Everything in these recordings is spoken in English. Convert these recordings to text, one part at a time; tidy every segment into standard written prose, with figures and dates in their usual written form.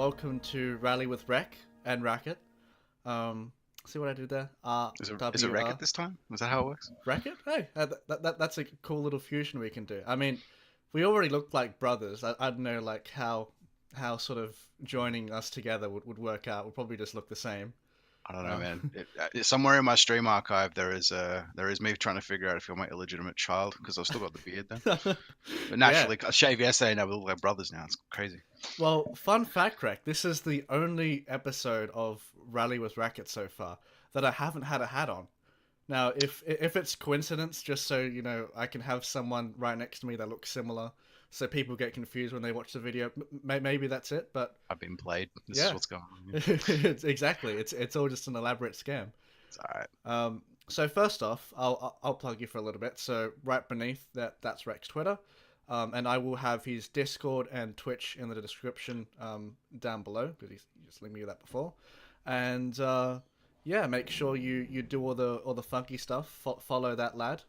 welcome to Rally with Rek and Racquet. See what I did there? Is it Racquet this time? Is that how it works? Racquet? Hey, that's a cool little fusion we can do. I mean, we already look like brothers. I don't know, like how sort of joining us together would work out. We'll probably just look the same. I don't know, Um, man. Somewhere in my stream archive, there is me trying to figure out if you're my illegitimate child because I've still got the beard then. But yeah. naturally, I shaved yesterday, and we look like brothers now. It's crazy. Well, fun fact, Rek. This is the only episode of Rally with Racquet so far that I haven't had a hat on. Now, if it's coincidence, just so you know, I can have someone right next to me that looks similar, so people get confused when they watch the video. Maybe that's it, but I've been played. This is yeah, what's going on. Yeah. exactly. It's all just an elaborate scam. It's all right. So first off, I'll plug you for a little bit. So right beneath that's Reks Twitter, and I will have his Discord and Twitch in the description down below because he's just linked me with that before, and yeah, make sure you do all the funky stuff. Follow that lad.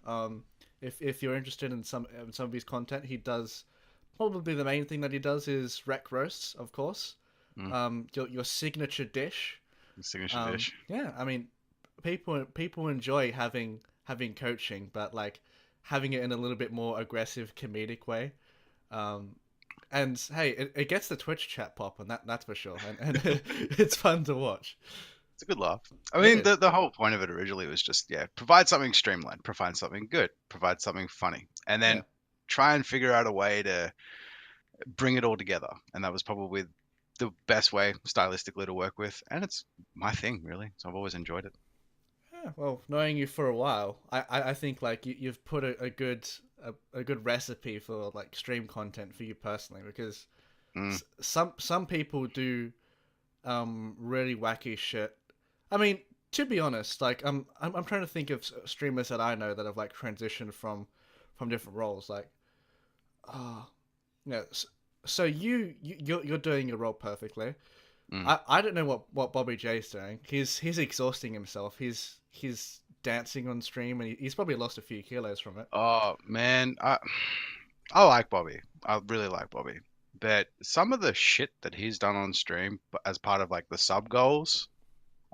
If you're interested in some of his content, he does probably the main thing that he does is rec roasts, of course. Your signature dish. Signature dish. Yeah, I mean, people enjoy having coaching, but like having it in a little bit more aggressive comedic way. And hey, it gets the Twitch chat pop, and that's for sure. And it's fun to watch. It's a good laugh. I mean, the whole point of it originally was just, provide something streamlined, provide something good, provide something funny, and then try and figure out a way to bring it all together. And that was probably the best way stylistically to work with. And it's my thing, really. So I've always enjoyed it. Yeah, well, knowing you for a while, I think like you've put a good recipe for like stream content for you personally, because some people do really wacky shit. I mean, to be honest, like I'm trying to think of streamers that I know that have like transitioned from different roles. Like, you know, so you're doing your role perfectly. I don't know what Bobby J's doing. He's exhausting himself. He's dancing on stream, and he's probably lost a few kilos from it. Oh man, I like Bobby. I really like Bobby. But some of the shit that he's done on stream as part of like the sub goals,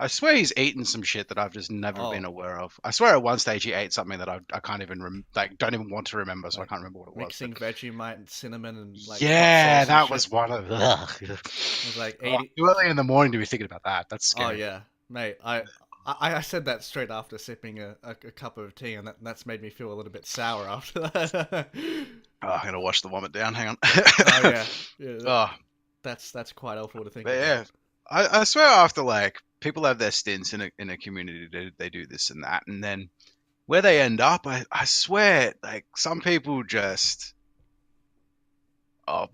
I swear he's eaten some shit that I've just never been aware of. I swear at one stage he ate something that I can't even don't even want to remember, so I can't remember what it was. Mixing Vegemite and cinnamon and like yeah, that shit. was one of. It was like 80. Too early in the morning to be thinking about that. That's scary. Oh yeah, mate. I said that straight after sipping a cup of tea, and that's made me feel a little bit sour after that. I'm gonna wash the vomit down. Hang on. Oh yeah. That's quite awful to think But about. yeah, I swear after like people have their stints in a community, they do this and that, and then where they end up, I swear like some people just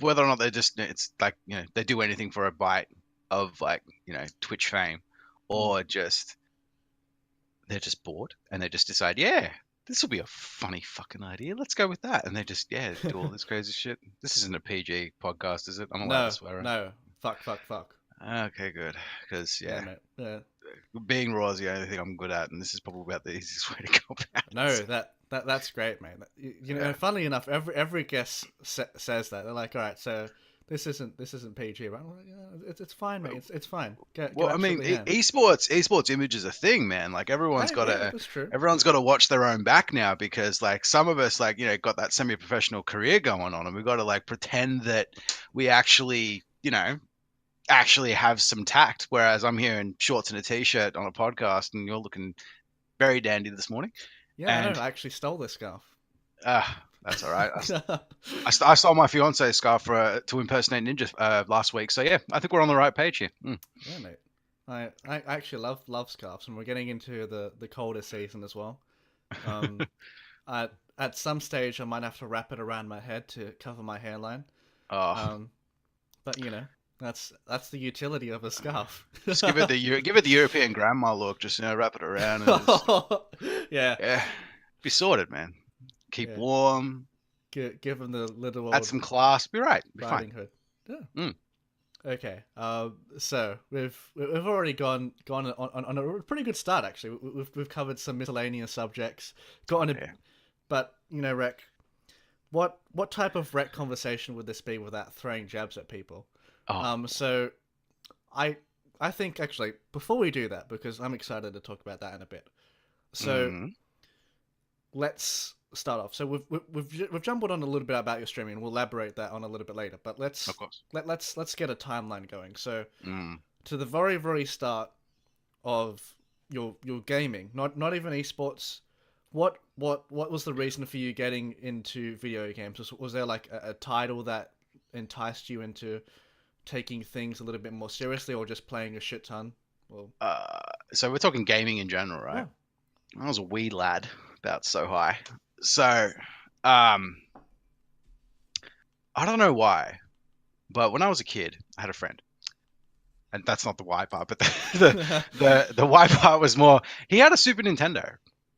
whether or not they just it's like they do anything for a bite of like Twitch fame, or just they're just bored and they just decide this will be a funny fucking idea. Let's go with that. And they just, do all this crazy shit. This isn't a PG podcast, is it? I'm allowed to swear, right? No. Fuck. Okay, good. Because, Yeah. being raw is the only thing I'm good at, and this is probably about the easiest way to go about it. No, that's great, mate. Funnily enough, every guest says that. They're like, all right, so this isn't PG, right? Well, it's fine, mate. It's fine. I mean, esports image is a thing, man. Like everyone's got to watch their own back now, because like some of us like got that semi-professional career going on, and we've got to like pretend that we actually have some tact. Whereas I'm here in shorts and a t-shirt on a podcast, and you're looking very dandy this morning. Yeah, I actually stole this scarf. That's all right. I stole my fiance's scarf to impersonate Ninja last week. So yeah, I think we're on the right page here. Yeah, mate. I actually love scarves, and we're getting into the colder season as well. At some stage, I might have to wrap it around my head to cover my hairline. But that's the utility of a scarf. Just give it the European grandma look. Just wrap it around. And yeah. Be sorted, man. Keep warm. Give them the little. Add some class. Be right. Be fine. Hood. Yeah. Okay. So we've already gone on a pretty good start, actually. We've covered some miscellaneous subjects. But Rek, what type of rec conversation would this be without throwing jabs at people? Oh. So I I think actually before we do that, because I'm excited to talk about that in a bit. So Mm, let's start off. So we've jumbled on a little bit about your streaming. We'll elaborate that on a little bit later. But of course. let's get a timeline going. So Mm. to the very start of your gaming, not even esports. What was the reason for you getting into video games? Was there like a title that enticed you into taking things a little bit more seriously, or just playing a shit ton? Well, Uh, so we're talking gaming in general, right? yeah. I was a wee lad, about so high. So, um, I don't know why, but when I was a kid, I had a friend, and that's not the why part, but the why part was more. He had a Super Nintendo,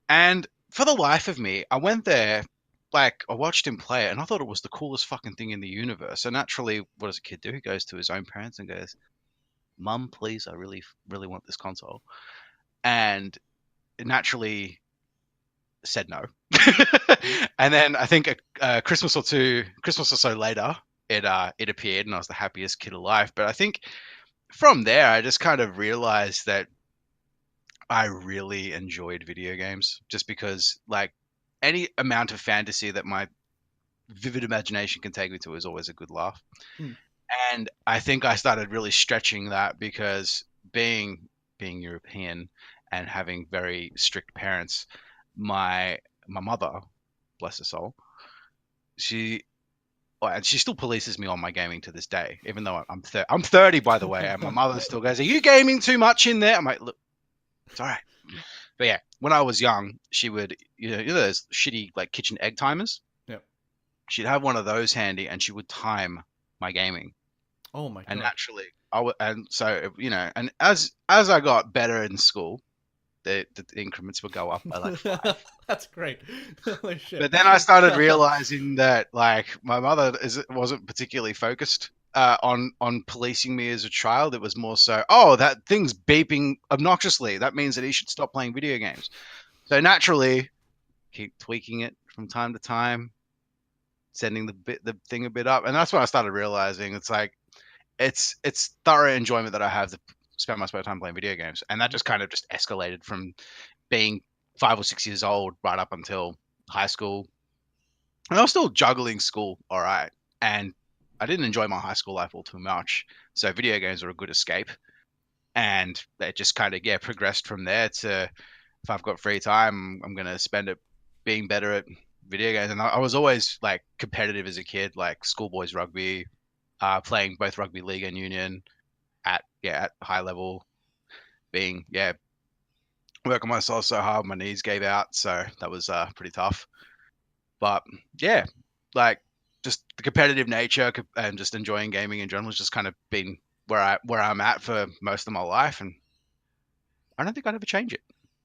and for the life of me, I went there. Like, I watched him play it, and I thought it was the coolest fucking thing in the universe. So naturally, what does a kid do? He goes to his own parents and goes, "Mum, please, I really want this console." And naturally said no. And then I think Christmas or so later, it appeared, and I was the happiest kid alive. But I think from there, I just kind of realized that I really enjoyed video games, just because like any amount of fantasy that my vivid imagination can take me to is always a good laugh. Hmm. And I think I started really stretching that because being European and having very strict parents, my mother, bless her soul, she and she still polices me on my gaming to this day, even though I'm 30 by the way, and my mother still goes, "Are you gaming too much in there?" I'm like, "Look, it's all right." But yeah, when I was young, she would you know those shitty like kitchen egg timers. Yep. She'd have one of those handy, and she would time my gaming. Oh my And god. naturally, and so and as I got better in school, the increments would go up by like five. That's great. Holy shit. But then I started realizing that like my mother wasn't particularly focused on policing me as a child. It was more so, oh, that thing's beeping obnoxiously. That means that he should stop playing video games. So naturally, keep tweaking it from time to time, sending the thing a bit up, and that's when I started realizing it's like it's thorough enjoyment that I have to spend my spare time playing video games, and that just kind of just escalated from being 5 or 6 years old right up until high school. And I was still juggling school, all right, and I didn't enjoy my high school life all too much, so video games were a good escape, and it just kind of progressed from there to if I've got free time, I'm gonna spend it being better at video games. And I was always like competitive as a kid, like schoolboys rugby, playing both rugby league and union at high level, being working myself so hard my knees gave out, so that was pretty tough. But yeah, like just the competitive nature and just enjoying gaming in general has just kind of been where I'm at for most of my life, and I don't think I'd ever change it.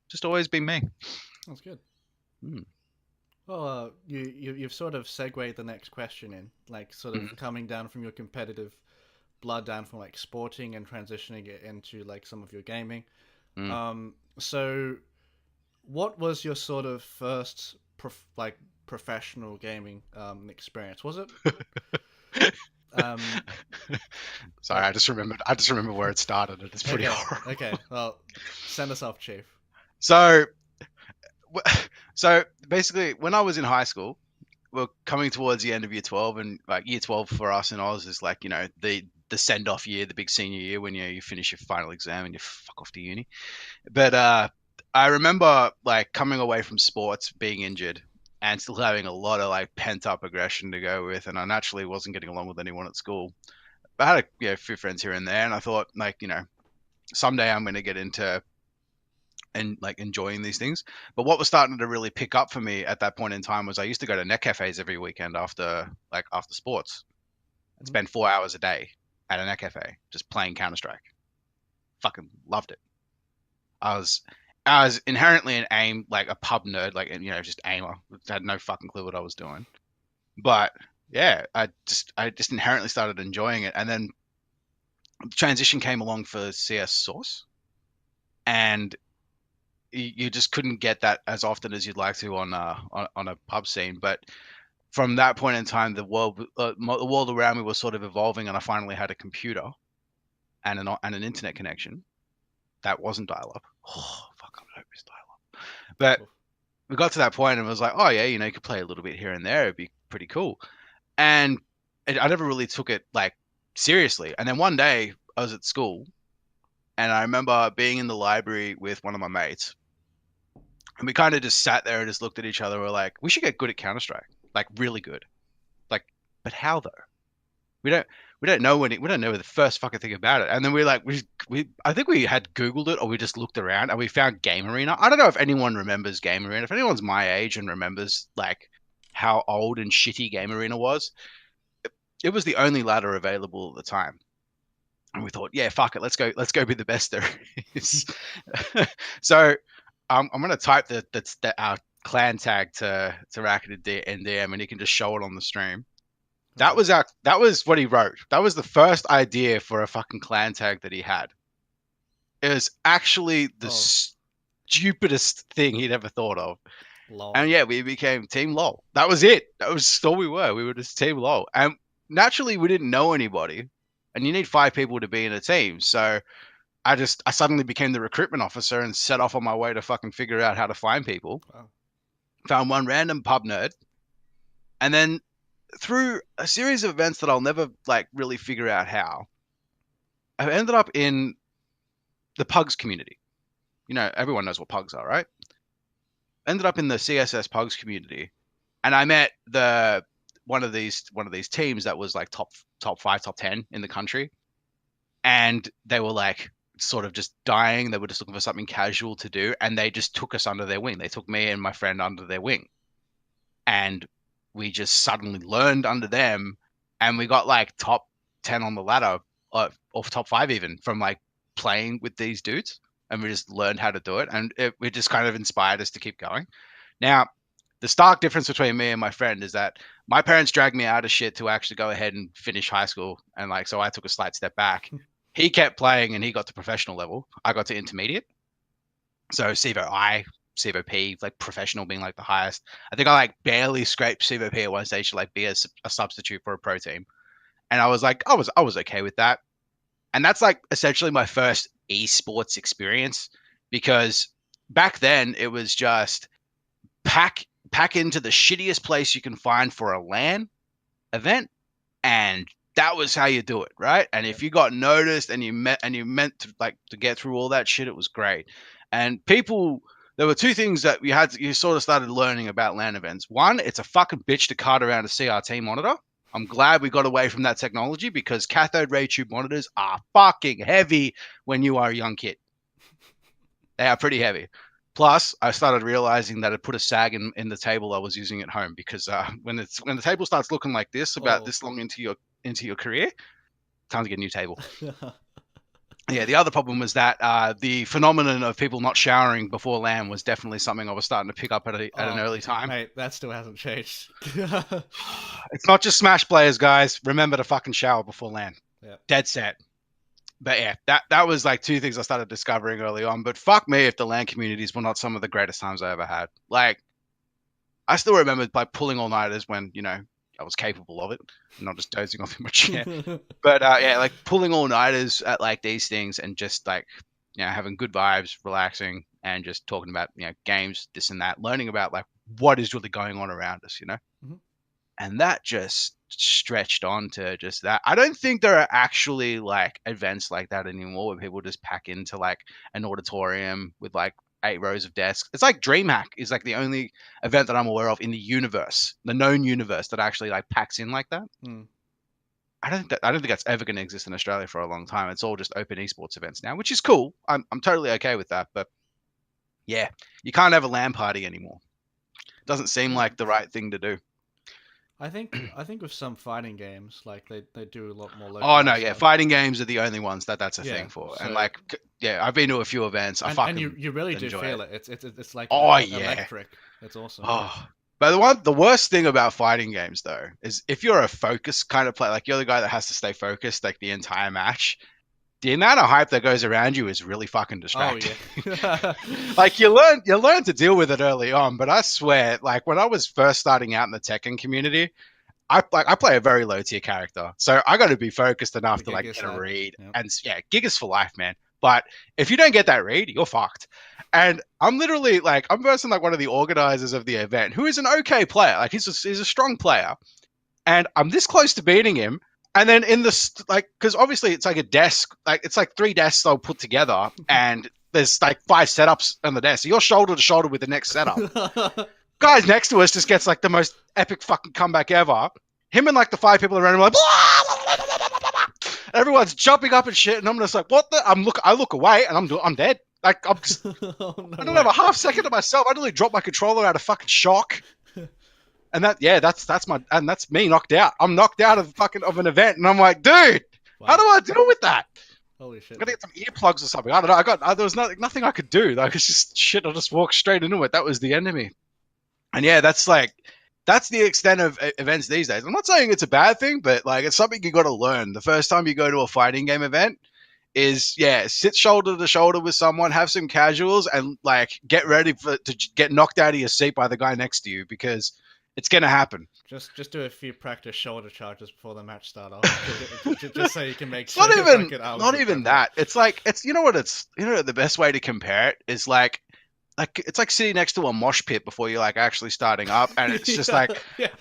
Just always been me. That's good. Mm. Well, you've sort of segued the next question in, like sort of Mm. coming down from your competitive blood down from like sporting and transitioning it into like some of your gaming. Mm. So what was your sort of first like professional gaming experience? Was it um Sorry, like I just remember where it started, and it's pretty okay, horrible. okay, well, send us off, chief. So so basically, when I was in high school, we're coming towards the end of year 12, and like year 12 for us in Oz is like the send off year, the big senior year when you finish your final exam and you fuck off to uni. But I remember like coming away from sports, being injured, and still having a lot of like pent up aggression to go with, and I naturally wasn't getting along with anyone at school. But I had a few friends here and there, and I thought like someday I'm going to get into and like enjoying these things. But what was starting to really pick up for me at that point in time was I used to go to net cafes every weekend after sports and Mhm. spend 4 hours a day at a net cafe just playing Counter Strike. Fucking loved it. I was I was inherently an aim like a pub nerd, like just aimer. Had no fucking clue what I was doing. But yeah, I just inherently started enjoying it, and then the transition came along for CS Source, and you just couldn't get that as often as you'd like to on a pub scene. But from that point in time, the world around me was sort of evolving, and I finally had a computer, and an internet connection that wasn't dial-up. Oh, fuck, I hope it's dial-up. But we got to that point and it was like, oh yeah, you could play a little bit here and there. It'd be pretty cool. And I never really took it like seriously. And then one day I was at school and I remember being in the library with one of my mates. And we kind of just sat there and just looked at each other. We're like, we should get good at Counter-Strike, like really good. Like, but how though? We don't we don't know we don't know the first fucking thing about it. And then we I think we had Googled it or we just looked around and we found Game Arena. I don't know if anyone remembers Game Arena. If anyone's my age and remembers like how old and shitty Game Arena was, it was the only ladder available at the time. And we thought, yeah, fuck it, let's go be the best there is. So I'm gonna type our clan tag to Racquet and DM, and you can just show it on the stream. That was what he wrote. That was the first idea for a fucking clan tag that he had. It was actually the stupidest thing he'd ever thought of. Lol. And yeah, we became Team LOL. That was it. That was all we were. We were just Team LOL. And naturally, we didn't know anybody. And you need 5 people to be in a team. So I suddenly became the recruitment officer and set off on my way to fucking figure out how to find people. Wow. Found one random pub nerd. And then through a series of events that I'll never like really figure out how, I've ended up in the pugs community. Everyone knows what pugs are, right? Ended up in the CSS pugs community, and I met one of these teams that was like top 5, top 10 in the country, and they were like sort of just dying. They were just looking for something casual to do, and they just took us under their wing. They took me and my friend under their wing, and we just suddenly learned under them, and we got like top 10 on the ladder, or top 5 even, from like playing with these dudes, and we just learned how to do it, and it just kind of inspired us to keep going. Now, the stark difference between me and my friend is that my parents dragged me out of shit to actually go ahead and finish high school, and like so I took a slight step back. He kept playing and he got to professional level. I got to intermediate. So Civo P, like professional being like the highest. I think I like barely scraped Civo P at one stage to like be a substitute for a pro team. And I was like, I was okay with that. And that's like essentially my first esports experience, because back then it was just pack into the shittiest place you can find for a LAN event, and that was how you do it, right? And if you got noticed and you meant to get through all that shit, it was great. And there were 2 things that you sort of started learning about LAN events. One, it's a fucking bitch to cart around a CRT monitor. I'm glad we got away from that technology, because cathode ray tube monitors are fucking heavy when you are a young kid. They are pretty heavy. Plus, I started realizing that it put a sag in the table I was using at home, because when the table starts looking like this about this long into your career, time to get a new table. Yeah, the other problem was that the phenomenon of people not showering before LAN was definitely something I was starting to pick up at an early time. Mate, that still hasn't changed. It's not just Smash players, guys. Remember to fucking shower before LAN. Yep. Dead set. But yeah, that was like 2 things I started discovering early on. But fuck me if the LAN communities were not some of the greatest times I ever had. Like, I still remember like pulling all-nighters when, I was capable of it, not just dozing off in my chair. But yeah, like pulling all-nighters at like these things and just like, having good vibes, relaxing, and just talking about, games, this and that, learning about like what is really going on around us, Mm-hmm. And that just stretched on to just that. I don't think there are actually like events like that anymore where people just pack into like an auditorium with like 8 rows of desks. It's like DreamHack is like the only event that I'm aware of in the universe, the known universe, that actually like packs in like that. Mm. I don't think that's ever going to exist in Australia for a long time. It's all just open esports events now, which is cool. I'm totally okay with that. But yeah, you can't have a LAN party anymore. It doesn't seem like the right thing to do. I think with some fighting games, like they do a lot more local. Oh no, yeah, fighting games are the only ones that's a thing for. So, and like, yeah, I've been to a few events. And you really do feel it. It's like electric. It's awesome. Oh, but the worst thing about fighting games though is if you're a focused kind of player, like you're the guy that has to stay focused like the entire match. The amount of hype that goes around you is really fucking distracting. Oh yeah. Like you learn to deal with it early on, but I swear, like when I was first starting out in the Tekken community, I play a very low tier character, so I got to be focused enough to like Gigas get a lad. read, Yep. and yeah, gigas for life, man. But if you don't get that read, you're fucked. And I'm literally like, I'm versing like one of the organizers of the event, who is an okay player, like he's a strong player, and I'm this close to beating him. And then in the like, because obviously it's like a desk, like it's like 3 desks I'll put together, and there's like 5 setups on the desk. So you're shoulder to shoulder with the next setup. Guys next to us just gets like the most epic fucking comeback ever. Him and like the 5 people around him are like, everyone's jumping up and shit, and I'm just like, what the? I look away, and I'm dead. Like I'm just, Oh, no I don't way. have a half second to myself. I nearly dropped my controller out of fucking shock. And that's me knocked out. I'm knocked out of an event, and I'm like, dude, Wow. how do I deal with that? Holy shit. I gotta get some earplugs or something. I don't know. There was nothing I could do. Like it's just shit. I just walked straight into it. That was the enemy. And yeah, that's the extent of events these days. I'm not saying it's a bad thing, but like it's something you got to learn. The first time you go to a fighting game event is sit shoulder to shoulder with someone, have some casuals, and like get ready to get knocked out of your seat by the guy next to you, because it's gonna happen. Just do a few practice shoulder charges before the match start off, just so you can make It's sure. not even that. It's like you know the best way to compare it is like it's like sitting next to a mosh pit before you're like actually starting up, and it's just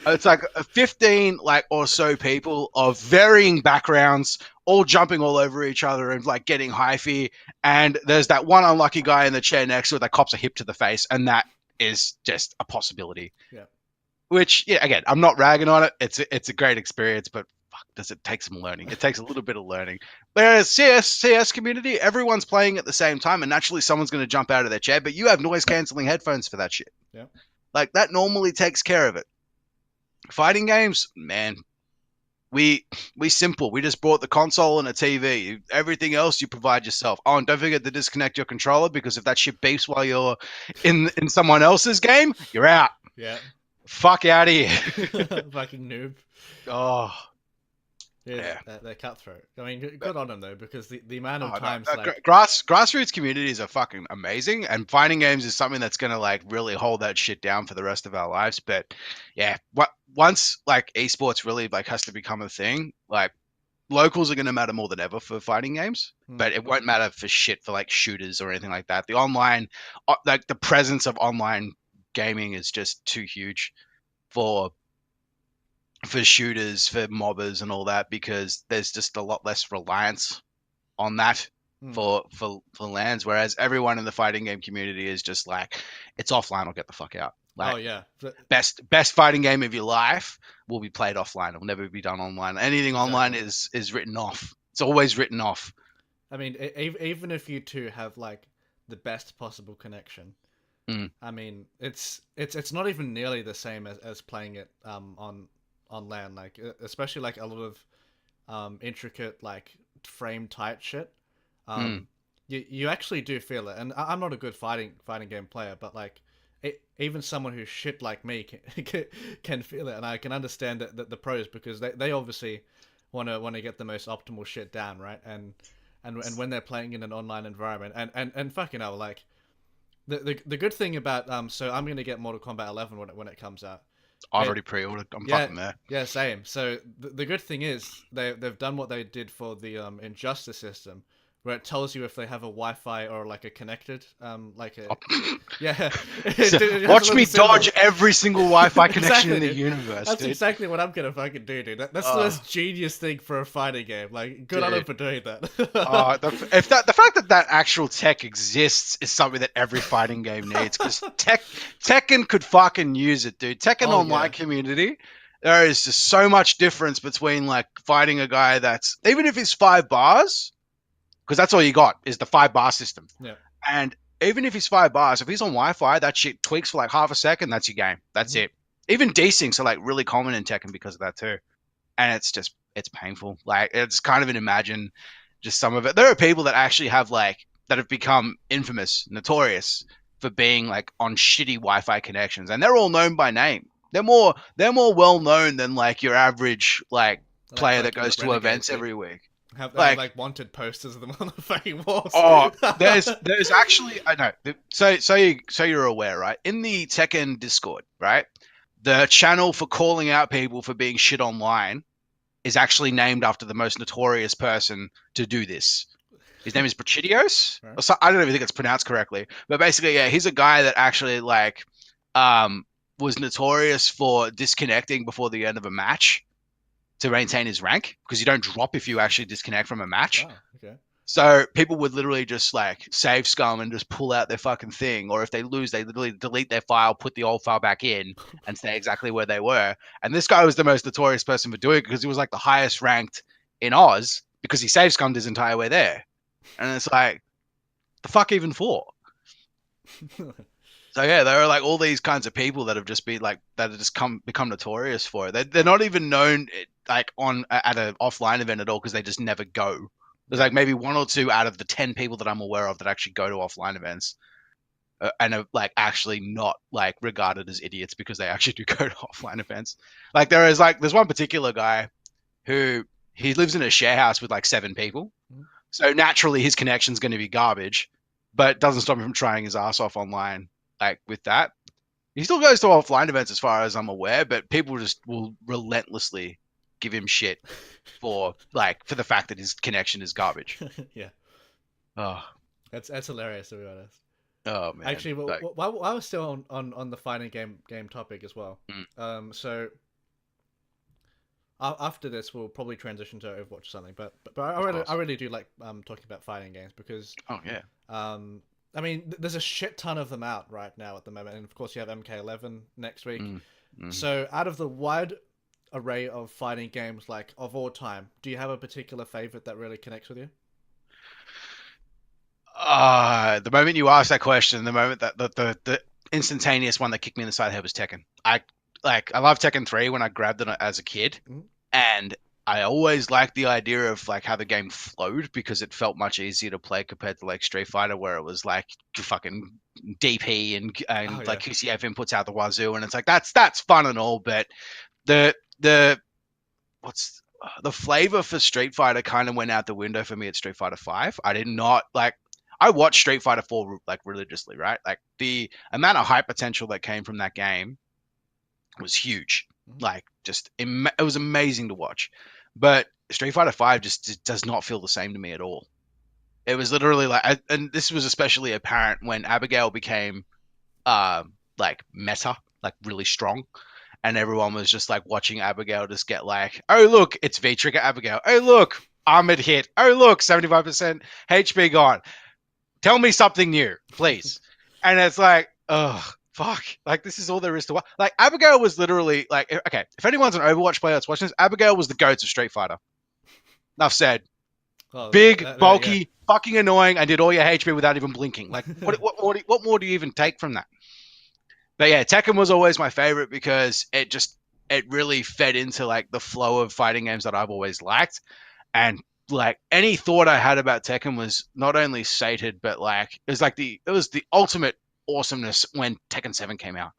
it's like 15 like or so people of varying backgrounds all jumping all over each other and like getting hyphy, and there's that one unlucky guy in the chair next to it that cops a hip to the face, and that is just a possibility. Yeah. Which, yeah, again, I'm not ragging on it. It's a great experience, but fuck, does it take some learning? It takes a little bit of learning. Whereas CS community, everyone's playing at the same time, and naturally someone's going to jump out of their chair, but you have noise cancelling headphones for that shit. Yeah. Like that normally takes care of it. Fighting games, man, we simple. We just brought the console and a TV. Everything else you provide yourself. Oh, and don't forget to disconnect your controller, because if that shit beeps while you're in someone else's game, you're out. Yeah. Fuck out of here. Fucking noob. Oh. Yeah. They're cutthroat. I mean, good on them though, because the amount of times grassroots communities are fucking amazing, and fighting games is something that's gonna like really hold that shit down for the rest of our lives. But yeah, once like esports really like has to become a thing, like locals are gonna matter more than ever for fighting games, but it won't matter for shit for like shooters or anything like that. The online, like the presence of online gaming is just too huge for shooters, for mobbers and all that, because there's just a lot less reliance on that for lands, whereas everyone in the fighting game community is just like, it's offline or get the fuck out. Like, oh yeah, best fighting game of your life will be played offline. It will never be done online. Anything online is written off. It's always written off. I mean, even if you two have like the best possible connection, I mean, it's not even nearly the same as playing it on LAN. Like especially like a lot of intricate like frame tight shit. You actually do feel it, and I'm not a good fighting game player, but like even someone who's shit like me can feel it, and I can understand the pros, because they obviously want to get the most optimal shit down, right? And when they're playing in an online environment, and fucking hell, like the good thing about so I'm gonna get Mortal Kombat 11 when it comes out. I've already pre-ordered. I'm fucking there. Yeah, same. So the good thing is they've done what they did for the Injustice system, where it tells you if they have a Wi-Fi or like a connected yeah. Watch me dodge every single Wi-Fi connection in the universe. That's dude. Exactly what I'm gonna fucking do, dude. That's the most genius thing for a fighting game. Like, good on them for doing that. The fact that actual tech exists is something that every fighting game needs, because Tekken could fucking use it, dude. Tekken online community. There is just so much difference between like fighting a guy that's, even if it's 5 bars, because that's all you got is the 5 bar system. Yeah. And even if he's 5 bars, if he's on Wi-Fi, that shit tweaks for like half a second. That's your game. That's it. Even desyncs are like really common in Tekken because of that too. And it's painful. Like, it's kind of an imagine just some of it. There are people that actually have like, that have become infamous, notorious for being like on shitty Wi-Fi connections, and they're all known by name. They're more well known than like your average like player that goes to events every week. Have like wanted posters of them on the fucking walls. Oh, there's actually, I know. So you're aware, right? In the Tekken Discord, right? the channel for calling out people for being shit online is actually named after the most notorious person to do this. His name is Prachidios. Right. So, I don't even think it's pronounced correctly, but basically, yeah, he's a guy that actually like um, was notorious for disconnecting before the end of a match to maintain his rank because you don't drop if you actually disconnect from a match. Wow. Okay. So people would literally just like save scum and just pull out their fucking thing, or if they lose, they literally delete their file, put the old file back in, and stay exactly where they were. And this guy was the most notorious person for doing it because he was like the highest ranked in Oz because he save scummed his entire way there. And it's like, the fuck even for? So yeah, there are like all these kinds of people that have just been like that have just become notorious for it. They're not even known like on at an offline event at all because they just never go. There's like maybe one or two out of the 10 people that I'm aware of that actually go to offline events and are like actually not like regarded as idiots because they actually do go to offline events. Like there's one particular guy who he lives in a share house with like 7 people, so naturally his connection's going to be garbage, but it doesn't stop him from trying his ass off online. Like with that, he still goes to offline events as far as I'm aware, but people just will relentlessly give him shit for the fact that his connection is garbage. Yeah. Oh, That's hilarious, to be honest. oh man. Actually, Like, while I was still on the fighting game topic as well. mm, So after this, we'll probably transition to Overwatch or something. But of I course. really do like talking about fighting games because Oh yeah. I mean there's a shit ton of them out right now at the moment, and of course you have MK11 next week. Mm, mm. So out of the wide array of fighting games like of all time, do you have a particular favorite that really connects with you? The moment you asked that question, the moment that the instantaneous one that kicked me in the side of the head was Tekken. I love Tekken 3 when I grabbed it as a kid, Mhm. and I always liked the idea of like how the game flowed because it felt much easier to play compared to like Street Fighter where it was like fucking DP Oh and like yeah. QCF inputs out the wazoo, and it's like that's fun and all, but the what's the flavor for Street Fighter kind of went out the window for me at Street Fighter 5. I did not like I watched Street Fighter 4 like religiously, right? Like the amount of hype potential that came from that game was huge. Mhm. Like it was amazing to watch. But Street Fighter 5 just does not feel the same to me at all. It was literally like and this was especially apparent when Abigail became like meta, like really strong, and everyone was just like watching Abigail just get like, oh look, it's V trigger Abigail. Oh look, armored hit. Oh look, 75% HP gone. Tell me something new, please. And it's like, oh fuck, like this is all there is to watch. Like Abigail was literally like, okay, if anyone's an Overwatch player that's watching this, Abigail was the goat of Street Fighter. Enough said. Oh, Big, yeah. bulky, fucking annoying, and did all your HP without even blinking. Like, what more do you even take from that? But yeah, Tekken was always my favorite because it really fed into like the flow of fighting games that I've always liked, and like any thought I had about Tekken was not only sated, but like it was the ultimate awesomeness when Tekken 7 came out.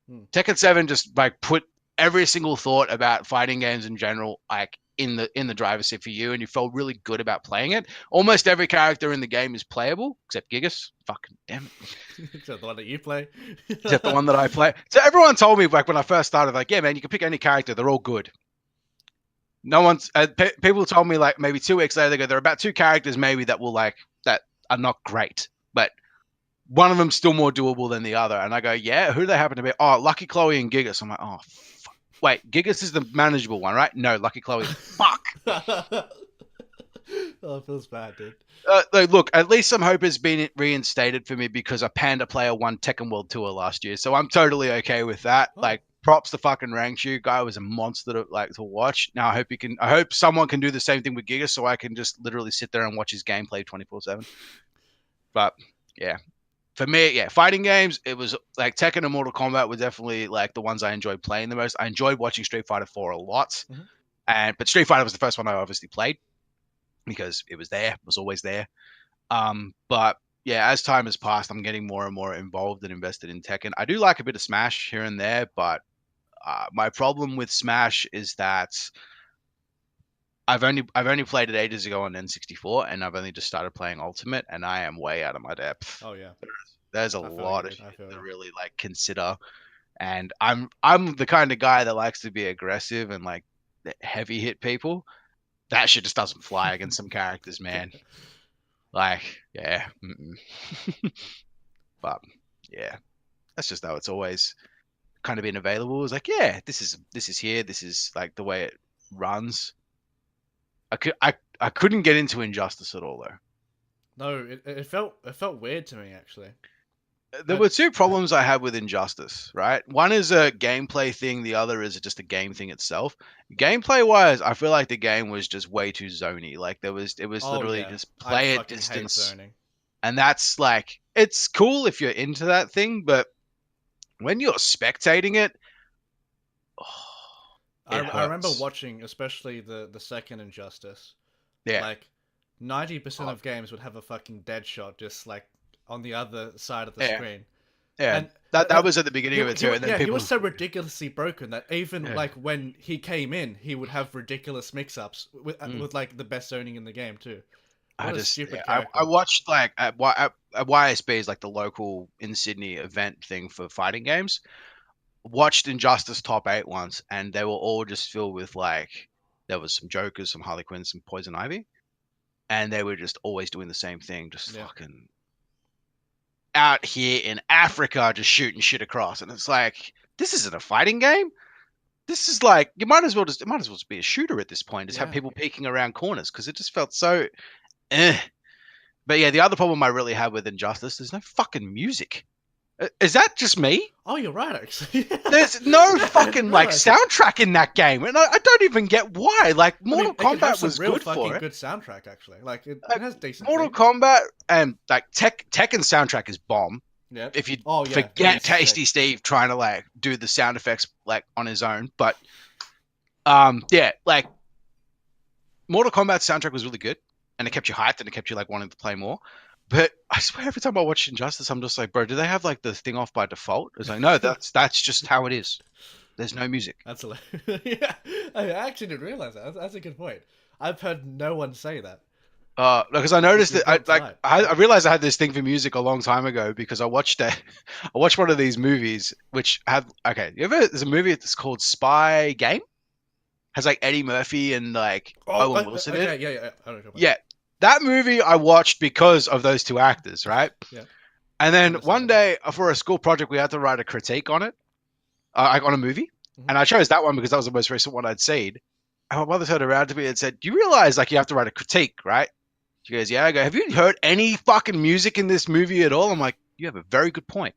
Hmm. Tekken 7 just like put every single thought about fighting games in general like in the driver's seat for you, and you felt really good about playing it. Almost every character in the game is playable except Gigas. Fucking damn it. Except the one that you play. Except the one that I play. So everyone told me like when I first started, like, yeah, man, you can pick any character; they're all good. No one's people told me like maybe 2 weeks later they go, there are about 2 characters maybe that will like that are not great, but one of them's still more doable than the other. And I go, yeah, who do they happen to be? Oh, Lucky Chloe and Gigas. I'm like, oh, fuck. Wait, Gigas is the manageable one, right? No, Lucky Chloe. Fuck. Oh, it feels bad, dude. Look, at least some hope has been reinstated for me because a Panda player won Tekken World Tour last year, so I'm totally okay with that. Oh. Like, props to fucking Rangshu. Guy was a monster to watch. Now I hope he can. I hope someone can do the same thing with Giga, so I can just literally sit there and watch his gameplay 24/7. But yeah, for me, yeah, fighting games. It was like Tekken and Mortal Kombat were definitely like the ones I enjoyed playing the most. I enjoyed watching Street Fighter 4 a lot, Mhm. but Street Fighter was the first one I obviously played because it was there, it was always there. But yeah, as time has passed, I'm getting more and more involved and invested in Tekken. I do like a bit of Smash here and there, but my problem with Smash is that I've only played it ages ago on N64, and I've only just started playing Ultimate, and I am way out of my depth. Oh yeah. There's a I feel you, lot of dude. I shit feel to you. really like consider, And I'm the kind of guy that likes to be aggressive and like heavy hit people. That shit just doesn't fly against some characters, man. Like, yeah. But yeah, that's just how it's always kind of been available. It's like, yeah, this is here. This is like the way it runs. I couldn't get into Injustice at all though. No, it felt weird to me actually. There were two problems I had with Injustice, right? One is a gameplay thing, the other is just a game thing itself. Gameplay wise, I feel like the game was just way too zony. Like it was Oh literally yeah, just I play at fucking hate distance. zoning. And that's like it's cool if you're into that thing, but when you're spectating it, oh, I it I remember hurts. watching, especially the second Injustice. Yeah. Like 90% Oh, of games would have a fucking dead shot just like on the other side of the yeah. screen. Yeah. And That was at the beginning of it too, and then yeah, he people was so ridiculously broken that even yeah. like when he came in, he would have ridiculous mix-ups Mm. with like the best zoning in the game too. I What a just stupid I character. watched like at YSB is like the local in Sydney event thing for fighting games. Watched Injustice top 8 once, and they were all just filled with like there was some Jokers, some Harley Quinns, some Poison Ivy, and they were just always doing the same thing, just Yeah, fucking out here in Africa, just shooting shit across, and it's like this isn't a fighting game. This is like it might as well just be a shooter at this point. Just have yeah, people peeking around corners because it just felt so. Eh. But yeah, the other problem I really had with Injustice, there's no fucking music. Is that just me? oh, you're right, actually. There's no I didn't fucking like realize that. soundtrack in that game, and I don't even get why. Like I mean, Mortal it could have Kombat some was real good for fucking it. good soundtrack, actually. Like, it Like has decent Mortal themes. Kombat and like Tekken soundtrack is bomb. Yeah. If you Oh, yeah, it forget is sick. Tasty Steve trying to like do the sound effects like on his own, but yeah, like Mortal Kombat soundtrack was really good, and it kept you hyped and it kept you like wanting to play more. But I swear every time I watch Injustice, I'm just like, bro, do they have like the thing off by default? It's like, no, that's just how it is. There's no music. That's hilarious. Yeah, I actually didn't realize that. That's a good point. I've heard no one say that. Because I noticed You that brought it to light. I realized I had this thing for music a long time ago because I watched I watched one of these movies which had okay, you ever there's a movie that's called Spy Game, has like Eddie Murphy and like Oh, Owen Wilson in it. okay, yeah. I don't know about. Yeah, that movie I watched because of those two actors, right? Yeah, And then one understandable. day for a school project we had to write a critique on it, like on a movie, Hmm. and I chose that one because that was the most recent one I'd seen. And my mother turned around to me and said, "Do you realize like you have to write a critique, right?" She goes, "Yeah." I go, "Have you heard any fucking music in this movie at all?" I'm like, "You have a very good point."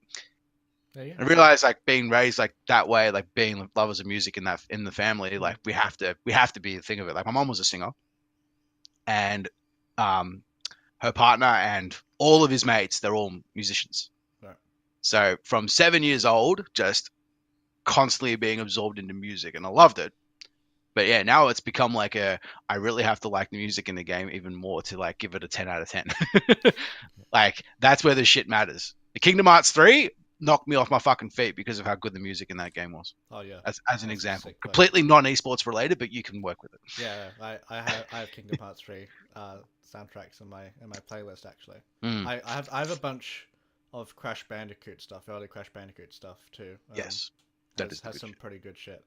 Yeah, yeah. I realized like being raised like that way, like being lovers of music in the family, Mm. like we have to be a thing of it. Like my mom was a singer, and um, her partner and all of his mates, they're all musicians. Right. So from 7 years old, just constantly being absorbed into music, and I loved it. But yeah, now it's become like I really have to like the music in the game even more to like give it a 10 out of 10. Like that's where the shit matters. The Kingdom Hearts 3 knocked me off my fucking feet because of how good the music in that game was. Oh yeah, As an that's a example, sick fucking. completely non esports related, but you can work with it. Yeah, I have Kingdom Hearts 3 soundtracks in my playlist actually. Mm, I have a bunch of Crash Bandicoot stuff, early Crash Bandicoot stuff too. yes, that is the Has good some shit. pretty good shit.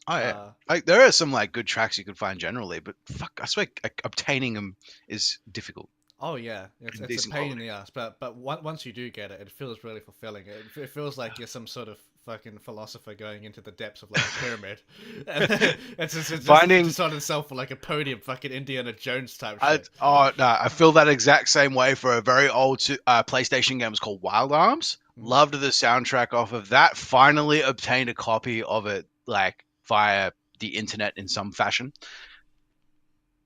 Oh yeah, Uh, like there are some like good tracks you can find generally, but fuck, I swear like, obtaining them is difficult oh yeah, in it's a decent pain in quality. the ass, but once you do get it, it feels really fulfilling. It feels like you're some sort of fucking philosopher going into the depths of like a pyramid, and it's Finding just on itself for like a podium, fucking Indiana Jones type I shit. oh no, I feel that exact same way for a very old PlayStation game. It's called Wild Arms. Mhm. Loved the soundtrack off of that. Finally obtained a copy of it, like via the internet in some fashion.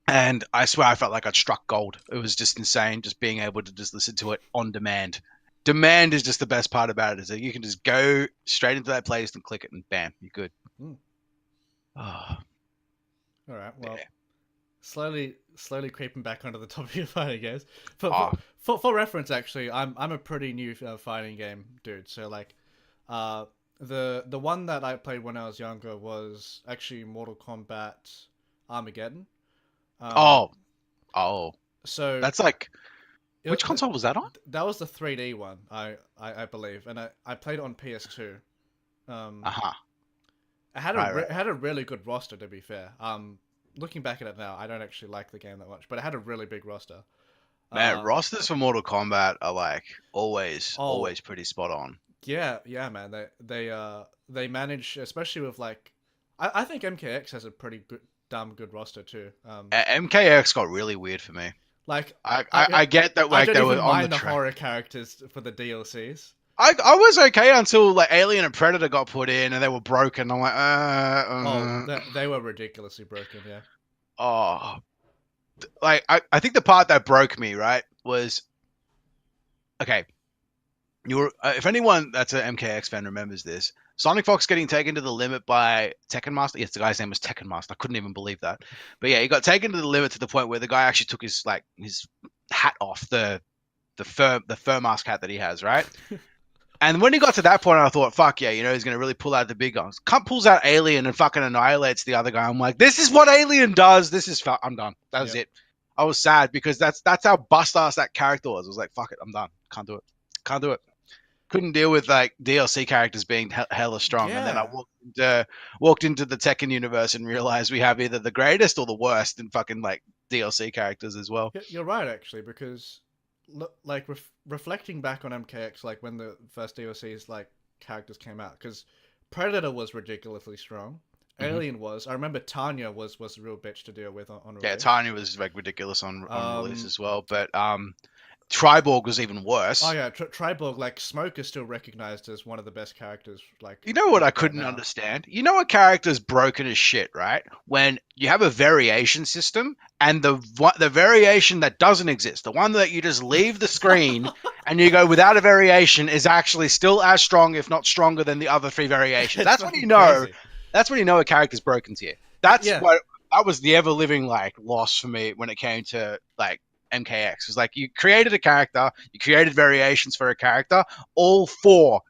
And I swear I felt like I'd struck gold. It was just insane, just being able to just listen to it on demand. Demand is just the best part about it, is that you can just go straight into that playlist and click it, and bam, you're good. Mm. Oh, All right, well, yeah. slowly creeping back onto the topic of fighting games. For Oh, for, for reference, actually, I'm a pretty new fighting game dude. So like, uh, the one that I played when I was younger was actually Mortal Kombat Armageddon. Um, oh, oh. so That's like, which it, th- console was that on? that was the 3D one, I believe, and I played it on PS2. Uh-huh. It had a really good roster, to be fair. Looking back at it now, I don't actually like the game that much, but it had a really big roster. Man, Uh, rosters for Mortal Kombat are like oh always pretty spot on. yeah, yeah, man. They manage, especially with like, I think MKX has a pretty good, damn good roster too. MKX got really weird for me. Like I, I I, I get that I like don't they were even on the mind the track. horror characters for the DLCs. I was okay until like Alien and Predator got put in and they were broken. I'm like, Oh, they were ridiculously broken. Yeah. oh, like I think the part that broke me right was okay. You were if anyone that's an MKX fan remembers this, Sonic Fox getting taken to the limit by Tekken Master. Yes, the guy's name was Tekken Master. I couldn't even believe that. But yeah, he got taken to the limit to the point where the guy actually took his hat off the fur mask hat that he has, right? And when he got to that point, I thought, fuck yeah, he's going to really pull out the big guns. Cunt pulls out Alien and fucking annihilates the other guy. I'm like, this is what Alien does. I'm done. That was Yep. it. I was sad because that's how bust ass that character was. I was like, fuck it, I'm done. Can't do it. Can't do it. Couldn't deal with like DLC characters being hella strong. And then I Yeah. walked into the Tekken universe and realized we have either the greatest or the worst in fucking like DLC characters as well. You're right, actually, because like reflecting back on MKX, like when the first DLCs like characters came out, because Predator was ridiculously strong. Mm-hmm. Alien was. I remember Tanya was a real bitch to deal with on Yeah, release. Tiny was like ridiculous on release Um. as well, but Triborg was even Oh worse. yeah, Triborg, like Smoke is still recognized as one of the best characters You know what I right couldn't now. understand? You know a character's broken as shit, right? When you have a variation system and the variation that doesn't exist, the one that you just leave the screen and you go without a variation is actually still as strong, if not stronger than the other three variations. It's That's when you fucking know. crazy. That's when you know a character's broken to you. That's Yeah, what that was the ever living like loss for me when it came to like MKX. It was like you created a character, you created variations for a character, all four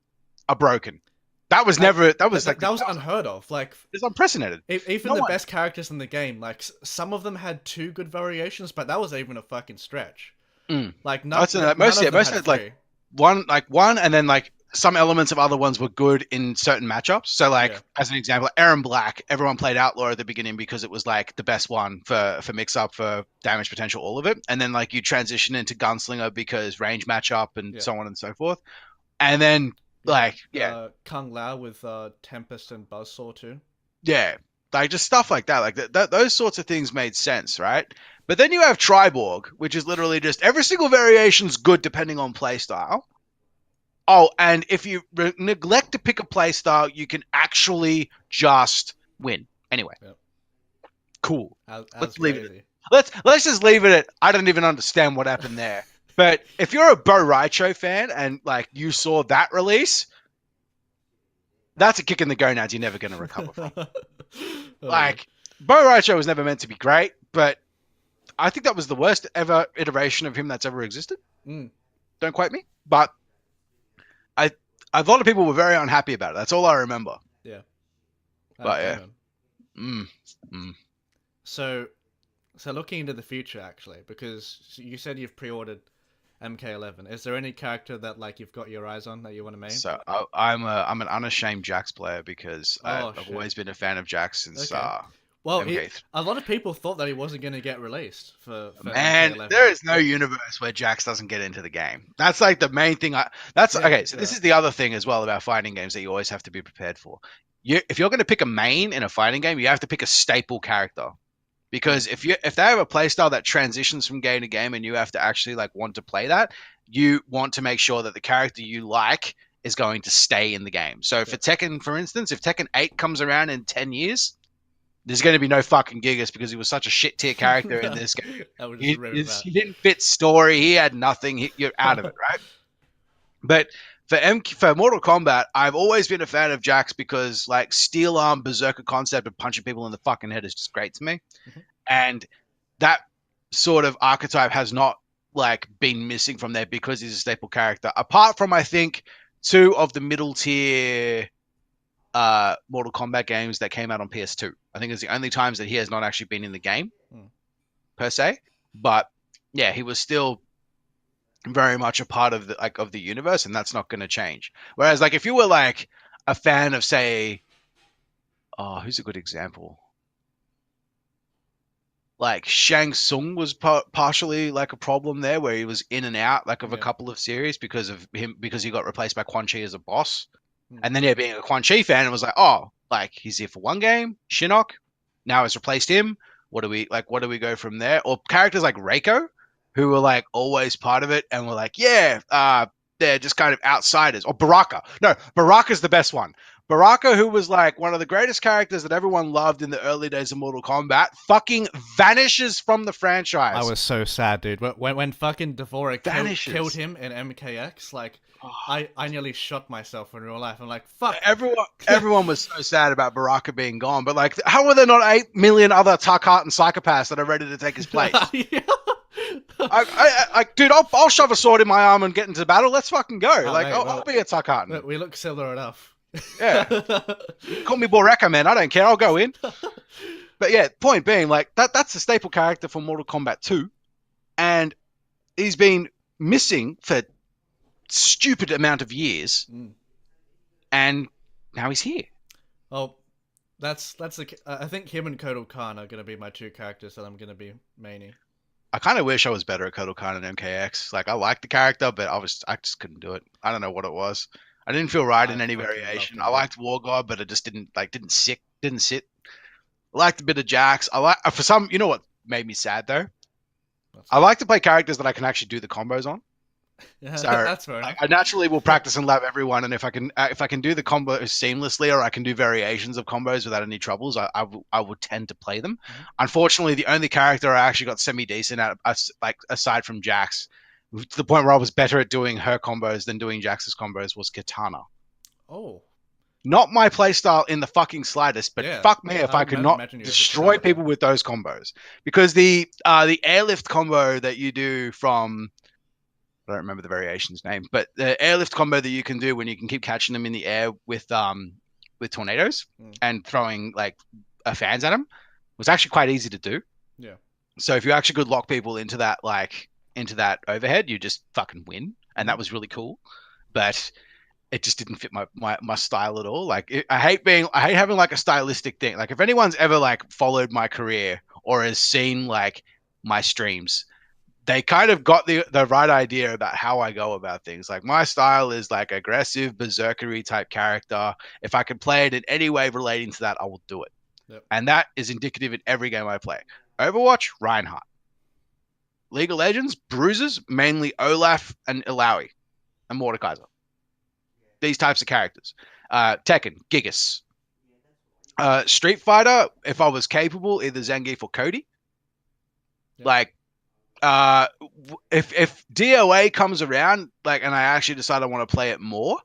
are broken. That was I never. That was like that was that was unheard of. Like it's unprecedented. even No the one. best characters in the game, like some of them had two good variations, but that was even a fucking stretch. Mm. Like That's none most. of Yeah, them most had of like three. one, and then like some elements of other ones were good in certain matchups. So like Yeah, as an example, Aaron Black, everyone played Outlaw at the beginning because it was like the best one for mix up for damage potential, all of it. And then like you transition into Gunslinger because range matchup and yeah. so on and so forth. And then You had like yeah, Kung Lao with Tempest and Buzzsaw too. yeah, like just stuff like that. Like those sorts of things made sense, right? But then you have Triborg, which is literally just every single variation's good depending on playstyle. Oh, and if you neglect to pick a playstyle, you can actually just win. Anyway, Yep. cool. As Let's leave it. crazy. Let's just leave it at I don't even understand what happened there. But if you're a Bo Raicho fan and like you saw that release, that's a kick in the gonads you're never going to recover from. Oh yeah. Like Bo Raicho was never meant to be great, but I think that was the worst ever iteration of him that's ever existed. Mm, Don't quote me, but I a lot of people were very unhappy about it. That's all I remember. yeah. I don't But blame yeah, him. mm, mm. So looking into the future actually, because you said you've pre-ordered MK11. Is there any character that like you've got your eyes on that you want to main? So I'm an unashamed Jax player because Oh I've shit. always been a fan of Jax since Okay. Well, MK. a lot of people thought that he wasn't going to get released for Man, there MK11. is no universe where Jax doesn't get into the game. That's like the main thing. That's Yeah, okay. So this is the other thing as well about fighting games that you always have to be prepared for. If you're going to pick a main in a fighting game, you have to pick a staple character because if they have a playstyle that transitions from game to game and you have to actually like want to play that, you want to make sure that the character you like is going to stay in the game. So for yeah. Tekken, for instance, if Tekken 8 comes around in 10 years, there's going to be no fucking Gigas because he was such a shit tier character in this game. I would just rip He didn't fit story. He had nothing. You're out of that. it, right? But for Mortal Kombat, I've always been a fan of Jax because like steel arm berserker concept of punching people in the fucking head is just great to me, Mhm. and that sort of archetype has not like been missing from there because he's a staple character. Apart from I think two of the middle tier Mortal Kombat games that came out on PS2. I think it's the only times that he has not actually been in the game Mm. per se, but yeah, he was still very much a part of the universe, and that's not going to change. Whereas like if you were like a fan of, say, oh, who's a good example? Like Shang Tsung was partially like a problem there, where he was in and out like of a Yeah. couple of series because he got replaced by Quan Chi as a boss. Hmm. And then yeah, being a Quan Chi fan, it was like, oh, like he's here for one game, Shinnok, now has replaced him. What do we go from there? Or characters like Reiko, who were like always part of it, and were like, yeah, they're just kind of outsiders. Or Baraka. No, Baraka's the best one. Baraka, who was like one of the greatest characters that everyone loved in the early days of Mortal Kombat, fucking vanishes from the I franchise. was so sad, dude. When fucking Dvorak killed Vanishes. him in MKX, like Oh, I nearly shot myself in real life. I'm like, fuck. everyone was so sad about Baraka being gone, but like, how are there not 8 million other Tarkat and psychopaths that are ready to take his place? Yeah. Dude, I'll shove a sword in my arm and get into battle. Let's fucking go. Oh, Like, mate, I'll be a Tarkatan. we look similar enough. Yeah, call me Boreka, man. I don't care. I'll go in. But yeah, point being, like, that's a staple character for Mortal Kombat 2, and he's been missing for stupid amount of years, Mm. and now he's here. Well, I think him and Kotal Khan are gonna be my two characters that I'm gonna be maining. I kind of wish I was better at Kotal Khan and MKX. Like, I liked the character, but I just couldn't do it. I don't know what it was. I didn't feel right I in any fucking loved variation. him, I dude. liked War God, but it just didn't sit. I liked a bit of Jax. I like for some. You know what made me sad though? What's I that? like to play characters that I can actually do the combos on. Yeah, So that's fair like, enough. I naturally will practice and love everyone, and if I can do the combos seamlessly, or I can do variations of combos without any troubles, I would tend to play them. Mhm. Unfortunately, the only character I actually got semi decent at, like aside from Jax, to the point where I was better at doing her combos than doing Jax's combos, was Katana. Oh, Not my playstyle in the fucking slightest, but yeah. fuck me if I I would could not imagine you as a destroy Katana player. people with those combos. Because the airlift combo that you do from, I don't remember the variation's name, but the airlift combo that you can do when you can keep catching them in the air with tornadoes Mm. and throwing like fans at them was actually quite easy to do. Yeah. So if you actually could lock people into that overhead, you just fucking win, and Hmm. that was really cool. But it just didn't fit my style at all. I hate having like a stylistic thing. Like if anyone's ever like followed my career or has seen like my streams, they kind of got the right idea about how I go about things. Like my style is like aggressive, berserkery type character. If I can play it in any way relating to that, I will do it. Yep. And that is indicative in every game I play. Overwatch, Reinhardt. League of Legends, Bruisers, mainly Olaf and Ilaoi and Mordekaiser. These types of characters. Tekken, Gigas. Street Fighter, if I was capable, either Zangief or Cody. Yep. Like, uh, if DOA comes around, like, and I actually decide I want to play it more,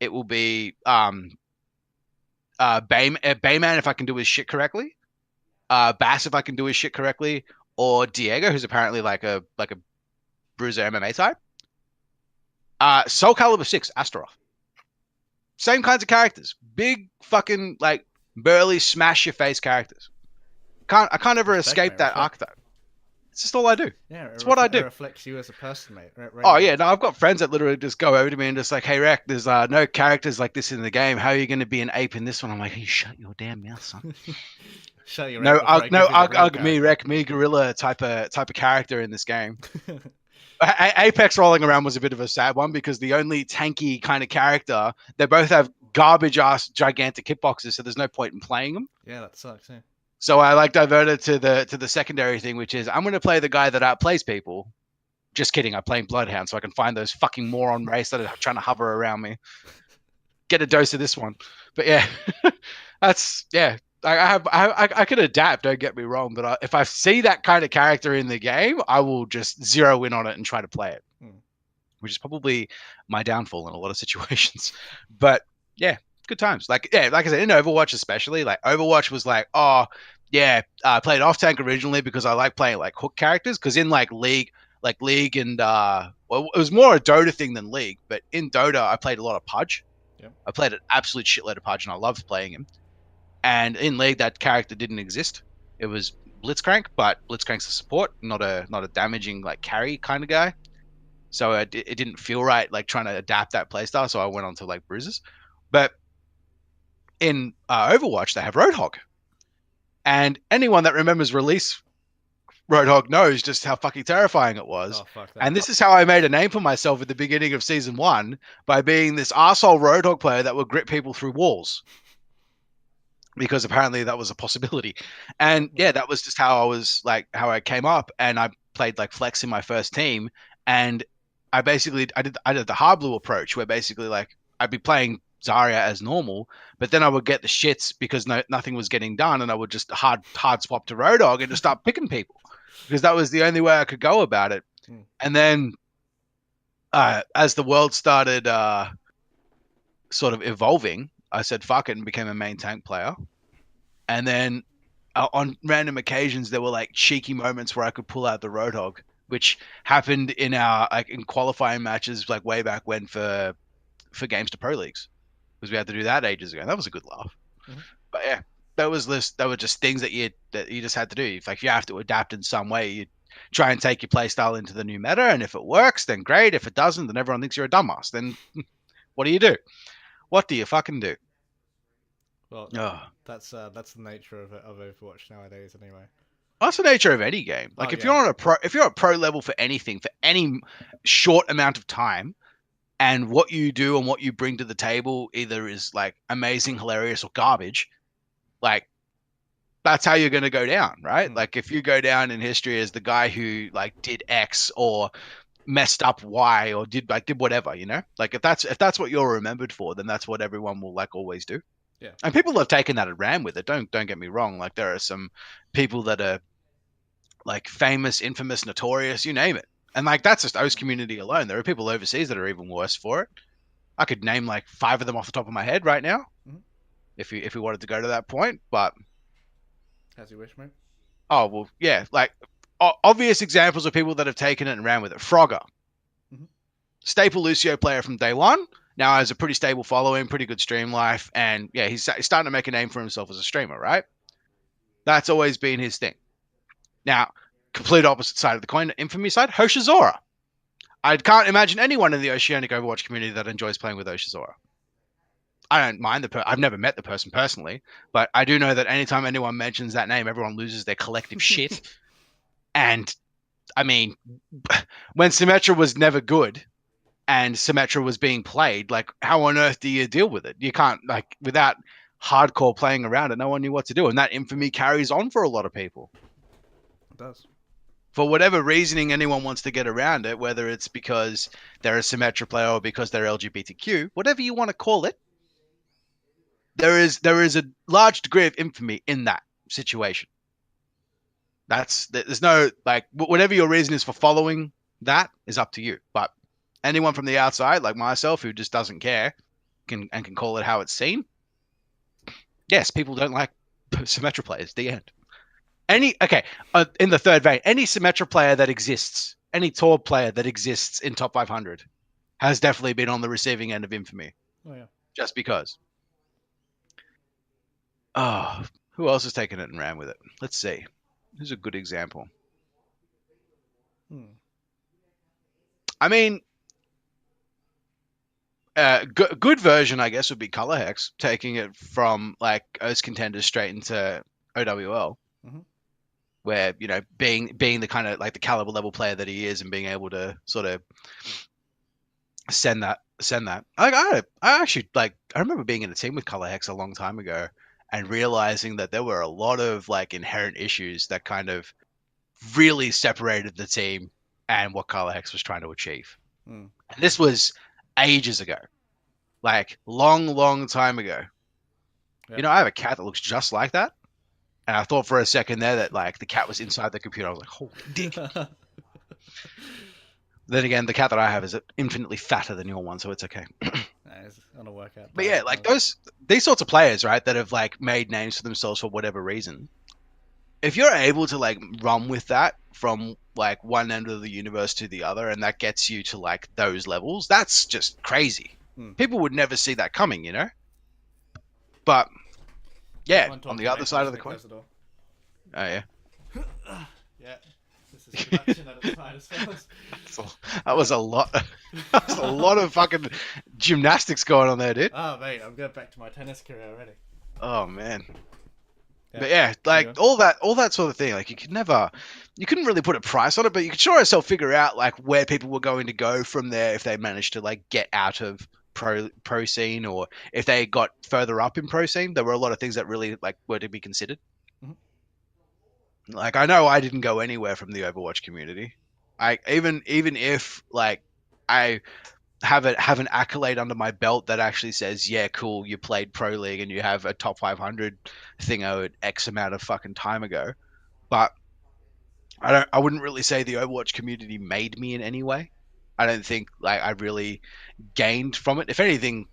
it will be Bayman if I can do his shit correctly, Bass if I can do his shit correctly, or Diego, who's apparently like a bruiser MMA type. Soul Calibur 6, Astaroth. Same kinds of characters. Big fucking like burly smash your face characters. I can't ever Respect, escape mate. that Respect. archetype. It's just all I do. Yeah, It's what I it do. reflects you as a person, mate. Right Oh now. yeah, no, I've got friends that literally just go over to me and just like, "Hey, Rek, there's no characters like this in the game. How are you going to be an ape in this one?" I'm like, "Hey, shut your damn mouth, son." Shut your No, ape before I give you the real me, character. Rek, me, gorilla type of character in this game. Apex rolling around was a bit of a sad one because the only tanky kind of character, they both have garbage ass gigantic hitboxes, so there's no point in playing them. Yeah, that sucks. Yeah. So I like diverted to the secondary thing, which is I'm going to play the guy that outplays people. Just kidding. I'm playing Bloodhound, so I can find those fucking moron race that are trying to hover around me. Get a dose of this one. But yeah, that's yeah. I can adapt. Don't get me wrong, but if I see that kind of character in the game, I will just zero in on it and try to play it, which is probably my downfall in a lot of situations. But yeah, good times. Like I said, in Overwatch especially, like Overwatch was like, oh yeah, I played off tank originally because I like playing like hook characters. Because in like League and well, it was more a Dota thing than League. But in Dota, I played a lot of Pudge. Yep. I played an absolute shitload of Pudge, and I loved playing him. And in League, that character didn't exist. It was Blitzcrank, but Blitzcrank's a support, not a damaging like carry kind of guy. So it didn't feel right like trying to adapt that playstyle. So I went on to like Bruises. But in Overwatch, they have Roadhog. And anyone that remembers release Roadhog knows just how fucking terrifying it was. Oh, fuck that. And this is how I made a name for myself at the beginning of season 1, by being this arsehole Roadhog player that would grip people through walls. Because apparently that was a possibility. And yeah, that was just how I was like, how I came up. And I played like flex in my first team. And I did the hard blue approach, where basically like I'd be playing Zarya as normal, but then I would get the shits because nothing was getting done, and I would just hard swap to Roadhog and just start picking people, because that was the only way I could go about it. And then as the world started sort of evolving, I said fuck it and became a main tank player. And then on random occasions, there were like cheeky moments where I could pull out the Roadhog, which happened in our in qualifying matches like way back when for games to pro leagues, because we had to do that ages ago. That was a good laugh. But yeah, that were just things that you just had to do. If you have to adapt in some way, you try and take your play style into the new meta, and if it works, then great. If it doesn't, then everyone thinks you're a dumbass. Then what do you do? What do you fucking do? Well, that's the nature of Overwatch nowadays, anyway. That's the nature of any game. Like if you're at pro level for anything, for any short amount of time, and what you do and what you bring to the table either is like amazing, hilarious, or garbage, like that's how you're going to go down, right? Like if you go down in history as the guy who like did X or messed up Y or did whatever, like if that's what you're remembered for, then that's what everyone will like always do. Yeah. And people have taken that and ran with it. Don't get me wrong. Like there are some people that are like famous, infamous, notorious, you name it. And like that's just O's community alone. There are people overseas that are even worse for it. I could name like 5 of them off the top of my head right now, if we wanted to go to that point. But as you wish, mate. Oh well, yeah. Like obvious examples of people that have taken it and ran with it. Frogger, staple Lucio player from day one. Now has a pretty stable following, pretty good stream life, and yeah, he's starting to make a name for himself as a streamer. Right? That's always been his thing. Now, complete opposite side of the coin, infamy side, Hoshizora. I can't imagine anyone in the Oceanic Overwatch community that enjoys playing with Hoshizora. I don't mind I've never met the person personally, but I do know that anytime anyone mentions that name, everyone loses their collective shit. And I mean, when Symmetra was never good and Symmetra was being played, like how on earth do you deal with it? You can't, like, without hardcore playing around it, no one knew what to do. And that infamy carries on for a lot of people. It does. For whatever reasoning anyone wants to get around it, whether it's because they're a Symmetra player or because they're LGBTQ, whatever you want to call it, there is a large degree of infamy in that situation. There's no, like, whatever your reason is for following that is up to you. But anyone from the outside, like myself, who just doesn't care, can call it how it's seen. Yes, people don't like Symmetra players. The end. In the third vein, any Symmetra player that exists, any Tor player that exists in top 500 has definitely been on the receiving end of infamy. Oh yeah. Just because. Oh, who else has taken it and ran with it? Let's see. Who's a good example? I mean, good version, I guess, would be Color Hex, taking it from like O's contenders straight into OWL, where being the kind of like the caliber level player that he is, and being able to sort of send that. I actually I remember being in a team with Color Hex a long time ago, and realizing that there were a lot of like inherent issues that kind of really separated the team and what Color Hex was trying to achieve. And this was ages ago, like long time ago. Yep. I have a cat that looks just like that, and I thought for a second there that like the cat was inside the computer. I was like, holy dick. Then again, the cat that I have is infinitely fatter than your one, so it's okay. It's gonna work out. But yeah, like these sorts of players, right, that have like made names for themselves for whatever reason. If you're able to like run with that from like one end of the universe to the other, and that gets you to like those levels, that's just crazy. People would never see that coming, But yeah, on the other side of the coin. Oh yeah. Yeah. This is production at its finest, fellas. That was a lot. That was a lot of fucking gymnastics going on there, dude. Oh mate, I'm going back to my tennis career already. Oh man. Yeah. But yeah, like all that sort of thing. Like you couldn't really put a price on it, but you could sure as hell figure out like where people were going to go from there if they managed to like get out of pro scene, or if they got further up in pro scene. There were a lot of things that really like were to be considered. Mm-hmm. Like I know I didn't go anywhere from the Overwatch community. I even if like I have an accolade under my belt that actually says, yeah, cool, you played pro league and you have a top 500 thing owed X amount of fucking time ago. But I wouldn't really say the Overwatch community made me in any way. I don't think like I really gained from it. If anything,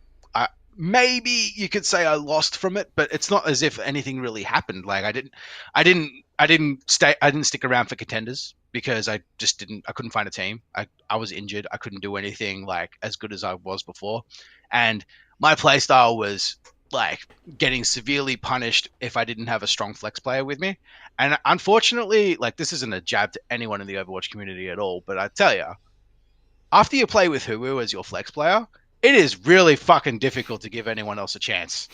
maybe you could say I lost from it, but it's not as if anything really happened. Like I didn't stick around for contenders because I couldn't find a team. I was injured. I couldn't do anything like as good as I was before, and my playstyle was like getting severely punished if I didn't have a strong flex player with me. And unfortunately, like this isn't a jab to anyone in the Overwatch community at all, but I tell you, after you play with Hulu as your flex player, it is really fucking difficult to give anyone else a chance.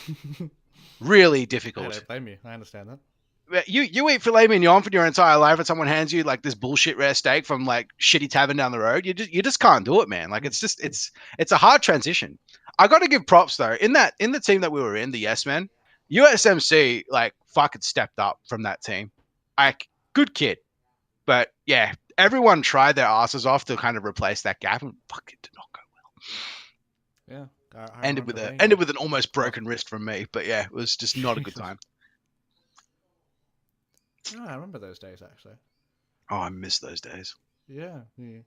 Really I difficult. don't blame you. I understand that. You eat filet mignon for your entire life, and someone hands you like this bullshit rare steak from like shitty tavern down the road. You just can't do it, man. Like it's a hard transition. I got to give props though. In the team that we were in, the Yes Men, USMC like fucking stepped up from that team. Like good kid, but yeah, everyone tried their asses off to kind of replace that gap, and fucking did not go. Yeah, I remember being Ended there. with an almost Well, broken wrist from me. But yeah, it was just not a good Jesus. time. Oh, I remember those days actually. Oh, I miss those days. Yeah. Yeah.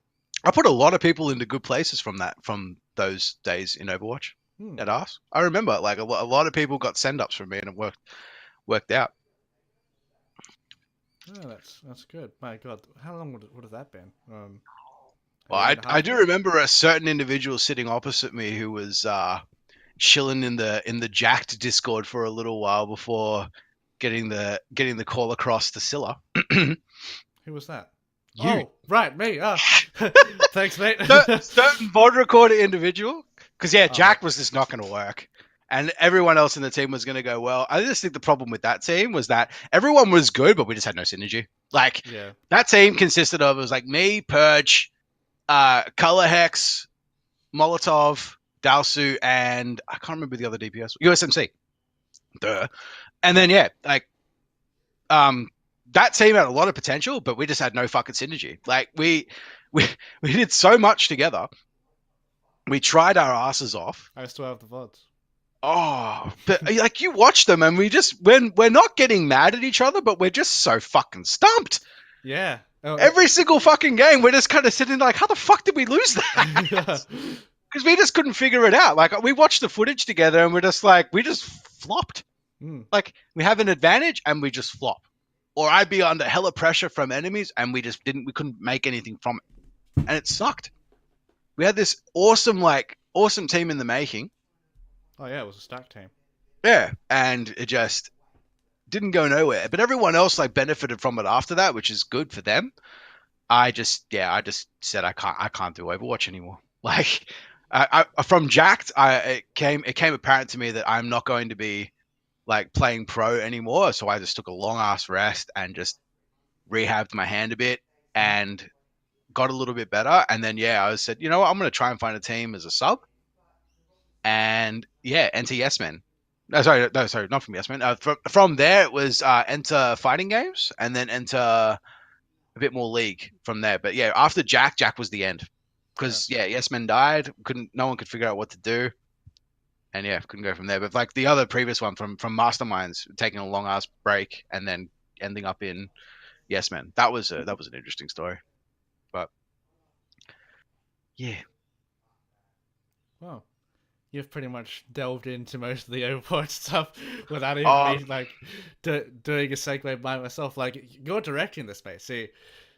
I put a lot of people into good places from those days in Overwatch. Hmm. At us, I remember like a lot of people got send ups from me, and it worked out. Oh, that's good. My God, how long would have that been? A Well, year and a I half do ago. remember a certain individual sitting opposite me who was chilling in the jacked Discord for a little while before getting the call across to Scylla. Who was that? You. Oh, right, me. Ah, thanks, mate. Certain VOD recorder individual. Because yeah, Oh, mate. Jack was just not going to work, and everyone else in the team was going to go well. I just think the problem with that team was that everyone was good, but we just had no synergy. Like Yeah. that team consisted of, it was like me, Purge, Color Hex, Molotov, Dalsu, and I can't remember the other DPS. USMC. Duh. And then yeah, like um that team had a lot of potential, but we just had no fucking synergy. Like we we did so much together. We tried our asses off. I still have the VODs. Oh, but like you watch them, and we're not getting mad at each other, but we're just so fucking stumped. Yeah. Oh, Every single fucking game, we're just kind of sitting like, how the fuck did we lose yeah. that? Because we just couldn't figure it out. Like we watched the footage together, and we're just like, we just flopped. Mm. Like we have an advantage, and we just flop. Or I'd be under hella pressure from enemies, and we couldn't make anything from it, and it sucked. We had this awesome team in the making. Oh yeah, it was a stack team. Yeah, and it just didn't go nowhere. But everyone else like benefited from it after that, which is good for them. I just said I can't do Overwatch anymore. Like from Jacked, it came apparent to me that I'm not going to be like playing pro anymore. So I just took a long ass rest and just rehabbed my hand a bit Mm. and got a little bit better. And then yeah, I said, you know what, I'm gonna try and find a team as a sub. And yeah, enter Yes Men. No, sorry, not from Yes Men. From there, it was enter fighting games, and then enter a bit more league from there. But yeah, after Jack was the end, Yeah. because yeah, Yes Men died. No one could figure out what to do, and yeah, couldn't go from there. But like the other previous one from Masterminds, taking a long ass break and then ending up in Yes Men. That was an interesting story. But yeah, Wow. You've pretty much delved into most of the Overwatch stuff without even oh, me like doing a segue by myself. Like you're directing this, mate. See,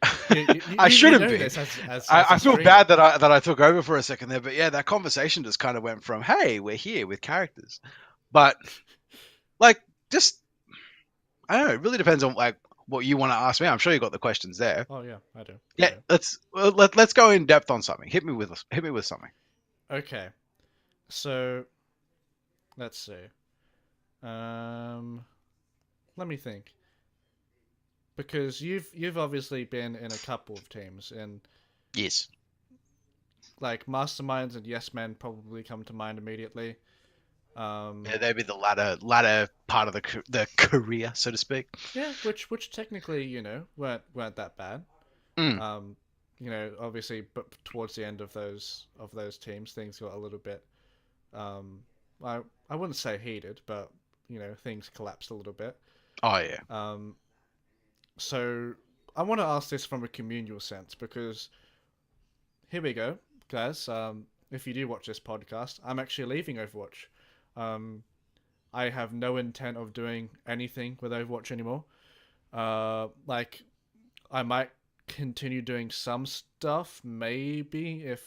I you shouldn't know be. this as a I feel streamer. bad that I took over for a second there, but yeah, that conversation just kind of went from, "Hey, we're here with characters," but like just I don't know. It really depends on like what you want to ask me. I'm sure you got the questions there. Oh yeah, I do. I Yeah, do. let's go in depth on something. Hit me with something. Okay, so let's see. Um, Let me think. Because you've obviously been in a couple of teams, and Yes. like Masterminds and Yes Men probably come to mind immediately. Yeah, Um, they'd be the latter part of the career, so to speak. yeah, which technically weren't that bad. Mm. Um, obviously, but towards the end of those teams, things got a little bit. Um, I wouldn't say heated, but things collapsed a little bit. Oh yeah. Um, so I want to ask this from a communal sense because here we go, guys. If you do watch this podcast, I'm actually leaving Overwatch. Um, I have no intent of doing anything with Overwatch anymore. Like I might continue doing some stuff, maybe if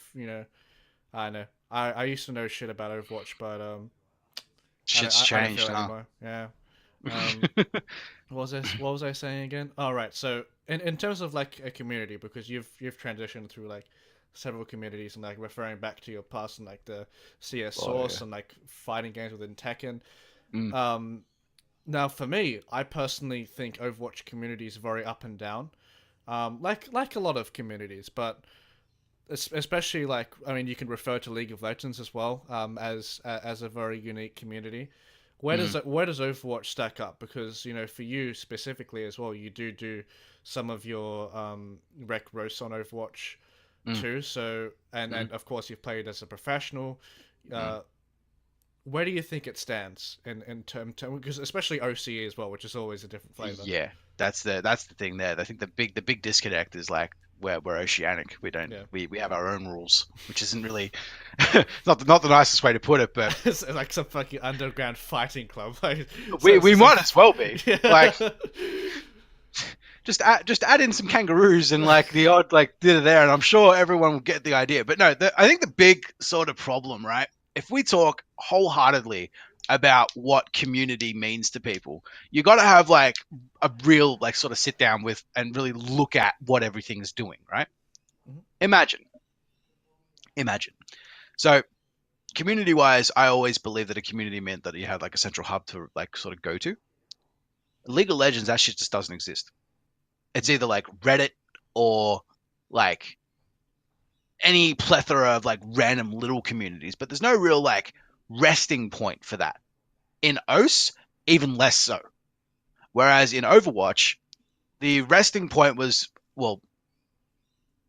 I don't know. I used to know shit about Overwatch, but Shit's I don't feel changed, it huh? anymore. Yeah. Um, what was this? What was I saying again? Oh right. So in terms of like a community, because you've transitioned through like several communities and like referring back to your past and like the CS Oh Source yeah. and like fighting games within Tekken. Mm. Um, Now for me, I personally think Overwatch community is very up and down. Like a lot of communities, but especially like I mean, you can refer to League of Legends as well as a very unique community. Mm. Where does Overwatch stack up? Because for you specifically as well, you do some of your rec roasts on Overwatch Mm. too. So Mm. and of course you've played as a professional. Mm. Uh, where do you think it stands in term because especially OCE as well, which is always a different flavor. Yeah, that's the thing there. I think the big disconnect is like we're oceanic. We don't Yeah, we have our own rules, which isn't really not the nicest way to put it, but it's like some fucking underground fighting club. Like, we so we some might as well be. Like yeah. just add in some kangaroos and like the odd like there, and I'm sure everyone will get the idea. But no, I think the big sort of problem, right? If we talk wholeheartedly about what community means to people, you got to have like a real like sort of sit down with and really look at what everything's doing, right? Mhm. Imagine, imagine. So community wise, I always believe that a community meant that you had like a central hub to like sort of go to. League of Legends, that shit just doesn't exist. It's either like Reddit or like any plethora of like random little communities, but there's no real like resting point for that. In OS, even less so. Whereas in Overwatch, the resting point was, well,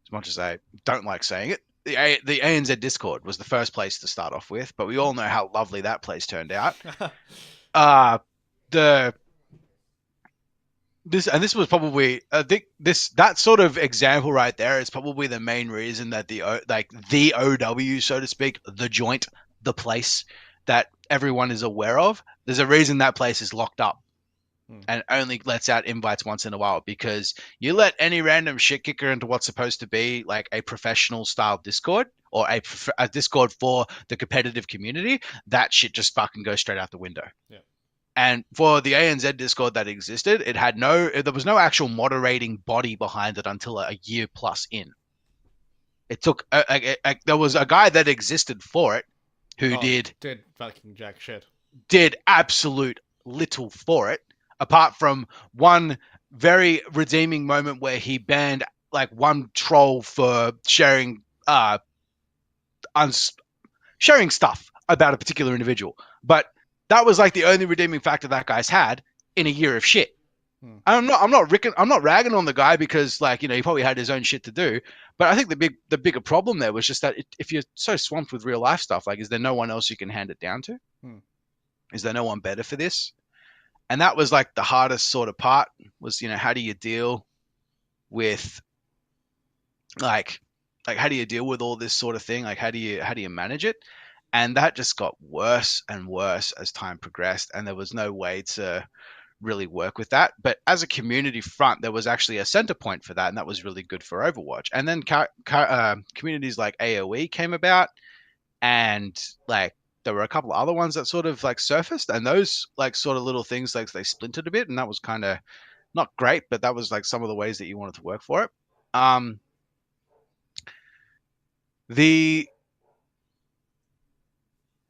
as much as I don't like saying it, the ANZ Discord was the first place to start off with, but we all know how lovely that place turned out. Uh the this was probably I think this that sort of example right there is probably the main reason that the OW, so to speak, the joint, the place that everyone is aware of, there's a reason that place is locked up Hmm. and only lets out invites once in a while, because you let any random shit kicker into what's supposed to be like a professional style Discord or a Discord for the competitive community, that shit just fucking goes straight out the window. Yeah. And for the ANZ Discord that existed, there was no actual moderating body behind it until a year plus in. It took there was a guy that existed for it who Oh, did did fucking jack shit. did absolute little for it, apart from one very redeeming moment where he banned like one troll for uns- sharing stuff about a particular individual. But that was like the only redeeming factor that guy's had in a year of shit. Hmm. I'm not ragging on the guy because like he probably had his own shit to do, but I think the bigger problem there was just that if you're so swamped with real life stuff, like is there no one else you can hand it down to? Hmm. Is there no one better for this? And that was like the hardest sort of part was how do you deal with like how do you deal with all this sort of thing, like how do you manage it? And that just got worse and worse as time progressed, and there was no way to really work with that. But as a community front, there was actually a center point for that, and that was really good for Overwatch. And then communities like AoE came about, and like there were a couple of other ones that sort of like surfaced, and those like sort of little things like they splintered a bit, and that was kind of not great, but that was like some of the ways that you wanted to work for it. Um, the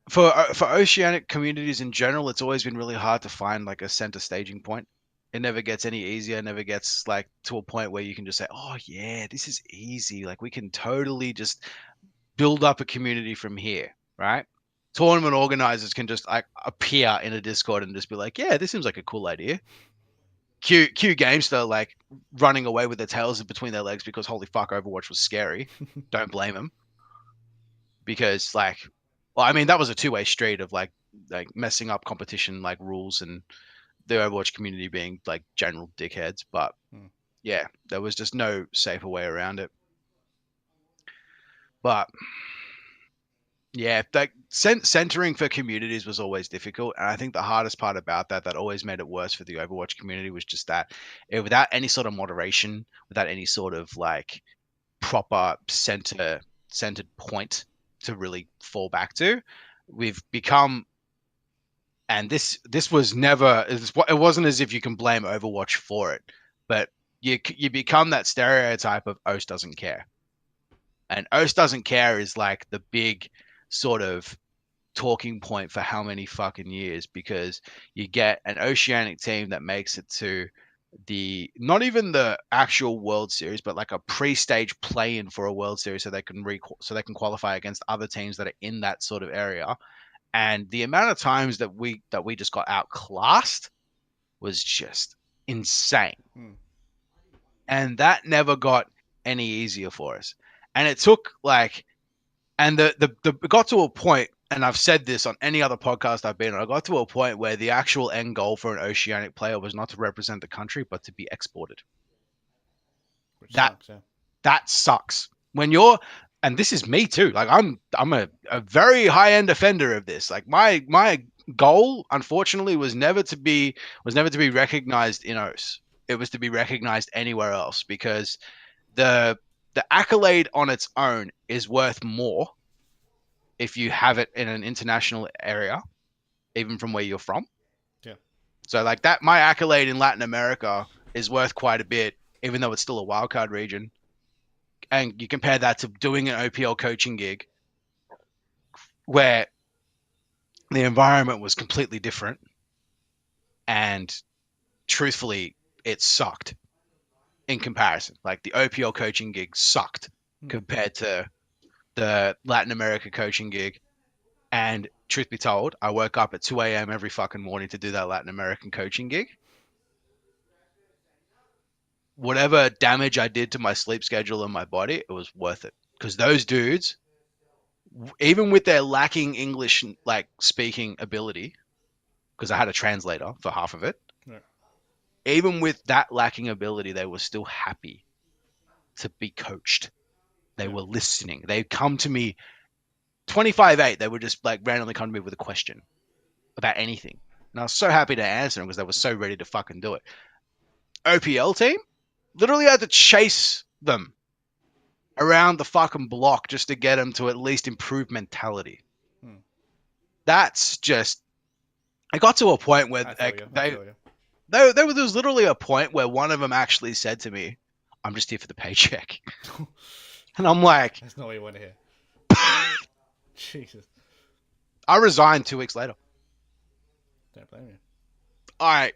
For oceanic communities in general, it's always been really hard to find like a center staging point. It never gets any easier. It never gets like to a point where you can just say, "Oh yeah, this is easy. Like we can totally just build up a community from here." Right? Tournament organizers can just like appear in a Discord and just be like, "Yeah, this seems like a cool idea." Q Gamester like running away with their tails between their legs because holy fuck, Overwatch was scary. Don't blame them because like, well, I mean that was a two-way street of like messing up competition like rules and the Overwatch community being like general dickheads. But Hmm. yeah, there was just no safer way around it. But yeah, like centering for communities was always difficult, and I think the hardest part about that, that always made it worse for the Overwatch community, was just that without any sort of moderation, without any sort of like proper centered point to really fall back to, we've become, and this was never, it wasn't as if you can blame Overwatch for it, but you become that stereotype of OS doesn't care, and OS doesn't care is like the big sort of talking point for how many fucking years, because you get an oceanic team that makes it to the, not even the actual World Series, but like a pre-stage play-in for a World Series, so they can so they can qualify against other teams that are in that sort of area. And the amount of times that we just got outclassed was just insane, Hmm. and that never got any easier for us. And it took like, and the it got to a point, and I've said this on any other podcast I've been on, I got to a point where the actual end goal for an oceanic player was not to represent the country, but to be exported. Which That sucks. Yeah. that sucks. When you're, and this is me too. Like I'm a very high end offender of this. Like my goal, unfortunately, was never to be recognized in OS. It was to be recognized anywhere else, because the the accolade on its own is worth more if you have it in an international area, even from where you're from. Yeah. So like that, my accolade in Latin America is worth quite a bit, even though it's still a wildcard region. And you compare that to doing an OPL coaching gig where the environment was completely different, and truthfully, it sucked in comparison. Like the OPL coaching gig sucked Hmm. compared to the Latin America coaching gig. And truth be told, I woke up at 2 a.m. every fucking morning to do that Latin American coaching gig. Whatever damage I did to my sleep schedule and my body, it was worth it. Because those dudes, even with their lacking English like speaking ability, because I had a translator for half of it, Yeah. even with that lacking ability, they were still happy to be coached. They Yeah. were listening. They come to me 25-8. They would just like randomly come to me with a question about anything. And I was so happy to answer them because they were so ready to fucking do it. OPL team literally had to chase them around the fucking block just to get them to at least improve mentality. Hmm. That's just. It got to a point where I feel like you. I feel you. there was literally a point where one of them actually said to me, "I'm just here for the paycheck," and I'm like, That's not what you want to hear. Jesus. I resigned 2 weeks later. Don't blame you. I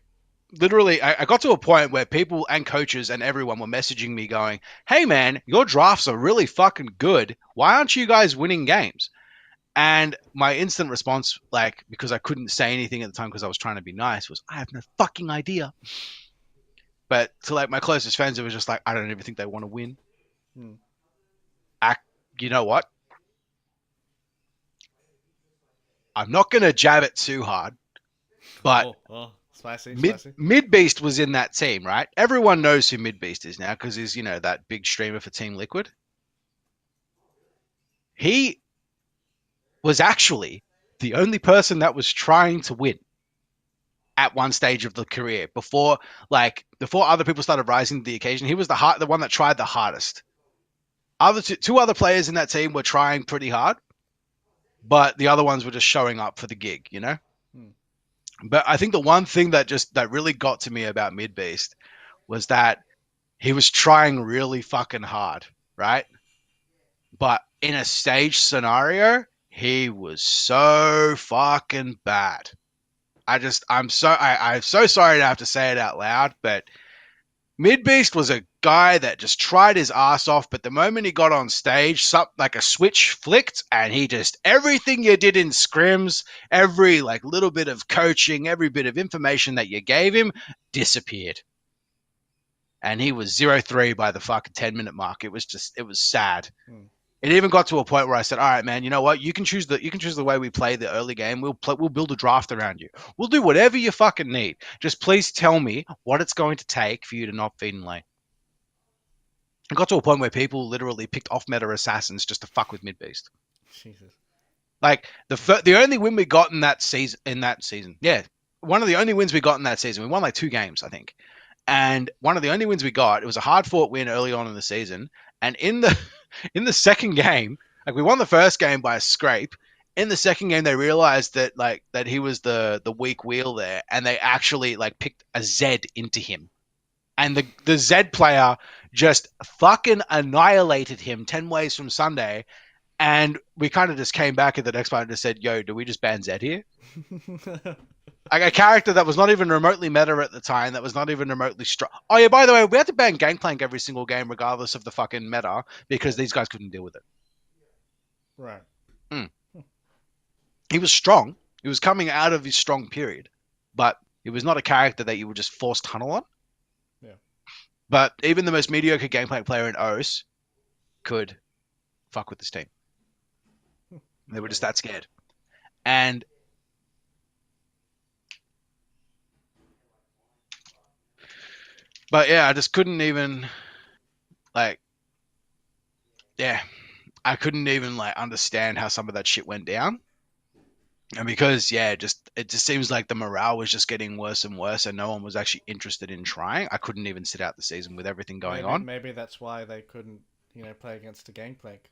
literally, I got to a point where people and coaches and everyone were messaging me going, "Hey man, your drafts are really fucking good. Why aren't you guys winning games?" And my instant response, like, because I couldn't say anything at the time because I was trying to be nice, was, "I have no fucking idea." But to like my closest friends, it was just like, I don't even think they want to win. Hmm. Act, you know what? I'm not gonna jab it too hard, but Oh, oh, spicy, spicy. Mid Beast was in that team, right? Everyone knows who Mid Beast is now because he's, that big streamer for Team Liquid. He was actually the only person that was trying to win at one stage of the career before other people started rising to the occasion. He was the one that tried the hardest. Other two other players in that team were trying pretty hard, but the other ones were just showing up for the gig. Hmm. But I think the one thing that really got to me about Mid Beast was that he was trying really fucking hard, right? But in a stage scenario, He was so fucking bad. I'm so sorry to have to say it out loud, but Midbeast was a guy that just tried his ass off, but the moment he got on stage, like a switch flicked, and he just everything you did in scrims, every like little bit of coaching, every bit of information that you gave him disappeared. And he was 0-3 by the fucking 10-minute mark. It was sad. It even got to a point where I said, "All right, man, you know what? You can choose the way we play the early game. We'll build a draft around you. We'll do whatever you fucking need. Just please tell me what it's going to take for you to not feed in lane." It got to a point where people literally picked off meta assassins just to fuck with Midbeast. Jesus. Like the only win we got in that season, yeah, one of the only wins we got in that season. We won like 2 games, I think. And one of the only wins we got, it was a hard fought win early on in the season. And in the second game, like we won the first game by a scrape. In the second game, they realized that he was the weak wheel there, and they actually like picked a Z into him. And the Z player just fucking annihilated him 10 ways from Sunday. And we kind of just came back at the next part and just said, "Yo, do we just ban Z here?" Like a character that was not even remotely meta at the time, that was not even remotely strong. Oh yeah, by the way, we had to ban Gangplank every single game, regardless of the fucking meta, because these guys couldn't deal with it. Right. He was strong. He was coming out of his strong period, but he was not a character that you would just force tunnel on. Yeah. But even the most mediocre Gangplank player in OS could fuck with this team. They were just that scared. And but yeah, I just couldn't even I couldn't even understand how some of that shit went down. And because it just seems like the morale was just getting worse and worse, and no one was actually interested in trying. I couldn't even sit out the season with everything going on. Maybe that's why they couldn't, play against the Gangplank.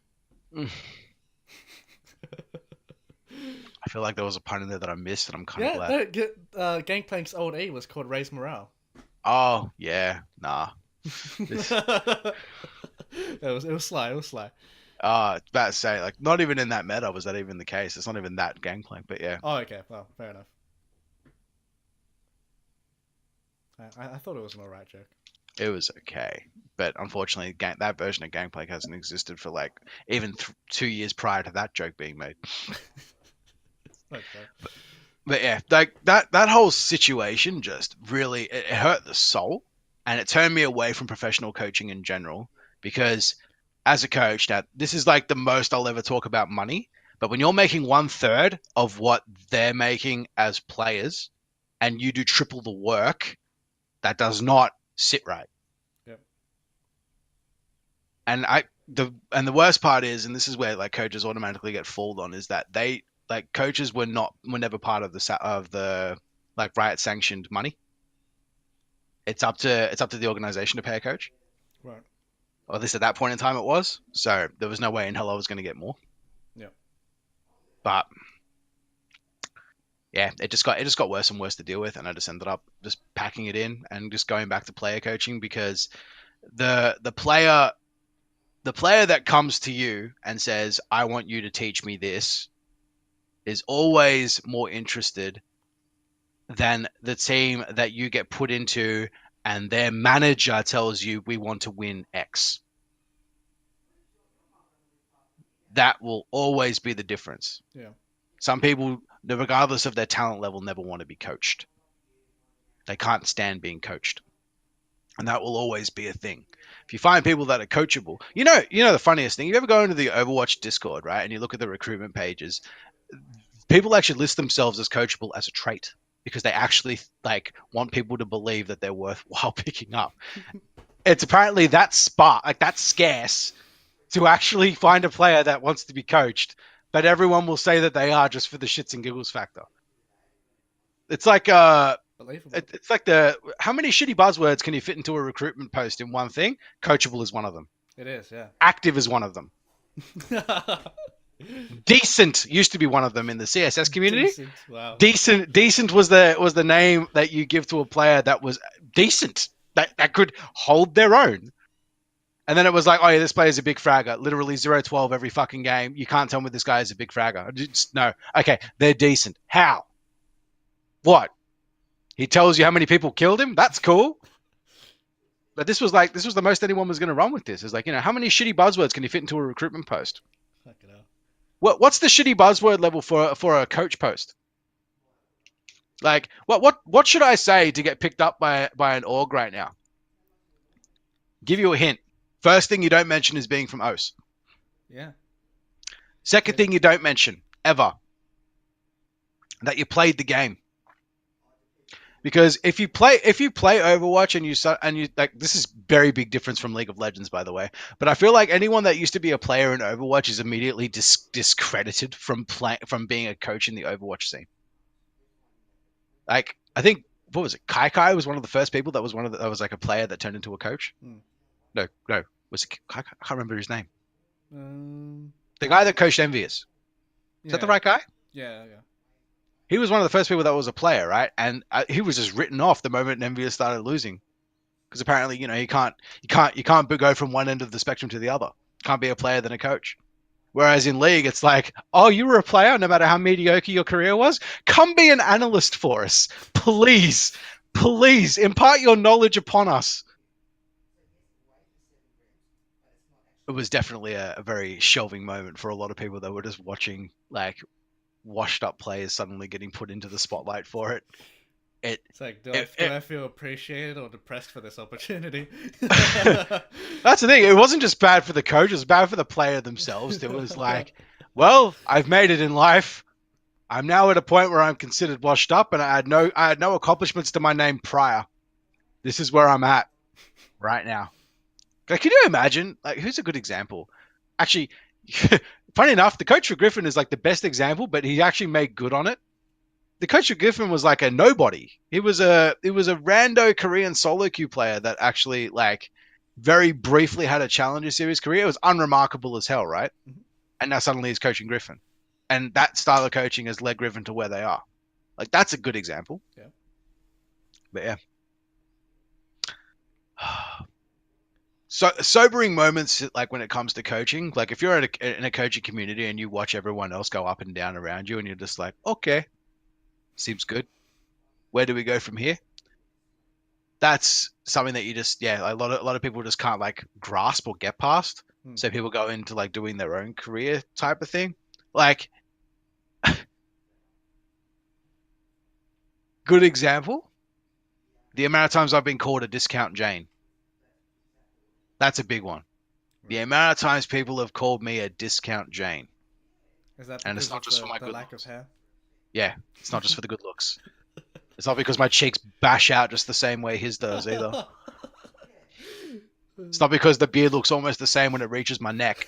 I feel like there was a pun in there that I missed, and I'm kind of glad. Gangplank's old E was called Raise Morale. Oh yeah, nah. It was sly. It was sly. About to say, not even in that meta was that even the case. It's not even that Gangplank, but yeah. Oh, okay. Well, fair enough. I thought it was an alright joke. It was okay, but unfortunately, that version of Gangplank hasn't existed for even 2 years prior to that joke being made. Okay. But yeah, that whole situation just really it hurt the soul, and it turned me away from professional coaching in general. Because as a coach, now this is the most I'll ever talk about money. But when you're making 1/3 of what they're making as players, and you do triple the work, that does not sit right. Yep. And the worst part is, and this is where coaches automatically get fooled on, is that they coaches were never part of the Riot sanctioned money. It's up to the organization to pay a coach. Right. Or at least at that point in time it was. So there was no way in hell I was going to get more. Yeah. But yeah, it just got worse and worse to deal with, and I just ended up just packing it in and just going back to player coaching, because the player that comes to you and says, "I want you to teach me this," is always more interested than the team that you get put into and their manager tells you, "We want to win X." That will always be the difference. Yeah. Some people, regardless of their talent level, never want to be coached. They can't stand being coached. And that will always be a thing. If you find people that are coachable, you know the funniest thing, you ever go into the Overwatch Discord, right? And you look at the recruitment pages, people actually list themselves as coachable as a trait, because they actually want people to believe that they're worthwhile picking up. It's apparently that that's scarce to actually find a player that wants to be coached, but everyone will say that they are just for the shits and giggles factor. It's like it's like how many shitty buzzwords can you fit into a recruitment post in one thing? Coachable is one of them. It is, yeah. Active is one of them. Decent used to be one of them in the CSS community. Decent, wow. Decent was the name that you give to a player that was decent, that could hold their own. And then it was like, oh yeah, this player's a big fragger. Literally 0-12 every fucking game. You can't tell me this guy is a big fragger. Just, no. Okay, they're decent. How? What? He tells you how many people killed him? That's cool. But this was the most anyone was going to run with this. It's like, how many shitty buzzwords can you fit into a recruitment post? Fucking hell. What's the shitty buzzword level for a coach post? Like, what should I say to get picked up by an org right now? Give you a hint. First thing you don't mention is being from OS. Yeah. Second thing you don't mention ever, that you played the game. Because if you play Overwatch and you like, this is very big difference from League of Legends, by the way. But I feel like anyone that used to be a player in Overwatch is immediately discredited from being a coach in the Overwatch scene. Like, I think, what was it? Kai was one of the first people that was like a player that turned into a coach. No, was it Kai? I can't remember his name. The guy that coached Envious. Is that the right guy? Yeah. He was one of the first people that was a player, right? And he was just written off the moment Envious started losing, because apparently, you can't go from one end of the spectrum to the other. Can't be a player than a coach. Whereas in League, it's like, oh, you were a player, no matter how mediocre your career was. Come be an analyst for us, please, please impart your knowledge upon us. It was definitely a very shelving moment for a lot of people that were just watching, like, washed up players suddenly getting put into the spotlight for it. It's like, do I feel appreciated or depressed for this opportunity? That's the thing. It wasn't just bad for the coach; it was bad for the player themselves. It was like, well, I've made it in life. I'm now at a point where I'm considered washed up, and I had no accomplishments to my name prior. This is where I'm at right now. Like, can you imagine? Like, who's a good example? Actually, funny enough, the coach for Griffin is like the best example, but he actually made good on it. The coach of Griffin was like a nobody. He was a rando Korean solo queue player that actually, like, very briefly had a Challenger Series career. It was unremarkable as hell, right? Mm-hmm. And now suddenly he's coaching Griffin, and that style of coaching has led Griffin to where they are. Like, that's a good example. Yeah. But yeah. So sobering moments, like when it comes to coaching, like if you're in a coaching community and you watch everyone else go up and down around you, and you're just like, okay, seems good. Where do we go from here? That's something that you just, a lot of people just can't, like, grasp or get past. So people go into, like, doing their own career type of thing. Like, good example, the amount of times I've been called a discount Jane. That's a big one. Right. The amount of times people have called me a discount Jane. Is that because it's not just for my good lack looks. Of hair? Yeah, it's not just for the good looks. It's not because my cheeks bash out just the same way his does either. It's not because the beard looks almost the same when it reaches my neck.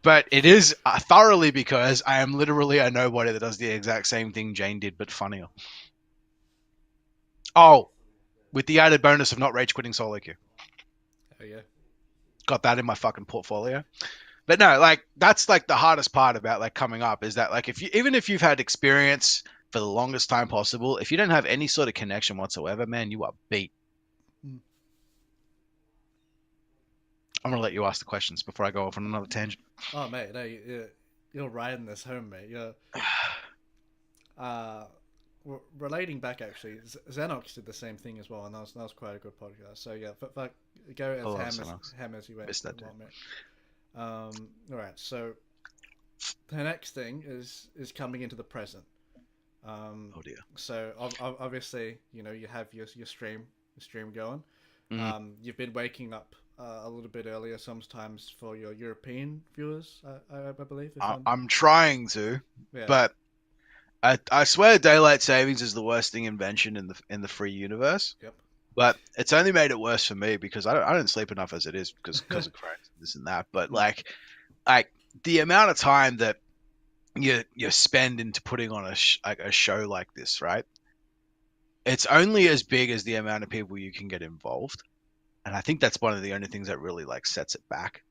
But it is thoroughly because I am literally a nobody that does the exact same thing Jane did, but funnier. Oh, with the added bonus of not rage quitting solo queue. Oh yeah. Got that in my fucking portfolio. But no, like, that's like the hardest part about, like, coming up is that, like, even if you've had experience for the longest time possible, if you don't have any sort of connection whatsoever, man, you are beat. I'm gonna let you ask the questions before I go off on another tangent. Oh mate, no, you're riding this home, mate. You're relating back, actually. Xenox did the same thing as well, and that was quite a good podcast. So yeah, go as ham as you went. Missed that, mate. All right, so the next thing is coming into the present. Oh dear. So obviously, you have your stream going. You've been waking up a little bit earlier sometimes for your European viewers, I believe. I'm trying to, but I swear daylight savings is the worst thing invention in the free universe. Yep. But it's only made it worse for me because I don't sleep enough as it is because of cracks, this and that. But like the amount of time that you spend into putting on a show like this, right? It's only as big as the amount of people you can get involved, and I think that's one of the only things that really, like, sets it back.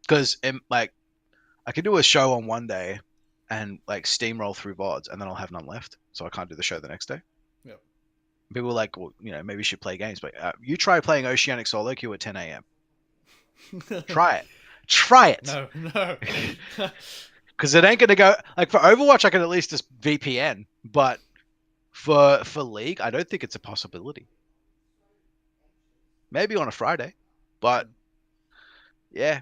Because, like, I could do a show on one day and, like, steamroll through VODs, and then I'll have none left, so I can't do the show the next day. People are like, well, maybe you should play games, but you try playing Oceanic Solo Queue at 10 a.m. Try it. No, no. Because it ain't gonna go like for Overwatch. I can at least just VPN, but for League, I don't think it's a possibility. Maybe on a Friday, but yeah,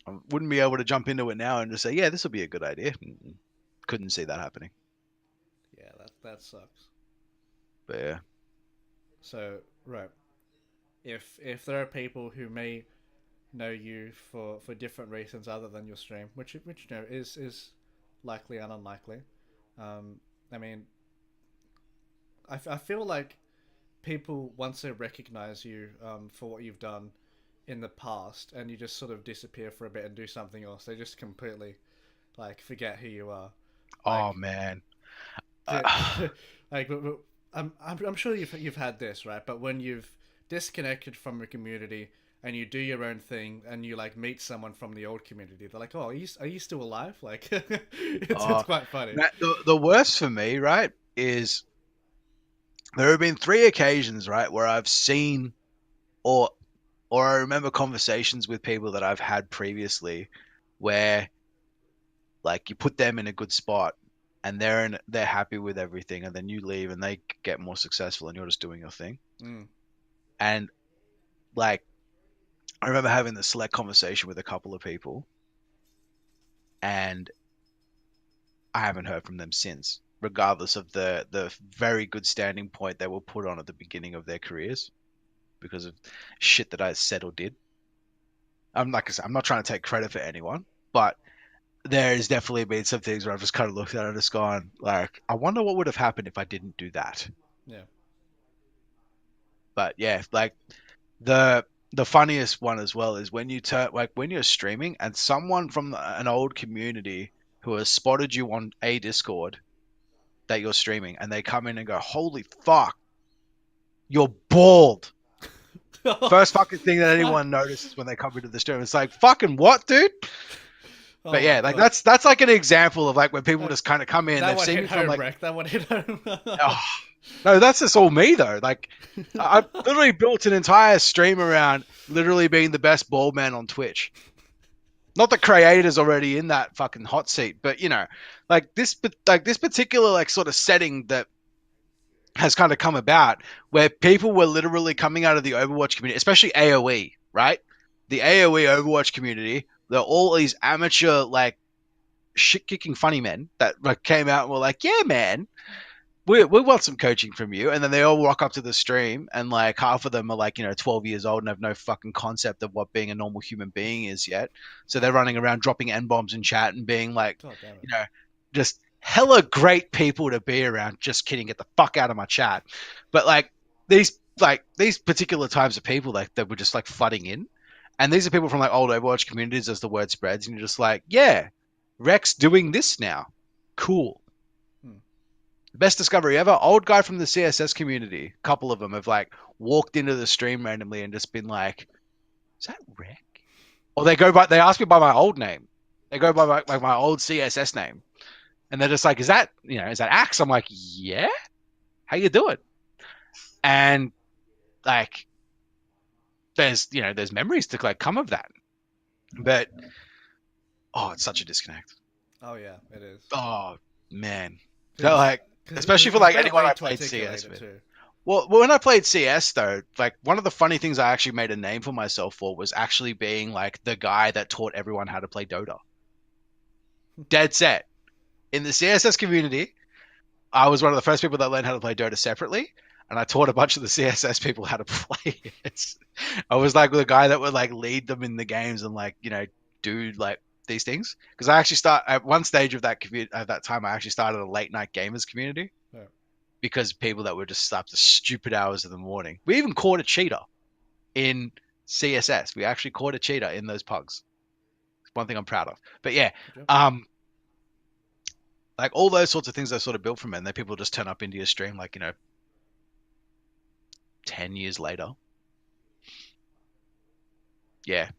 I wouldn't be able to jump into it now and just say, yeah, this will be a good idea. Couldn't see that happening. Yeah, that sucks. But yeah. So right, if there are people who may know you for different reasons other than your stream, which you know is likely and unlikely. Um, I mean, I feel like people once they recognize you for what you've done in the past, and you just sort of disappear for a bit and do something else, they just completely like forget who you are. Oh Like, man. like I'm sure you've had this right, but when you've disconnected from a community and you do your own thing and you like meet someone from the old community, they're like, "Oh, are you still alive?" Like, it's Oh, quite funny. man, the worst for me, right, is there have been 3 occasions, right, where I've seen or I remember conversations with people that I've had previously where like you put them in a good spot and they're happy with everything, and then you leave and they get more successful and you're just doing your thing. Mm. And like I remember having the select conversation with a couple of people, and I haven't heard from them since, regardless of the very good standing point they were put on at the beginning of their careers because of shit that I said or did. I'm not trying to take credit for anyone, but there's definitely been some things where I've just kind of looked at it and just gone like, I wonder what would have happened if I didn't do that. Yeah. But yeah, like the funniest one as well is when you turn like when you're streaming and someone from an old community who has spotted you on a Discord that you're streaming and they come in and go, "Holy fuck, you're bald." First fucking thing that Fuck. anyone notices when they come into the stream, it's like, "Fucking what, dude?" But Oh my yeah, like god. that's like an example of like when people That, just kind of come in, that they've one seen hit me from home, like, Rek. That one hit home. oh, no, that's just all me though. Like I've literally built an entire stream around literally being the best bald man on Twitch. Not the creators already in that fucking hot seat, but you know, like this particular like sort of setting that has kind of come about where people were literally coming out of the Overwatch community, especially AoE, right? The AoE Overwatch community, they're all these amateur like shit kicking funny men that like came out and were like, yeah, man, we want some coaching from you. And then they all rock up to the stream and like half of them are like, 12 years old and have no fucking concept of what being a normal human being is yet. So they're running around dropping N bombs in chat and being like, God damn it. you know, just hella great people to be around. Just kidding, get the fuck out of my chat. But these particular types of people like that were just like flooding in. And these are people from like old Overwatch communities as the word spreads, and you're just like, yeah, Reks doing this now. Cool. Hmm. Best discovery ever. Old guy from the CSS community. A couple of them have like walked into the stream randomly and just been like, "Is that Rek?" Or they ask me by my old name. They go by my old CSS name, and they're just like, is that Axe?" I'm like, "Yeah. How you doing?" And like, there's memories to like come of that, but oh, it's such a disconnect. Oh yeah, it is. Oh man, so Because like, especially for there's a like better anyone way I to played articulate CS it with. too. Well, when I played CS though, like one of the funny things I actually made a name for myself for was actually being like the guy that taught everyone how to play Dota. Dead set. In the CSS community, I was one of the first people that learned how to play Dota separately, and I taught a bunch of the CSS people how to play it. I was like the guy that would like lead them in the games and like, do like these things. Because I actually start at one stage of that time, I actually started a late night gamers community Yeah. because people that were just up to stupid hours of the morning. We even caught a cheater in CSS. We actually caught a cheater in those pugs. It's one thing I'm proud of. But yeah, Good job. um, like all those sorts of things I sort of built from it, and then people just turn up into your stream like, 10 years later. Yeah.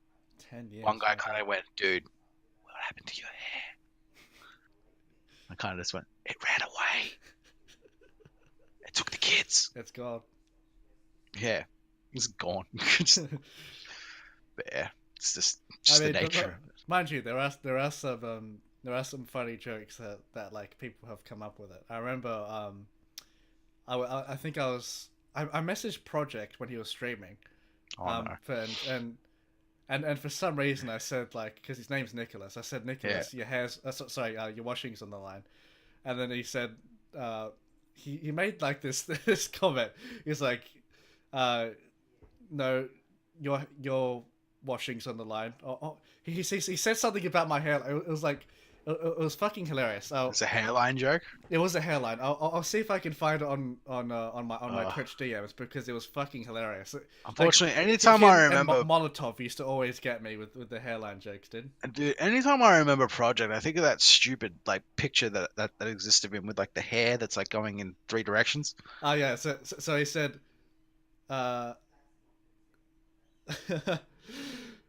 10 years. One guy Okay. kind of went, dude, what happened to your hair? I kind of just went, it ran away. It took the kids. It's gone. Yeah. It's gone. But yeah, it's just the nature of it. mind you, there are some funny jokes that like people have come up with it. I remember I think I messaged Project when he was streaming, Oh no. and for some reason I said like because his name's Nicholas, I said Yeah. Nicholas, your hair's sorry, your washing's on the line, and then he said he made like this this comment. He's like, no, your washing's on the line. He said something about my hair. It was like it was fucking hilarious. It's a hairline joke. It was a hairline. I'll see if I can find it on my Oh. Twitch DMs because it was fucking hilarious. Like Unfortunately, anytime I remember Molotov used to always get me with the hairline jokes, dude. Dude, anytime I remember Project, I think of that stupid like picture that exists of him with like the hair that's like going in three directions. Oh yeah, so he said, uh,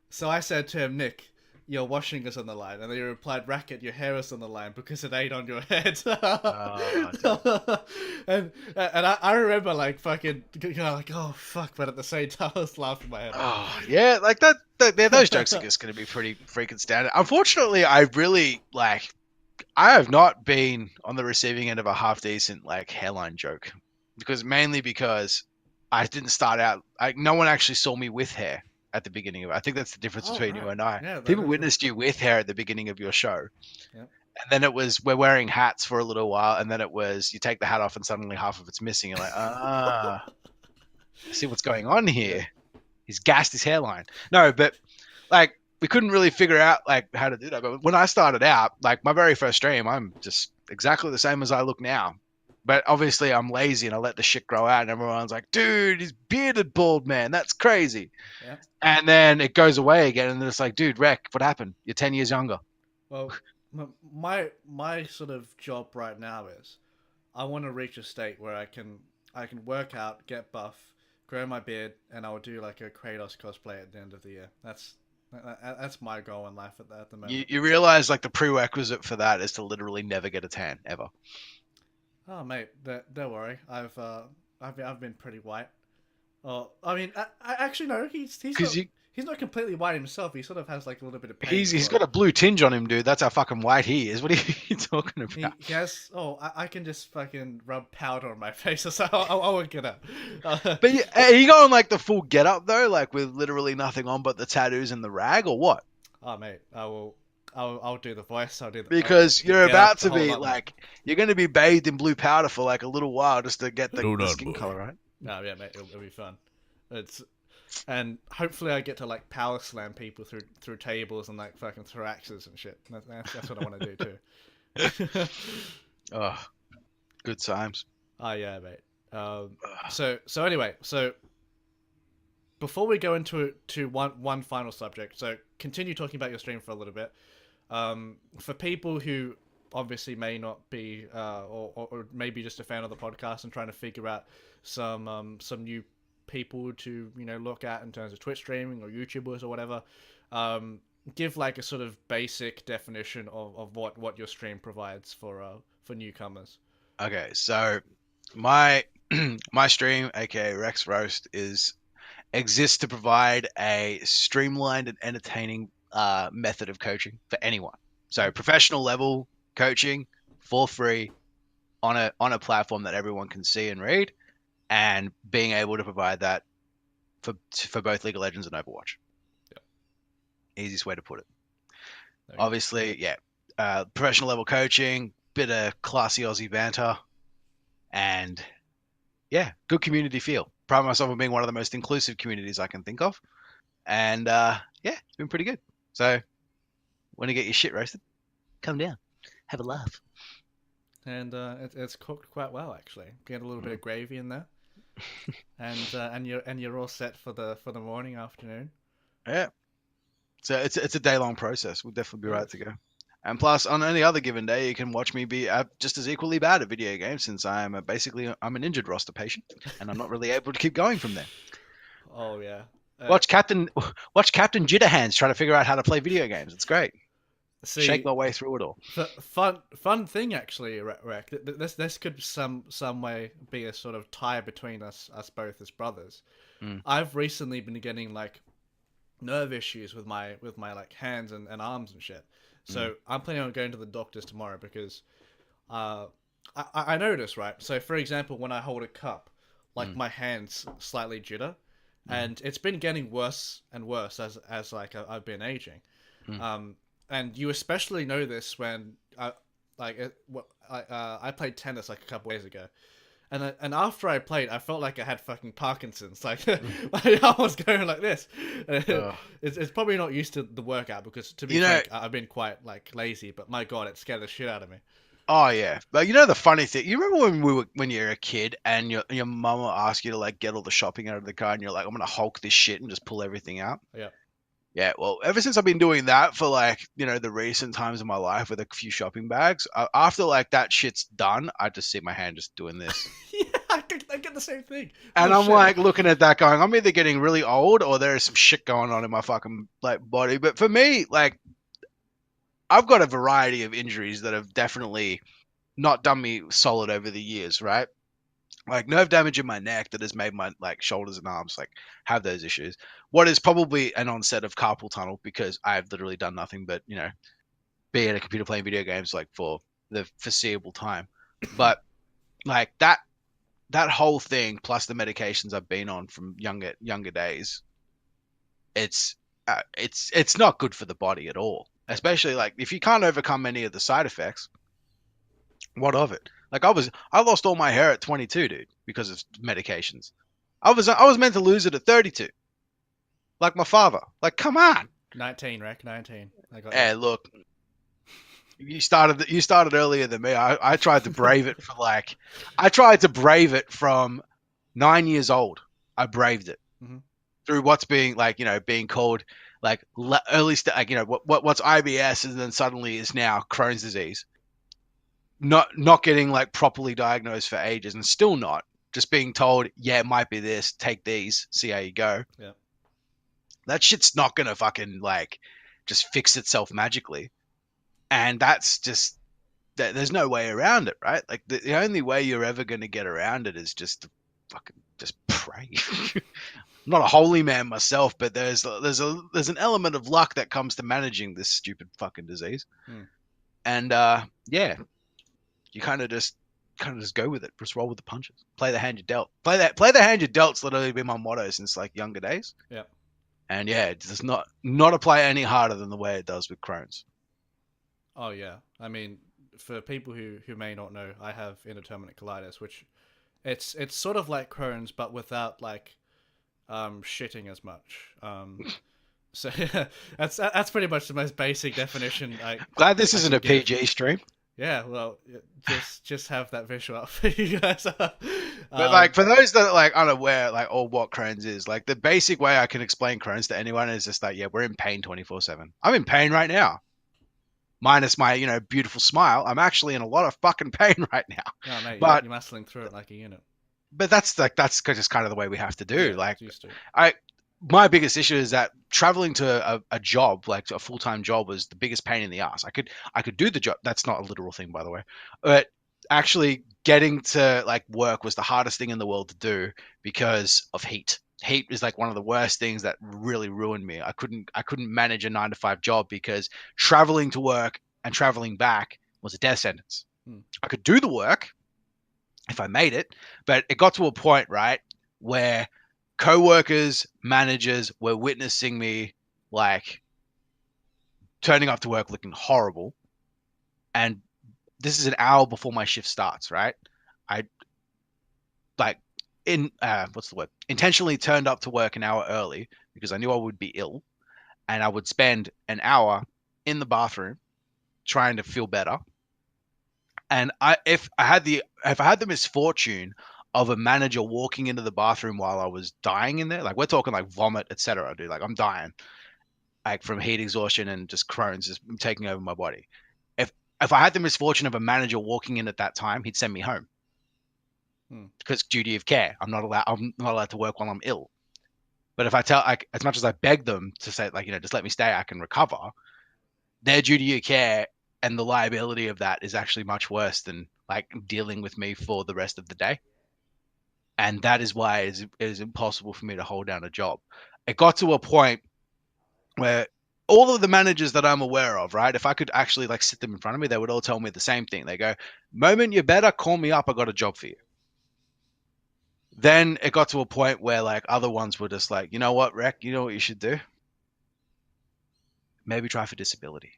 so I said to him, Nick, your washing is on the line, and then he replied, Racquet, your hair is on the line because it ain't on your head. And I remember like fucking like oh fuck, but at the same time I was laughing my head off. Oh yeah, like those jokes are just going to be pretty freaking standard. Unfortunately, I really like. I have not been on the receiving end of a half decent like hairline joke, mainly because I didn't start out. No one actually saw me with hair at the beginning of it. I think that's the difference between you and I. Yeah, People witnessed you with hair at the beginning of your show. Yeah. And then it was we're wearing hats for a little while, and then it was you take the hat off and suddenly half of it's missing. You're like, I see what's going on here. Yeah. He's gassed his hairline. No, but like we couldn't really figure out like how to do that. But when I started out, like my very first stream, I'm just exactly the same as I look now. But obviously I'm lazy and I let the shit grow out, and everyone's like, dude, he's bearded bald man. That's crazy. Yeah. And then it goes away again, and it's like, dude, Rek, what happened? You're 10 years younger. Well, my sort of job right now is I want to reach a state where I can work out, get buff, grow my beard, and I'll do like a Kratos cosplay at the end of the year. That's my goal in life at the moment. You realize like the prerequisite for that is to literally never get a tan ever. Oh mate, don't worry. I've been pretty white. Oh, I mean, I actually no. He's not completely white himself. He sort of has like a little bit of paint. He's got a blue tinge on him, dude. That's how fucking white he is. What are you talking about? He has. Oh, I can just fucking rub powder on my face, so I won't get up. But are you going like the full get up though, like with literally nothing on but the tattoos and the rag, or what? Oh mate, I'll do the voice. Because you're about to be like you're going to be bathed in blue powder for like a little while just to get the skin color right. No, yeah, mate, it'll be fun. And hopefully I get to like power slam people through tables and like fucking throw axes and shit. That's what I want to do too. Oh, good times. Oh yeah, mate. So anyway, before we go into one final subject, so continue talking about your stream for a little bit. For people who obviously may not be or maybe just a fan of the podcast and trying to figure out some new people to look at in terms of Twitch streaming or YouTubers or whatever, give like a sort of basic definition of what your stream provides for newcomers. Okay, so my my stream, aka Reks Roast, exists to provide a streamlined and entertaining method of coaching for anyone. So professional level coaching for free on a platform that everyone can see and read, and being able to provide that for both League of Legends and Overwatch. Yeah. Easiest way to put it. Obviously, yeah, professional level coaching, bit of classy Aussie banter, and yeah, good community feel. Pride myself on being one of the most inclusive communities I can think of, and yeah, it's been pretty good. So, want to get your shit roasted? Come down, have a laugh. And it's cooked quite well actually. Get a little bit of gravy in there, and you're all set for the morning, afternoon. Yeah. So it's a day long process. We'll definitely be right to go. And plus, on any other given day, you can watch me be just as equally bad at video games, since I'm an injured roster patient, and I'm not really able to keep going from there. Oh yeah. Watch Captain Jitterhands try to figure out how to play video games. It's great. See, shake my way through it all. Fun thing actually, Rek. This could some way be a sort of tie between us both as brothers. I've recently been getting like nerve issues with my like hands and arms and shit. Mm, So I'm planning on going to the doctors tomorrow because uh, I notice, right? So for example, when I hold a cup, like mm, my hands slightly jitter, mm, and it's been getting worse and worse as like I've been aging. mm. And you especially know this when I played tennis like a couple days ago, and after I played, I felt like I had fucking Parkinson's. Like, like I was going like this. Ugh. It's probably not used to the workout because, to be You know, frank, I've been quite like lazy. But my god, it scared the shit out of me. oh yeah, but you know the funny thing. You remember when you're a kid and your mum will ask you to like get all the shopping out of the car, and you're like, I'm gonna Hulk this shit and just pull everything out. Yeah. Yeah, well, ever since I've been doing that for like the recent times of my life with a few shopping bags, after like that shit's done, I just see my hand just doing this, Yeah, I get the same thing. and Oh I'm shit. like looking at that, going, I'm either getting really old or there is some shit going on in my fucking like body. But for me, like I've got a variety of injuries that have definitely not done me solid over the years, right? Like nerve damage in my neck that has made my like shoulders and arms like have those issues. What is probably an onset of carpal tunnel because I've literally done nothing but be at a computer playing video games like for the foreseeable time. But like that whole thing plus the medications I've been on from younger days, it's it's not good for the body at all. Yeah. Especially like if you can't overcome any of the side effects, what of it? Like I lost all my hair at 22, dude, because of medications. I was meant to lose it at 32, like my father. Like, come on. 19, Rek, 19. I got you. Hey, look, you started earlier than me. I tried to brave it for like, I tried to brave it from 9 years old. I braved it Hmm. through what's being like, being called like early like, what's IBS, and then suddenly is now Crohn's disease. Not getting like properly diagnosed for ages, and still not. Just being told, yeah, it might be this. Take these, see how you go. Yeah. That shit's not gonna fucking like just fix itself magically. And that's just there's no way around it, right? Like the only way you're ever gonna get around it is just to fucking just pray. I'm not a holy man myself, but there's an element of luck that comes to managing this stupid fucking disease. Hmm. And yeah, you kind of just go with it. Just roll with the punches. Play the hand you dealt. Play the hand you delt's literally been my motto since like younger days. Yeah. And yeah, it does not apply any harder than the way it does with Crohn's. Oh yeah. I mean, for people who may not know, I have indeterminate colitis, which it's sort of like Crohn's but without like shitting as much. So that's pretty much the most basic definition Glad this I isn't can a give. PG stream. Yeah, well, just have that visual up for you guys. But like for those that are like unaware, like or what Crohn's is, like the basic way I can explain Crohn's to anyone is just like, yeah, we're in pain 24/7. I'm in pain right now. Minus my, beautiful smile. I'm actually in a lot of fucking pain right now. No, mate, But you're muscling through it like a unit. that's just kind of the way we have to do. Yeah, Like used to. I my biggest issue is that traveling to a job, like a full-time job, was the biggest pain in the ass. I could do the job. That's not a literal thing, by the way. But actually getting to like work was the hardest thing in the world to do because of heat. Heat is like one of the worst things that really ruined me. I couldn't manage a 9 to 5 job because traveling to work and traveling back was a death sentence. Hmm. I could do the work if I made it, but it got to a point, right, where co-workers, managers were witnessing me like turning up to work looking horrible, and this is an hour before my shift starts, right? I like in what's the word? Intentionally turned up to work an hour early because I knew I would be ill, and I would spend an hour in the bathroom trying to feel better. And if I had the misfortune of a manager walking into the bathroom while I was dying in there, like we're talking like vomit, etc., dude, like I'm dying, like from heat exhaustion and just Crohn's just taking over my body. If if I had the misfortune of a manager walking in at that time, he'd send me home Hmm. because duty of care. I'm not allowed to work while I'm ill. But if I tell like as much as I beg them to say like just let me stay, I can recover. Their duty of care and the liability of that is actually much worse than like dealing with me for the rest of the day. And that is why it is impossible for me to hold down a job. It got to a point where all of the managers that I'm aware of, right? If I could actually like sit them in front of me, they would all tell me the same thing. They go, "Moment you're better, call me up. I got a job for you." Then it got to a point where like other ones were just like, you know what, Rek, you know what you should do? Maybe try for disability.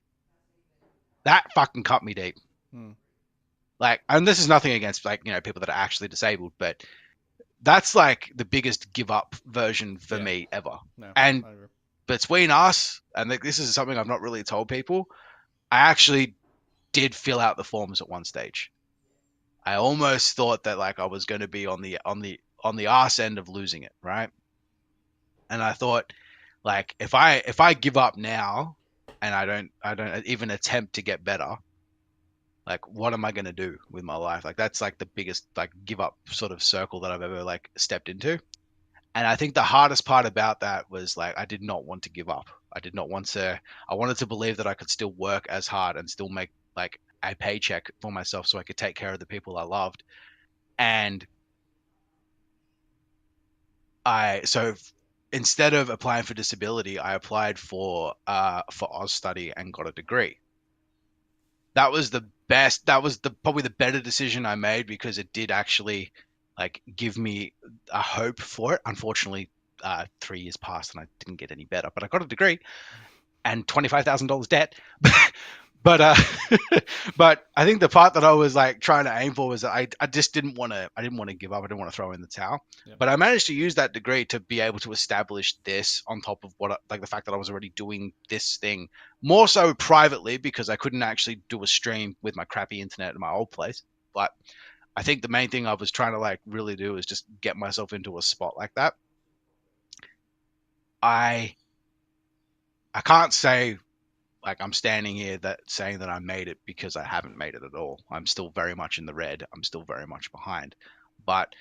That fucking cut me deep. Hmm. Like, and this is nothing against like, people that are actually disabled, but that's like the biggest give up version for Yeah. me ever. No. And I agree. between us, and like, this is something I've not really told people, I actually did fill out the forms at one stage. I almost thought that like I was going to be on the arse end of losing it, right? And I thought, like, if I give up now and I don't even attempt to get better, like what am I going to do with my life? Like that's like the biggest like give up sort of circle that I've ever like stepped into. And I think the hardest part about that was like I did not want to give up. I did not want to. I wanted to believe that I could still work as hard and still make like a paycheck for myself so I could take care of the people I loved. And so instead of applying for disability, I applied for Oz study and got a degree. That was the best. That was the probably the better decision I made because it did actually like give me a hope for it. Unfortunately, 3 years passed and I didn't get any better, but I got a degree and $25,000 debt. But but I think the part that I was like trying to aim for was that I just didn't want to give up. I didn't want to throw in the towel. Yep. But I managed to use that degree to be able to establish this on top of like the fact that I was already doing this thing more so privately because I couldn't actually do a stream with my crappy internet in my old place. But I think the main thing I was trying to like really do is just get myself into a spot like that. I I can't say like I'm standing here that saying that I made it because I haven't made it at all. I'm still very much in the red. I'm still very much behind. But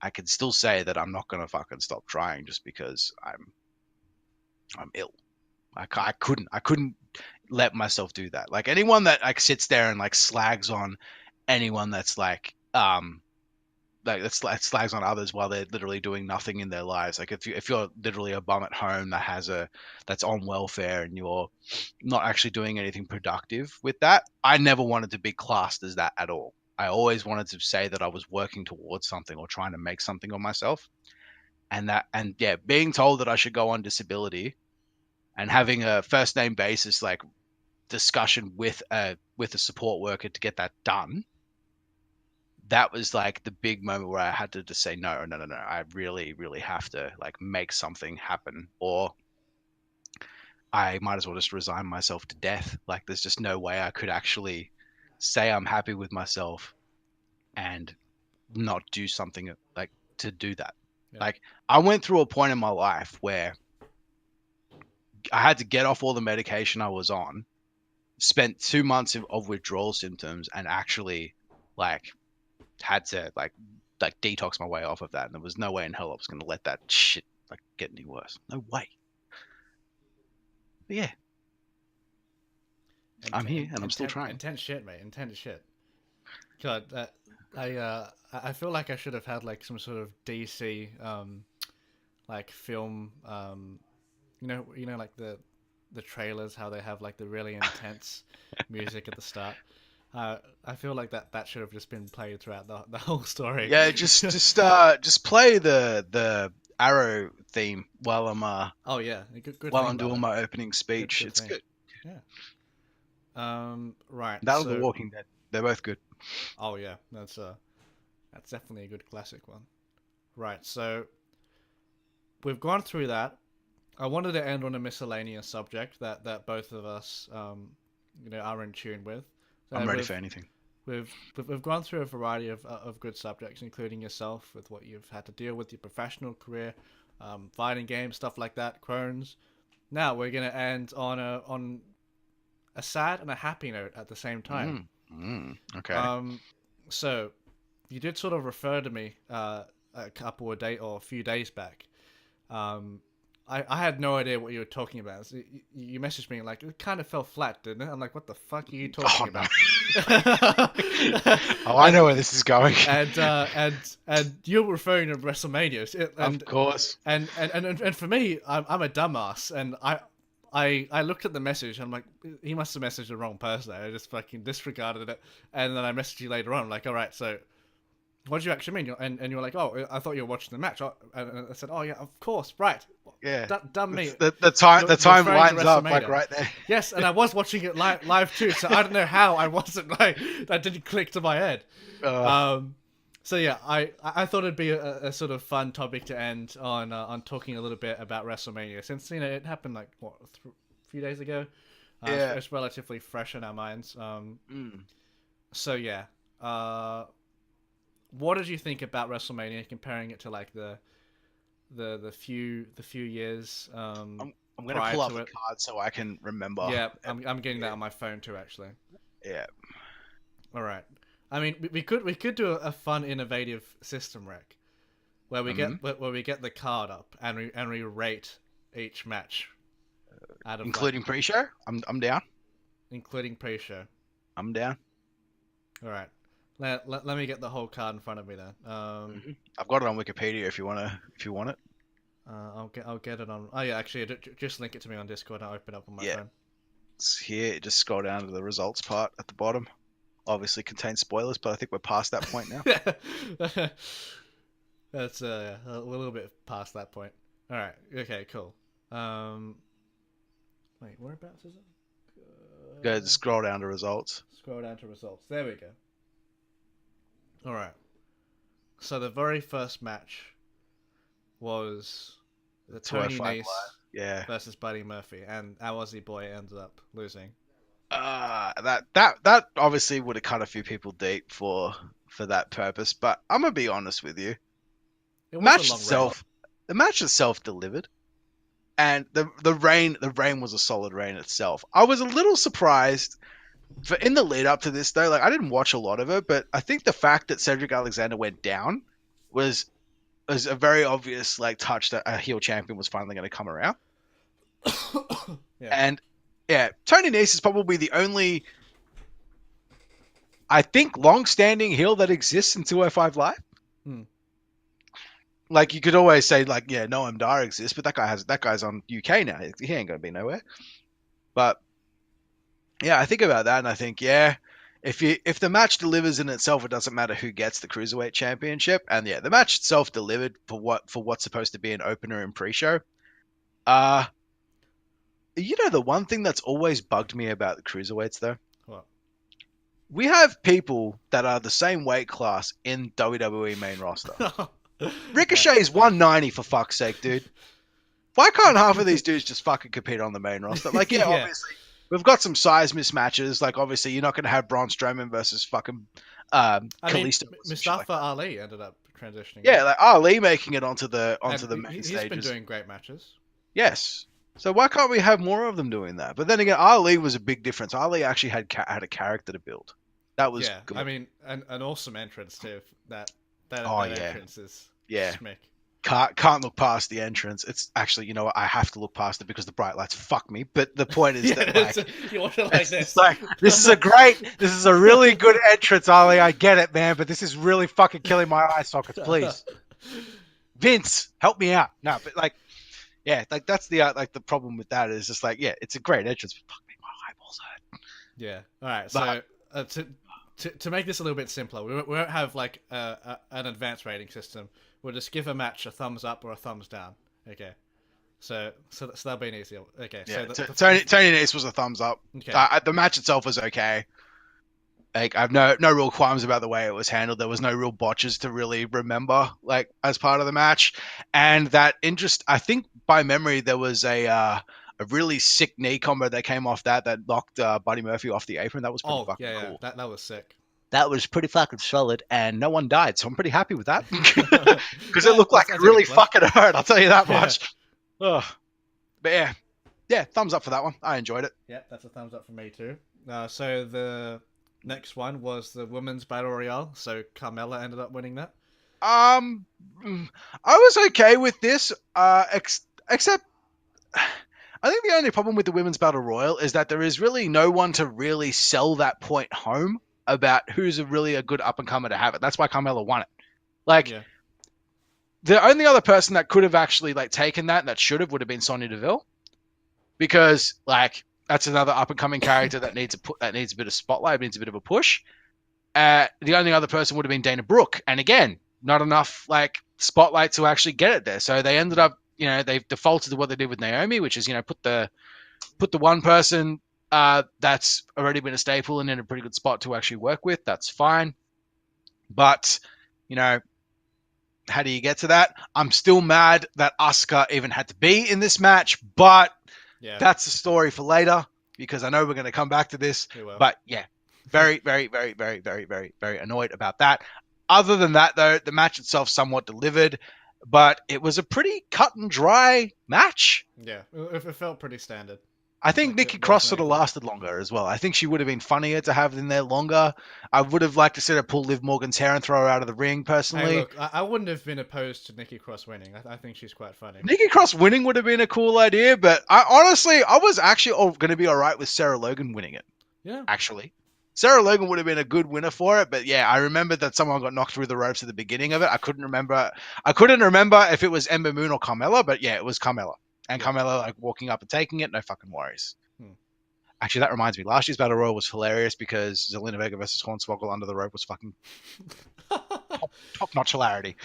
I can still say that I'm not gonna fucking stop trying just because I'm ill. I couldn't let myself do that. Like anyone that like sits there and like slags on anyone that's like that's slags on others while they're literally doing nothing in their lives. Like if you're literally a bum at home that's on welfare and you're not actually doing anything productive with that, I never wanted to be classed as that at all. I always wanted to say that I was working towards something or trying to make something of myself. And yeah, being told that I should go on disability and having a first name basis like discussion with a support worker to get that done, that was like the big moment where I had to just say no, no, no, no. I really, really have to like make something happen, or I might as well just resign myself to death. Like there's just no way I could actually say I'm happy with myself and not do something like to do that. Yeah. Like I went through a point in my life where I had to get off all the medication I was on, spent 2 months of withdrawal symptoms, and actually like had to like detox my way off of that, and there was no way in hell I was going to let that shit like get any worse. No way. But yeah, I'm here and I'm still trying. Intense shit, mate. Intense shit. God, I feel like I should have had like some sort of DC like film like the trailers, how they have like the really intense music at the start. I feel like that should have just been played throughout the whole story. Yeah, just play the arrow theme while Oh yeah, good while thing I'm about doing it. my opening speech. Good It's thing. good. Yeah. Right. That was The So. Walking Dead. They're both good. Oh yeah, that's definitely a good classic one. Right. So we've gone through that. I wanted to end on a miscellaneous subject that both of us are in tune with. I'm So ready for anything. we've gone through a variety of good subjects, including yourself with what you've had to deal with your professional career, fighting games, stuff like that, Crohn's. Now we're gonna end on a sad and a happy note at the same time. Okay. So you did sort of refer to me a few days back. I had no idea what you were talking about. So you messaged me like it kind of fell flat, didn't it? I'm like, what the fuck are you talking about? Oh, I know where this is going. And you're referring to WrestleMania, Of course. and for me, I'm a dumbass, and I looked at the message and I'm like, he must have messaged the wrong person. I just fucking disregarded it, and then I messaged you later on. I'm like, all right, so what do you actually mean? And you're like, oh, I thought you were watching the match. And I said, oh yeah, of course, right. Yeah. Done me. The time referring to lines up like right there. Yes, and I was watching it live too, so I don't know how I wasn't like that didn't click to my head. So yeah, I thought it'd be a sort of fun topic to end on talking a little bit about WrestleMania, since it happened like what a few days ago. Yeah. It's relatively fresh in our minds. So yeah, what did you think about WrestleMania, comparing it to like the few years I'm gonna pull up the card so I can remember. Yeah, I'm getting that on my phone too, actually. Yeah. All right. I mean, we could do a fun, innovative system, Rek, where we get the card up and we rate each match, including pre-show. I'm down. Including pre-show. I'm down. All right. Let me get the whole card in front of me then. I've got it on Wikipedia if you want it. I'll get it on. Oh yeah, actually, just link it to me on Discord. I'll open it up on my phone. It's here. Just scroll down to the results part at the bottom. Obviously contains spoilers, but I think we're past that point now. That's a little bit past that point. All right. Okay. Cool. Wait, whereabouts is it? Go scroll down to results. Scroll down to results. There we go. All right. So the very first match was the Tony Nese versus Buddy Murphy, and our Aussie boy ended up losing. That obviously would have cut a few people deep for that purpose, but I'm gonna be honest with you. The match itself delivered, and the rain was a solid rain itself. I was a little surprised in the lead up to this though. Like, I didn't watch a lot of it, but I think the fact that Cedric Alexander went down was a very obvious like touch that a heel champion was finally going to come around. And yeah, Tony Nese is probably the only, I think, long-standing heel that exists in 205 Live. Like, you could always say, like, yeah, Noam Dar exists, but that guy's on UK now. He ain't gonna be nowhere. But yeah, I think about that, and I think, yeah, if the match delivers in itself, it doesn't matter who gets the Cruiserweight Championship. And yeah, the match itself delivered for what's supposed to be an opener and pre-show. You know, the one thing that's always bugged me about the Cruiserweights, though? What? We have people that are the same weight class in WWE main roster. Ricochet's 190, for fuck's sake, dude. Why can't half of these dudes just fucking compete on the main roster? Like, yeah, obviously, we've got some size mismatches. Like, obviously, you're not going to have Braun Strowman versus fucking Kalisto. Mustafa Ali ended up transitioning. Yeah, like Ali making it onto the main stages. He's been doing great matches. Yes. So why can't we have more of them doing that? But then again, Ali was a big difference. Ali actually had a character to build. That was good. I mean, an awesome entrance too. That entrance is schmick. Can't look past the entrance. It's actually, you know what? I have to look past it because the bright lights fuck me. But the point is that like, you watch it like this. Like, this is a really good entrance, Ali. I get it, man, but this is really fucking killing my eye sockets. Please, Vince, help me out. No, but like. Yeah, like that's the problem with that is just like, yeah, it's a great entrance, but fuck me, my eyeballs hurt. Yeah. All right. So to make this a little bit simpler, we won't have like an advanced rating system. We'll just give a match a thumbs up or a thumbs down. Okay. So that'll be an easy. Okay. Yeah, so Tony Nese was a thumbs up. Okay. The match itself was okay. Like, I have no real qualms about the way it was handled. There was no real botches to really remember, like, as part of the match. And that I think by memory there was a really sick knee combo that came off that knocked Buddy Murphy off the apron. That was pretty fucking cool. That was sick. That was pretty fucking solid, and no one died, so I'm pretty happy with that. Because it looked like it really fucking hurt, I'll tell you that much. Ugh. But yeah, thumbs up for that one. I enjoyed it. Yeah, that's a thumbs up for me too. So the next one was the Women's Battle Royale, so Carmella ended up winning that. I was okay with this, except I think the only problem with the Women's Battle Royal is that there is really no one to really sell that point home about who's a good up-and-comer to have it. That's why Carmella won it. Like, the only other person that could have actually like taken that should have would have been Sonya Deville. because like that's another up and coming character that needs a bit of spotlight, needs a bit of a push. The only other person would have been Dana Brooke, and again, not enough like spotlight to actually get it there. So they ended up, they've defaulted to what they did with Naomi, which is put the one person that's already been a staple and in a pretty good spot to actually work with. That's fine, but how do you get to that? I'm still mad that Asuka even had to be in this match, but that's a story for later because I know we're going to come back to this. But yeah, very, very, very, very, very, very, very annoyed about that. Other than that, though, the match itself somewhat delivered, but it was a pretty cut and dry match. Yeah, it felt pretty standard. I think Nikki Cross sort of lasted longer as well. I think she would have been funnier to have in there longer. I would have liked to see her pull Liv Morgan's hair and throw her out of the ring, personally. Hey, look, I wouldn't have been opposed to Nikki Cross winning. I think she's quite funny. Nikki Cross winning would have been a cool idea, but I was actually going to be all right with Sarah Logan winning it. Yeah. Actually. Sarah Logan would have been a good winner for it, but yeah, I remember that someone got knocked through the ropes at the beginning of it. I couldn't remember if it was Ember Moon or Carmella, but yeah, it was Carmella. And Carmella like walking up and taking it, no fucking worries. Actually, that reminds me. Last year's Battle Royal was hilarious because Zelina Vega versus Hornswoggle under the rope was fucking top-notch hilarity.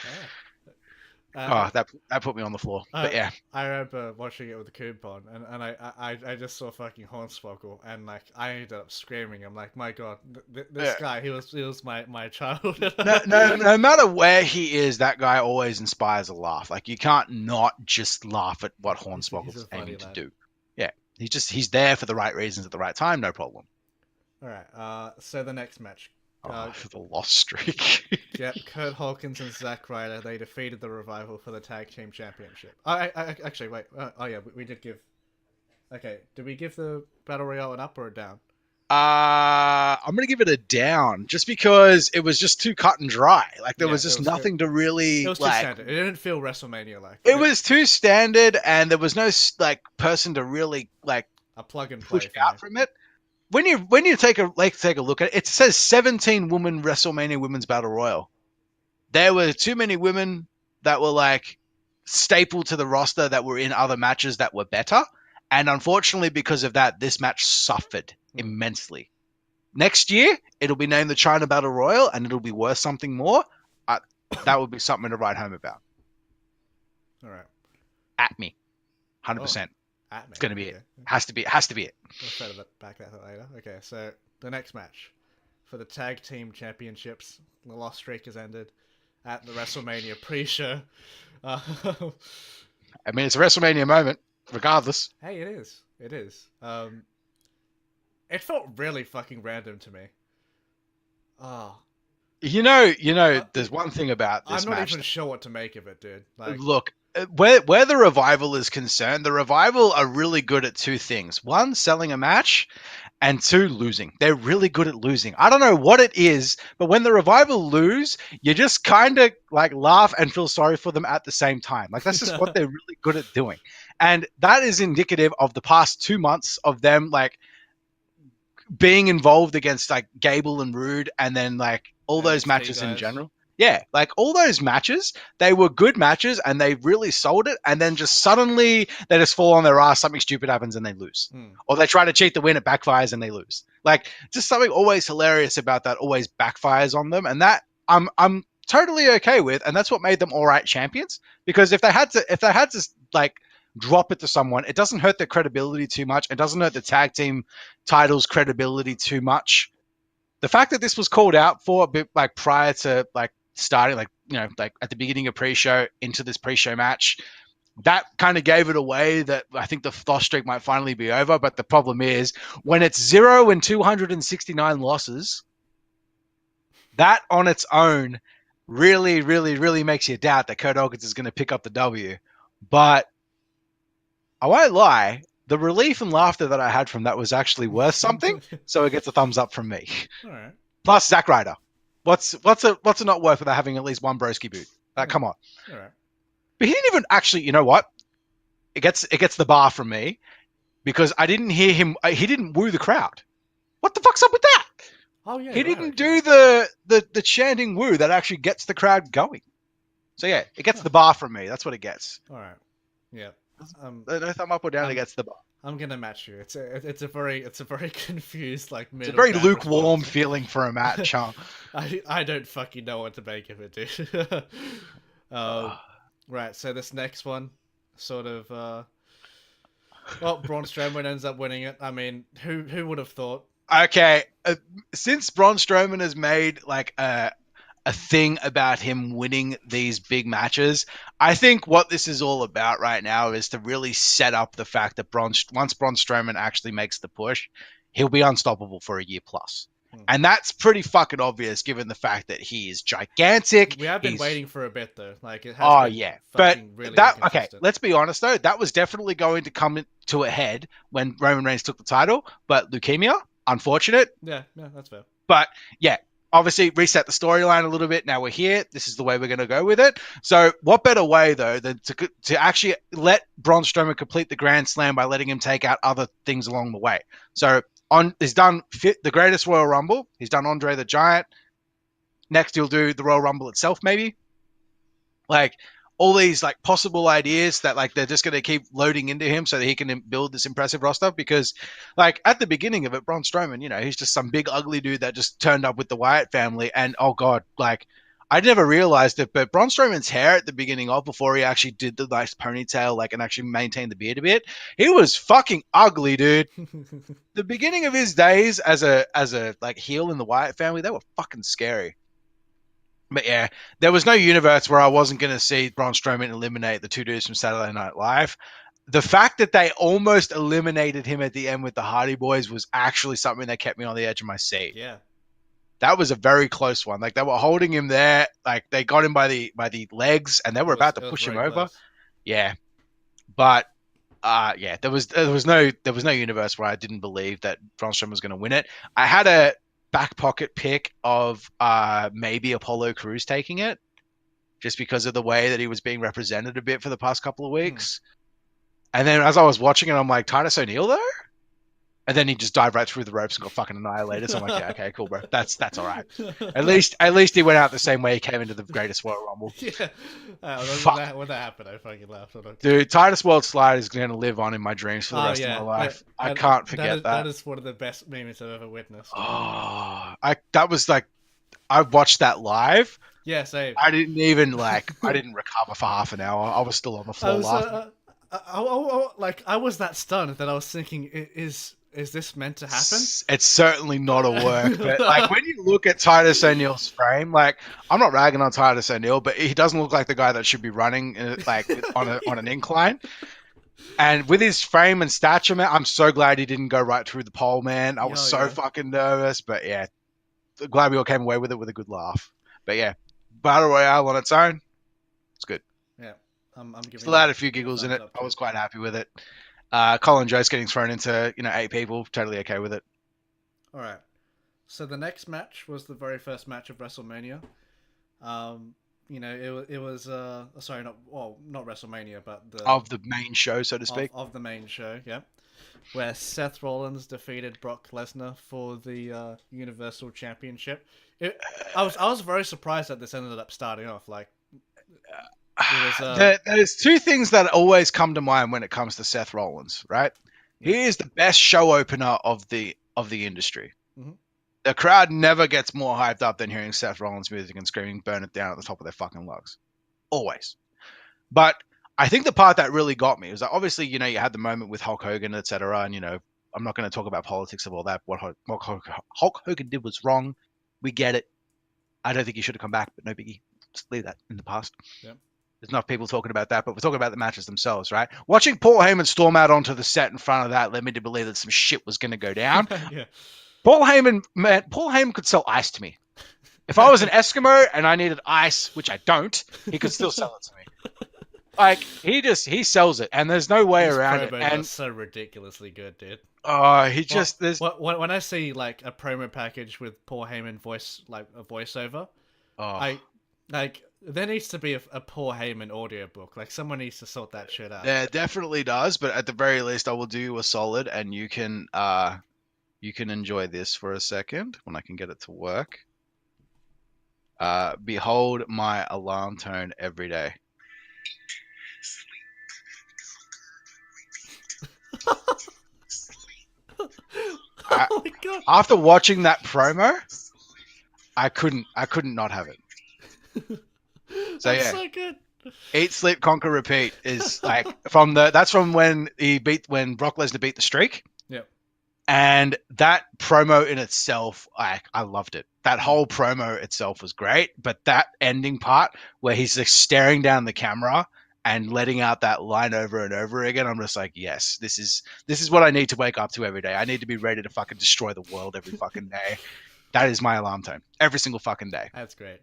That put me on the floor. But yeah, I remember watching it with the coupon, and I just saw fucking Hornswoggle, and like I ended up screaming. I'm like, my god, this guy, he was my childhood. no matter where he is, that guy always inspires a laugh. Like you can't not just laugh at what Hornswoggle's aiming to do. Yeah. He's there for the right reasons at the right time, no problem. All right. So the next match. For the lost streak. Yep, Kurt Hawkins and Zack Ryder, they defeated the Revival for the Tag Team Championship. I actually, wait. We did give... Okay, did we give the Battle Royale an up or a down? I'm going to give it a down, just because it was just too cut and dry. Like, there was just nothing to really... It was too standard. It didn't feel WrestleMania-like. It was too standard, and there was no, like, person to really, like... A plug-and-play push out from it. When you take a look at it, it says 17 woman WrestleMania Women's Battle Royal. There were too many women that were, like, staple to the roster that were in other matches that were better. And unfortunately, because of that, this match suffered immensely. Next year, it'll be named the China Battle Royal, and it'll be worth something more. That would be something to write home about. All right. At me. 100%. At me. It's going to be it. Has to be it. We'll try to back that later. Okay, so the next match for the Tag Team Championships, the lost streak has ended at the WrestleMania pre-show. I mean, it's a WrestleMania moment, regardless. Hey, it is. It is. It felt really fucking random to me. There's one thing about this match. I'm not even sure what to make of it, dude. Like, look, where the Revival is concerned, the Revival are really good at two things. One, selling a match, and two, losing. They're really good at losing. I don't know what it is, but when the Revival lose, you just kind of like laugh and feel sorry for them at the same time. Like that's just what they're really good at doing. And that is indicative of the past 2 months of them like being involved against like Gable and Rude, and then like all those matches in general. Yeah, like all those matches, they were good matches and they really sold it. And then just suddenly they just fall on their ass, something stupid happens and they lose. Or they try to cheat the win, it backfires and they lose. Like just something always hilarious about that always backfires on them. And that I'm totally okay with. And that's what made them all right champions. Because if they had to like drop it to someone, it doesn't hurt their credibility too much. It doesn't hurt the tag team titles credibility too much. The fact that this was called out for a bit like prior to like starting, like, like at the beginning of pre-show into this pre-show match, that kind of gave it away that I think the loss streak might finally be over. But the problem is when it's 0 and 269 losses, that on its own really, really, really makes you doubt that Kurt Hawkins is going to pick up the W. But I won't lie, the relief and laughter that I had from that was actually worth something. So it gets a thumbs up from me. All right. Plus Zack Ryder. What's it not worth without having at least one broski boot? Come on. All right. But he didn't even actually, you know what? It gets the bar from me because I didn't hear him. He didn't woo the crowd. What the fuck's up with that? Oh yeah. He didn't do the chanting woo that actually gets the crowd going. So yeah, it gets the bar from me. That's what it gets. All right. Yeah. No thumb up or down. It gets the bar. I'm gonna match you. It's a very confused like It's a middle very ground lukewarm response. feeling for a match, huh? I don't fucking know what to make of it, dude. um, Uh, right. So this next one, sort of. Well, Braun Strowman ends up winning it. I mean, who would have thought? okay, since Braun Strowman has made like a thing about him winning these big matches. I think what this is all about right now is to really set up the fact that once Braun Strowman actually makes the push, he'll be unstoppable for a year plus. Hmm. And that's pretty fucking obvious given the fact that he is gigantic. We have been He's waiting for a bit though. Like it has oh been yeah. But fucking really that okay, inconsistent. let's be honest though, that was definitely going to come to a head when Roman Reigns took the title, but leukemia, unfortunate. Yeah, yeah, that's fair. But yeah, obviously reset the storyline a little bit. Now we're here. This is the way we're going to go with it. So what better way though than to actually let Braun Strowman complete the Grand Slam by letting him take out other things along the way. So he's done the greatest Royal Rumble. He's done Andre the Giant. Next he'll do the Royal Rumble itself, maybe. Like all these like possible ideas that like they're just going to keep loading into him so that he can build this impressive roster because like at the beginning of it Braun Strowman, you know, he's just some big ugly dude that just turned up with the Wyatt family and oh god, like I never realized it, but Braun Strowman's hair at the beginning of before he actually did the nice ponytail like and actually maintained the beard a bit, he was fucking ugly, dude. The beginning of his days as a like heel in the Wyatt family, they were fucking scary. But yeah, there was no universe where I wasn't going to see Braun Strowman eliminate the two dudes from Saturday Night Live. The fact that they almost eliminated him at the end with the Hardy Boys was actually something that kept me on the edge of my seat. Yeah, That was a very close one. Like they were holding him there, like they got him by the legs, and they it were was about to it was push him very over. close. Yeah, but yeah, there was no universe where I didn't believe that Braun Strowman was going to win it. I had a back pocket pick of maybe Apollo Crews taking it just because of the way that he was being represented a bit for the past couple of Hmm. weeks. And then as I was watching it, I'm like, Titus O'Neil though? And then he just dived right through the ropes and got fucking annihilated. So I'm like, yeah, okay, cool, bro. That's all right. At least he went out the same way he came into the greatest Royal Rumble. Yeah. Fuck. When that happened, I fucking laughed. Dude, Titus World Slide is going to live on in my dreams for the Oh rest of my yeah, life. I that can't that forget is that that. is one of the best memes I've ever witnessed. Oh, that was like I watched that live. Yeah, same. I didn't recover for half an hour. I was still on the I floor was laughing. like I was that stunned that I was thinking, is this meant to happen? It's certainly not a work, but like when you look at Titus O'Neil's frame, like I'm not ragging on Titus O'Neil, but he doesn't look like the guy that should be running like on an incline. And with his frame and stature, man, I'm so glad he didn't go right through the pole, man. I was Oh so yeah, fucking nervous, but yeah, glad we all came away with it with a good laugh. But yeah, Battle Royale on its own, it's good. yeah. I'm giving Still had that a few a giggles in thumbs it. up I too. was quite happy with it. Colin Jost getting thrown into 8 people, totally okay with it. All right. So the next match was the very first match of WrestleMania. Um, it was sorry, not WrestleMania, but the Of the main show, so to speak. of the main show, yeah, where Seth Rollins defeated Brock Lesnar for the Universal Championship. I was very surprised that this ended up starting off like it was. There's two things that always come to mind when it comes to Seth Rollins, right? Yeah. He is the best show opener of the industry. Mm-hmm. The crowd never gets more hyped up than hearing Seth Rollins music and screaming "Burn it down" at the top of their fucking lungs. Always. But I think the part that really got me was that obviously, you had the moment with Hulk Hogan, etc. And, I'm not going to talk about politics of all that. What Hulk Hogan did was wrong. We get it. I don't think he should have come back, but no biggie. Just leave that in the past. Yeah. There's enough people talking about that, but we're talking about the matches themselves, right? Watching Paul Heyman storm out onto the set in front of that led me to believe that some shit was going to go down. Yeah. Paul Heyman could sell ice to me. If I was an Eskimo and I needed ice, which I don't, he could still sell it to me. Like he sells it, and there's no way These around it. promos And are so ridiculously good, dude. he just there's When I see like a promo package with Paul Heyman like a voiceover, I like there needs to be a Paul Heyman audiobook. Like someone needs to sort that shit out. there definitely does, but at the very least, I will do you a solid, and you can enjoy this for a second when I can get it to work. Behold my alarm tone every day. I, Oh my god. after watching that promo, I couldn't not have it. So That's yeah, so good. Eat, Sleep, Conquer, Repeat is like that's from when Brock Lesnar beat the streak. Yep. And that promo in itself, I loved it. That Mm. whole promo itself was great, but that ending part where he's like staring down the camera and letting out that line over and over again, I'm just like, yes, this is what I need to wake up to every day. I need to be ready to fucking destroy the world every fucking day. That is my alarm tone every single fucking day. That's great.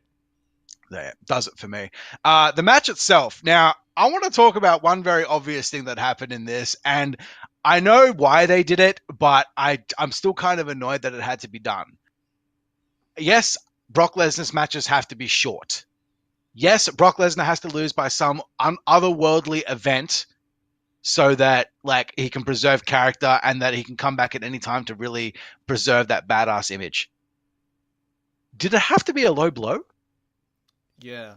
That does it for me. The match itself. Now, I want to talk about one very obvious thing that happened in this, and I know why they did it, but I'm still kind of annoyed that it had to be done. Yes, Brock Lesnar's matches have to be short. Yes, Brock Lesnar has to lose by some otherworldly event so that like he can preserve character and that he can come back at any time to really preserve that badass image. Did it have to be a low blow? Yeah.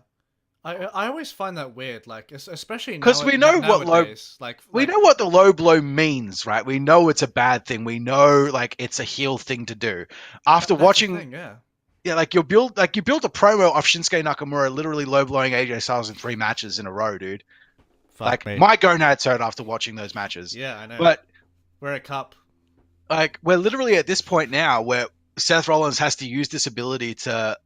I always find that weird, like especially Because nowadays, we know what the low blow means, right? We know it's a bad thing. We know like it's a heel thing to do. After that's the watching, thing, yeah. yeah, you built a promo of Shinsuke Nakamura literally low blowing AJ Styles in 3 matches in a row, dude. Fuck Like me. my gonads hurt after watching those matches. Yeah, I know. But We're a cup. like we're literally at this point now where Seth Rollins has to use this ability to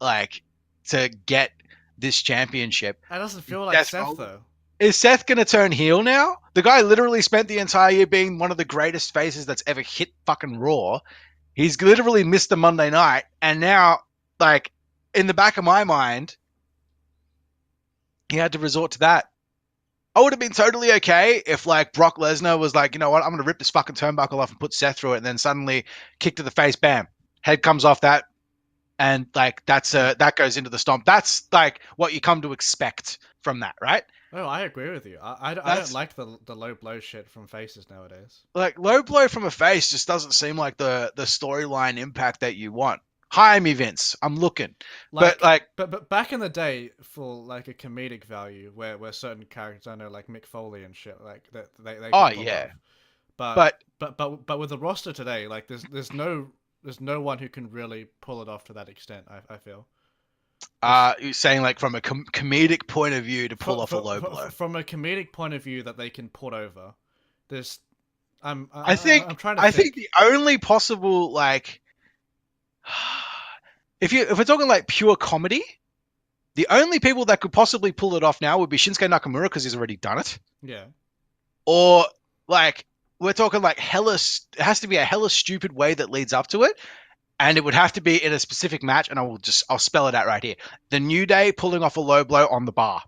get this championship. That doesn't feel like Seth Seth Rollins, though. is Seth going to turn heel now? The guy literally spent the entire year being one of the greatest faces that's ever hit fucking Raw. He's literally missed the Monday night. And now, like, in the back of my mind, he had to resort to that. I would have been totally okay if, like, Brock Lesnar was like, you know what, I'm going to rip this fucking turnbuckle off and put Seth through it. And then suddenly, kick to the face, bam. Head comes off that. And, like, that goes into the stomp. That's, like, what you come to expect from that, right? Oh, I agree with you. I don't That's like the low blow shit from faces nowadays. like low blow from a face just doesn't seem like the storyline impact that you want. Hire me, Vince. I'm looking. But like, But back in the day, for like a comedic value, where certain characters, I know, like Mick Foley and shit, like that they oh got pulled yeah, off. But but with the roster today, like there's no one who can really pull it off to that extent. I feel. you're saying like from a comedic point of view to pull off a low blow. From a comedic point of view that they can put over, there's I'm trying to I think think. the only possible like if we're talking like pure comedy, the only people that could possibly pull it off now would be Shinsuke Nakamura because he's already done it. Yeah. Or like we're talking like it has to be a hella stupid way that leads up to it, and it would have to be in a specific match, and I'll spell it out right here. The New Day pulling off a low blow on the bar.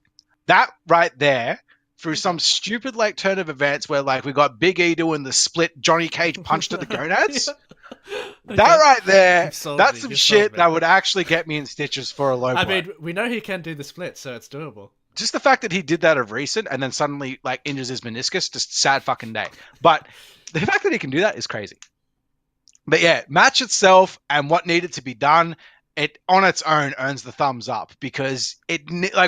That right there, through some stupid like turn of events where like we got Big E doing the split Johnny Cage punch to the gonads. Yeah. Okay. That right there, that's me. some You've shit me. that would actually get me in stitches for a low blow. I mean, we know he can do the split, so it's doable. Just the fact that he did that of recent and then suddenly like injures his meniscus, just sad fucking day. But the fact that he can do that is crazy. But yeah, match itself and what needed to be done, it on its own earns the thumbs up because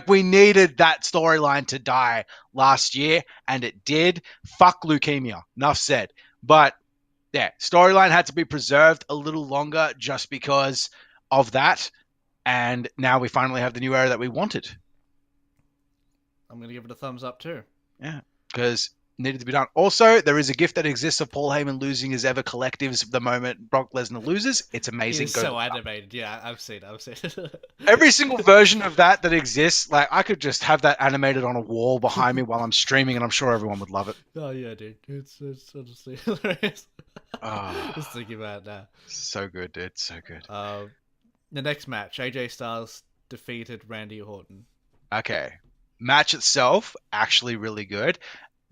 we needed that storyline to die last year and it did. Fuck leukemia. Enough said. But yeah, storyline had to be preserved a little longer just because of that. And now we finally have the new era that we wanted. I'm going to give it a thumbs up too. Yeah, because needed to be done. Also, there is a gift that exists of Paul Heyman losing his ever collectives the moment Brock Lesnar loses. It's amazing. He's so animated. Yeah, I've seen it. Every single version of that exists, like I could just have that animated on a wall behind me while I'm streaming, and I'm sure everyone would love it. Oh yeah, dude, it's honestly hilarious. Just thinking about it now. So good, dude. So good. The next match, AJ Styles defeated Randy Orton. Okay. Match itself, actually really good.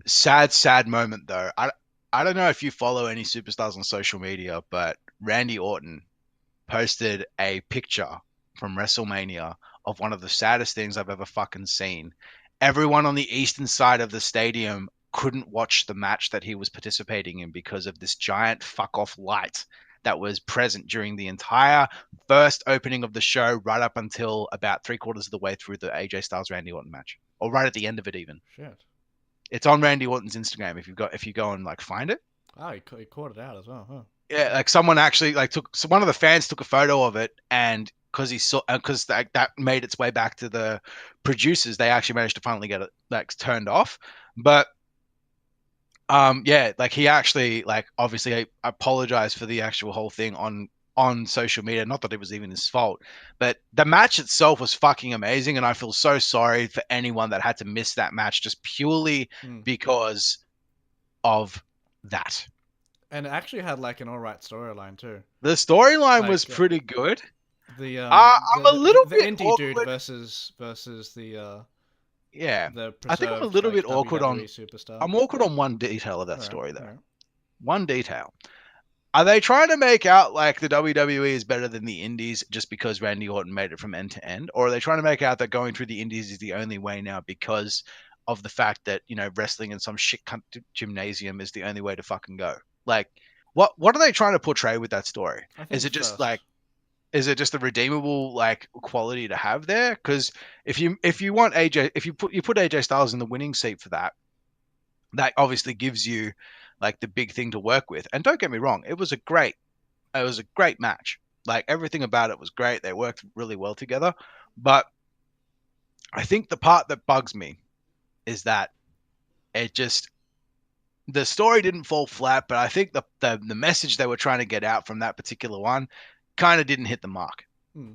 Sad moment though. I don't know if you follow any superstars on social media, but Randy Orton posted a picture from WrestleMania of one of the saddest things I've ever fucking seen. Everyone on the eastern side of the stadium couldn't watch the match that he was participating in because of this giant fuck off light that was present during the entire first opening of the show right up until about 3/4 of the way through the AJ Styles Randy Orton match, or right at the end of it even. Shit. It's on Randy Orton's Instagram if you go and like find it. Oh, he caught it out as well, huh? Yeah, like someone actually like took so one of the fans took a photo of it, and because he saw because that made its way back to the producers, they actually managed to finally get it like turned off. But yeah, like he actually like obviously apologized for the actual whole thing on social media. Not that it was even his fault, but the match itself was fucking amazing, and I feel so sorry for anyone that had to miss that match just purely Mm. because of that. And it actually had like an alright storyline too. The storyline was Like pretty good. the I'm a little the bit indie dude awkward. versus Yeah, the I think I'm a preserved little like bit awkward WWE on. superstar. I'm awkward on one detail of that All right, story all though. right. One detail. Are they trying to make out like the WWE is better than the Indies just because Randy Orton made it from end to end, or are they trying to make out that going through the Indies is the only way now because of the fact that wrestling in some shit gymnasium is the only way to fucking go? Like, what are they trying to portray with that story? I think Is it just first. like is it just a redeemable like quality to have there? Because if you want AJ, if you put AJ Styles in the winning seat for that, that obviously gives you like the big thing to work with. And don't get me wrong, it was a great match. Like everything about it was great. They worked really well together. But I think the part that bugs me is that it just the story didn't fall flat, but I think the message they were trying to get out from that particular one kind of didn't hit the mark. Hmm.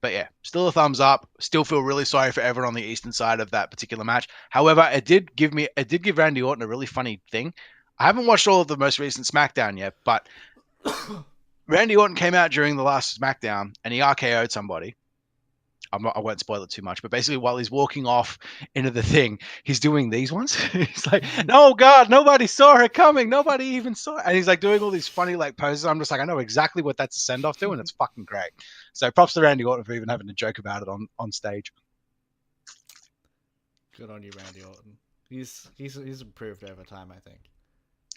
But yeah, still a thumbs up. Still feel really sorry for everyone on the eastern side of that particular match. However, it did give Randy Orton a really funny thing. I haven't watched all of the most recent SmackDown yet, but Randy Orton came out during the last SmackDown and he RKO'd somebody. I won't spoil it too much, but basically, while he's walking off into the thing, he's doing these ones. He's like, "No, God, nobody saw her coming. Nobody even saw it." And he's like doing all these funny like poses. I'm just like, I know exactly what that's a send off to, and it's fucking great. So props to Randy Orton for even having a joke about it on stage. Good on you, Randy Orton. He's improved over time. I think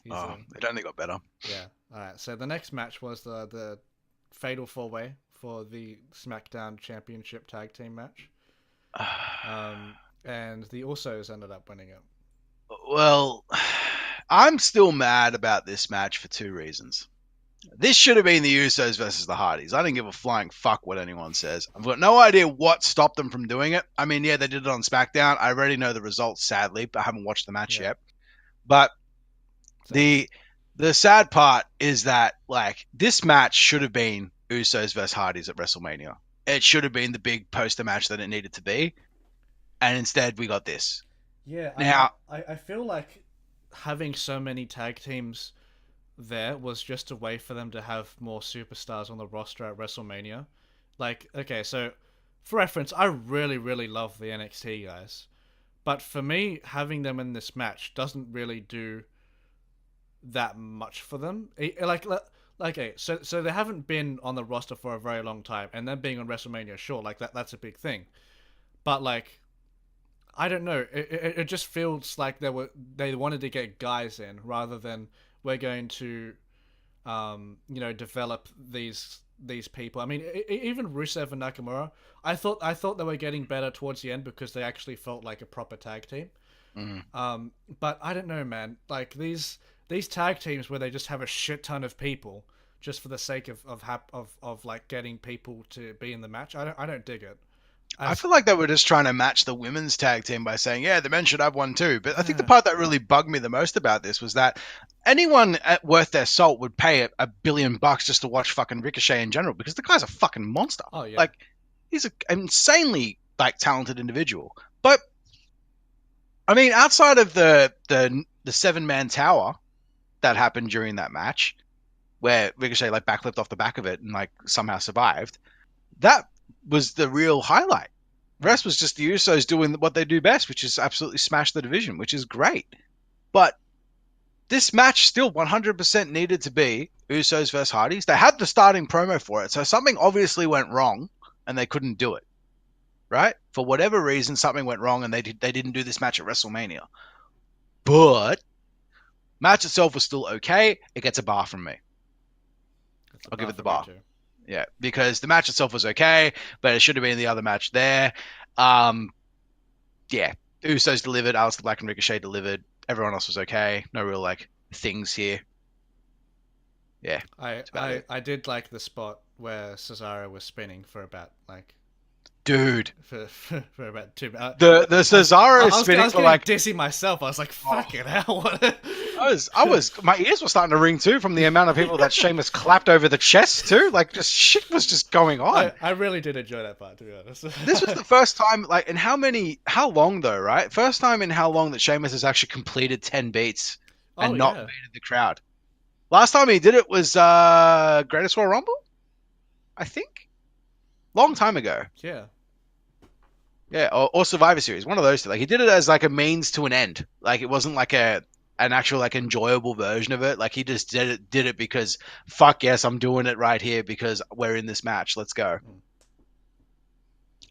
he's Oh, a it only got better. yeah. All right. So the next match was the fatal four way for the SmackDown Championship Tag Team match. Um, and the Usos ended up winning it. Well, I'm still mad about this match for two reasons. This should have been the Usos versus the Hardys. I didn't give a flying fuck what anyone says. I've got no idea what stopped them from doing it. I mean, yeah, they did it on SmackDown. I already know the results, sadly, but I haven't watched the match Yeah. yet. But Same. the sad part is that like this match should have been Usos versus Hardys at WrestleMania. It should have been the big poster match that it needed to be, and instead we got this. Yeah. Now, I feel like having so many tag teams there was just a way for them to have more superstars on the roster at WrestleMania. Like, okay, so for reference, I really love the NXT guys, but for me, having them in this match doesn't really do that much for them. Okay, so they haven't been on the roster for a very long time, and then being on WrestleMania, sure, like that's a big thing. But like, I don't know, it just feels like they wanted to get guys in rather than we're going to develop these people. I mean, even Rusev and Nakamura, I thought they were getting better towards the end because they actually felt like a proper tag team. mm, But I don't know, man. Like these tag teams where they just have a shit ton of people just for the sake of like getting people to be in the match. I don't dig it. I As feel like they were just trying to match the women's tag team by saying, yeah, the men should have one too. But I think the yeah. part that really bugged me the most about this was that anyone worth their salt would pay a $1 billion just to watch fucking Ricochet in general because the guy's a fucking monster. Oh yeah. Like, he's an insanely like talented individual. But I mean, outside of the 7-man tower that happened during that match, where Ricochet like backflipped off the back of it and like somehow survived, that was the real highlight. The Mm. rest was just the Usos doing what they do best, which is absolutely smash the division, which is great. But this match still 100% needed to be Usos versus Hardys. They had the starting promo for it, so something obviously went wrong and they couldn't do it. Right? For whatever reason, something went wrong and they didn't do this match at WrestleMania. But match itself was still okay. It gets a bar from me. That's a I'll give bar it the for me bar. too. Yeah, because the match itself was okay, but it should have been the other match there. Um, yeah, Usos delivered, Aleister Black and Ricochet delivered. Everyone else was okay. No real like things here. Yeah, I, that's about I it. I did like the spot where Cesaro was spinning for about like Dude, for about 2 minutes. the Cesaro I spinning was for getting like, dizzy myself. I was like, oh, fucking hell! What? my ears were starting to ring too from the amount of people that Sheamus clapped over the chest too. Like, just shit was just going on. I really did enjoy that part, to be honest. This was the first time, like, in how long though, right? First time in how long that Sheamus has actually completed 10 beats Oh and not yeah, baited the crowd. Last time he did it was Greatest Royal Rumble, I think. Long time ago. yeah. Yeah, or Survivor Series, one of those two. Like he did it as like a means to an end. Like it wasn't like an actual like enjoyable version of it. Like he just did it because fuck yes, I'm doing it right here because we're in this match. Let's go. Mm.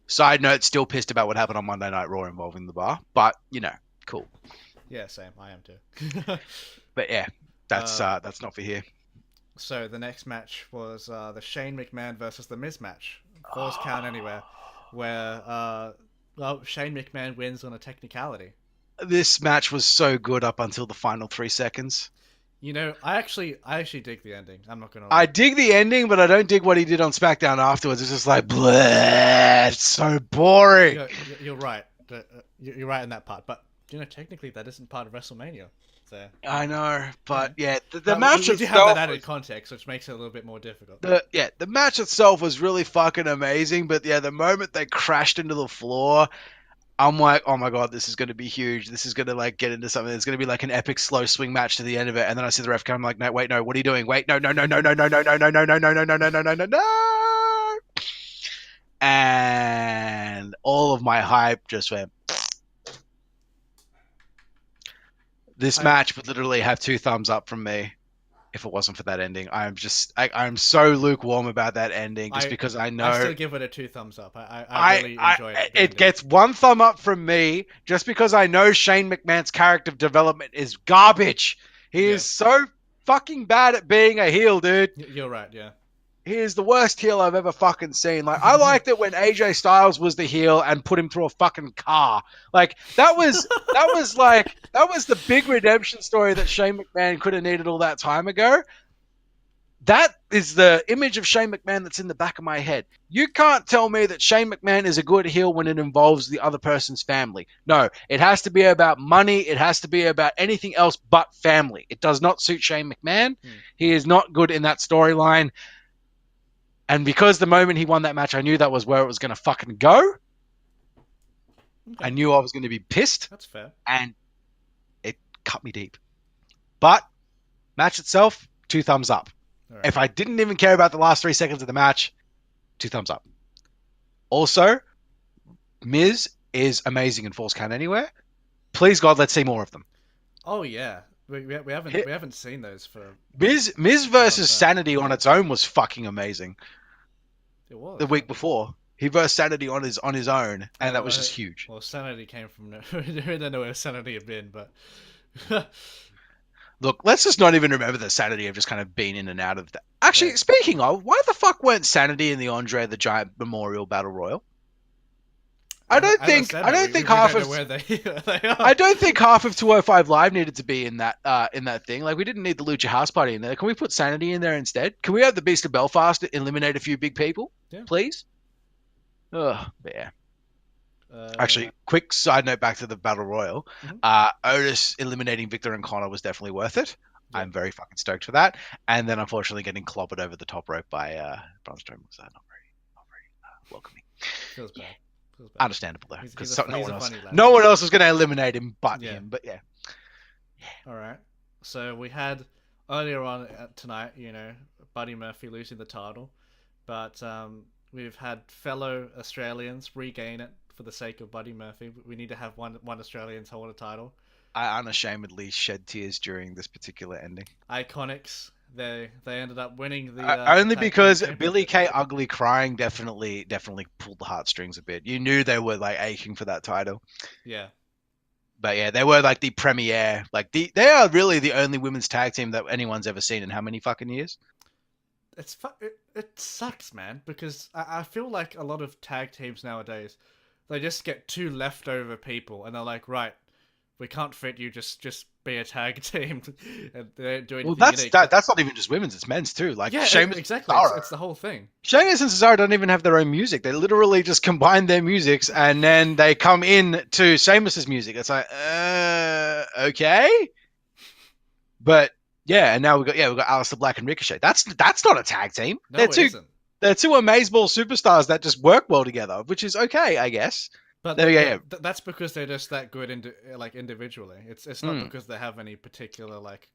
Side note, still pissed about what happened on Monday Night Raw involving the bar, but cool. Yeah, same. I am too. But yeah, that's um, that's not for here. so the next match was the Shane McMahon versus the Miz match, Falls Count Anywhere, where well Shane McMahon wins on a technicality. This match was so good up until the final 3 seconds. You know, I actually dig the ending. I'm not gonna I lie. dig the ending, but I don't dig what he did on SmackDown afterwards. It's just like, bleh, it's so boring. You're right. You're right in that part. But you know, technically, that isn't part of WrestleMania. So I know, yeah. but yeah, the But match we do have that itself added was context, which makes it a little bit more difficult. the match itself was really fucking amazing. But yeah, the moment they crashed into the floor, I'm like, oh my god, this is going to be huge. This is going to like get into something. It's going to be like an epic slow swing match to the end of it. And then I see the ref come, I'm like, no, wait, no, what are you doing? Wait, no, no, no, no, no, no, no, no, no, no, no, no, no, no, no, no, no, no, no. And all of my hype just went. This I match would literally have 2 thumbs up from me if it wasn't for that ending. I'm so lukewarm about that ending just because I I know still give it a 2 thumbs up. I really enjoyed the it ending. gets 1 thumb up from me just because I know Shane McMahon's character development is garbage. He Yeah, is so fucking bad at being a heel, dude. you're right. Yeah. He is the worst heel I've ever fucking seen. Like I liked it when AJ Styles was the heel and put him through a fucking car. Like that was the big redemption story that Shane McMahon could have needed all that time ago. That is the image of Shane McMahon that's in the back of my head. You can't tell me that Shane McMahon is a good heel when it involves the other person's family. No, it has to be about money. It has to be about anything else but family. It does not suit Shane McMahon. Hmm. He is not good in that storyline. And because the moment he won that match, I knew that was where it was going to fucking go. I Okay, knew I was going to be pissed, that's fair. and it cut me deep. But match itself, 2 thumbs up. All right. If I didn't even care about the last 3 seconds of the match, 2 thumbs up. Also, Miz is amazing in Falls Count Anywhere. Please God, let's see more of them. Oh yeah, we haven't seen those for Miz a long versus time. Sanity on its own was fucking amazing. It was. The week before, he versed Sanity on his own, and that was Uh, just huge. well, Sanity came from no. We don't know where Sanity had been, but Look, let's just not even remember that Sanity have just kind of been in and out of that. Actually, hey, speaking of, why the fuck weren't Sanity in the Andre the Giant Memorial Battle Royal? as I said, I don't we think don't half know of where they are. I don't think half of 205 Live needed to be in that thing. Like we didn't need the Lucha House Party in there. Can we put Sanity in there instead? Can we have the Beast of Belfast eliminate a few big people, Yeah. please? Ugh, but yeah. Uh, Actually, quick side note back to the Battle Royal. mhm. Otis eliminating Victor and Connor was definitely worth it. Yeah. I'm very fucking stoked for that. And then unfortunately getting clobbered over the top rope by Braun Strowman was not very welcoming. Feels bad. Feels bad. Understandable though, because He's a funny lad. no one else was going to eliminate him but Yeah. him. But yeah, All right. So we had earlier on tonight, Buddy Murphy losing the title, but we've had fellow Australians regain it for the sake of Buddy Murphy. We need to have one Australian hold a title. I unashamedly shed tears during this particular ending. Iconics. They ended up winning the Only tag team because Billy championship. Kay ugly crying definitely pulled the heartstrings a bit. You knew they were like aching for that title. Yeah. But yeah, they were like the premiere. They are really the only women's tag team that anyone's ever seen in how many fucking years? It sucks, man, because I feel like a lot of tag teams nowadays, they just get two leftover people and they're like, right, we can't fit you. Just be a tag team and they don't do Well, anything that's unique. that. That's not even just women's; it's men's too. Like Yeah, Sheamus exactly. and Cesaro. It's the whole thing. Sheamus and Cesaro don't even have their own music. They literally just combine their musics and then they come in to Sheamus's music. It's like, okay, but yeah, and now we got Aleister Black and Ricochet. That's not a tag team. No, it isn't. They're two amazeball superstars that just work well together, which is okay, I guess. But There we go. that's because they're just that good like individually. It's not because they have any particular like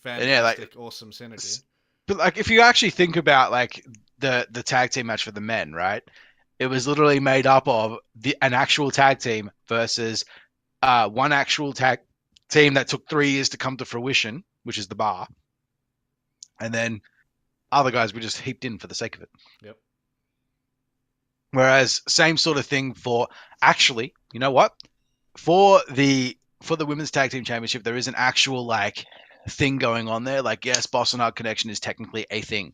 fantastic, awesome synergy. But like, if you actually think about like the tag team match for the men, right? It was literally made up of an actual tag team versus one actual tag team that took 3 years to come to fruition, which is the Bar, and then other guys were just heaped in for the sake of it. Yep. Whereas same sort of thing for actually, you know what? For the women's tag team championship, there is an actual like thing going on there. Like, yes, Boss and Hug Connection is technically a thing,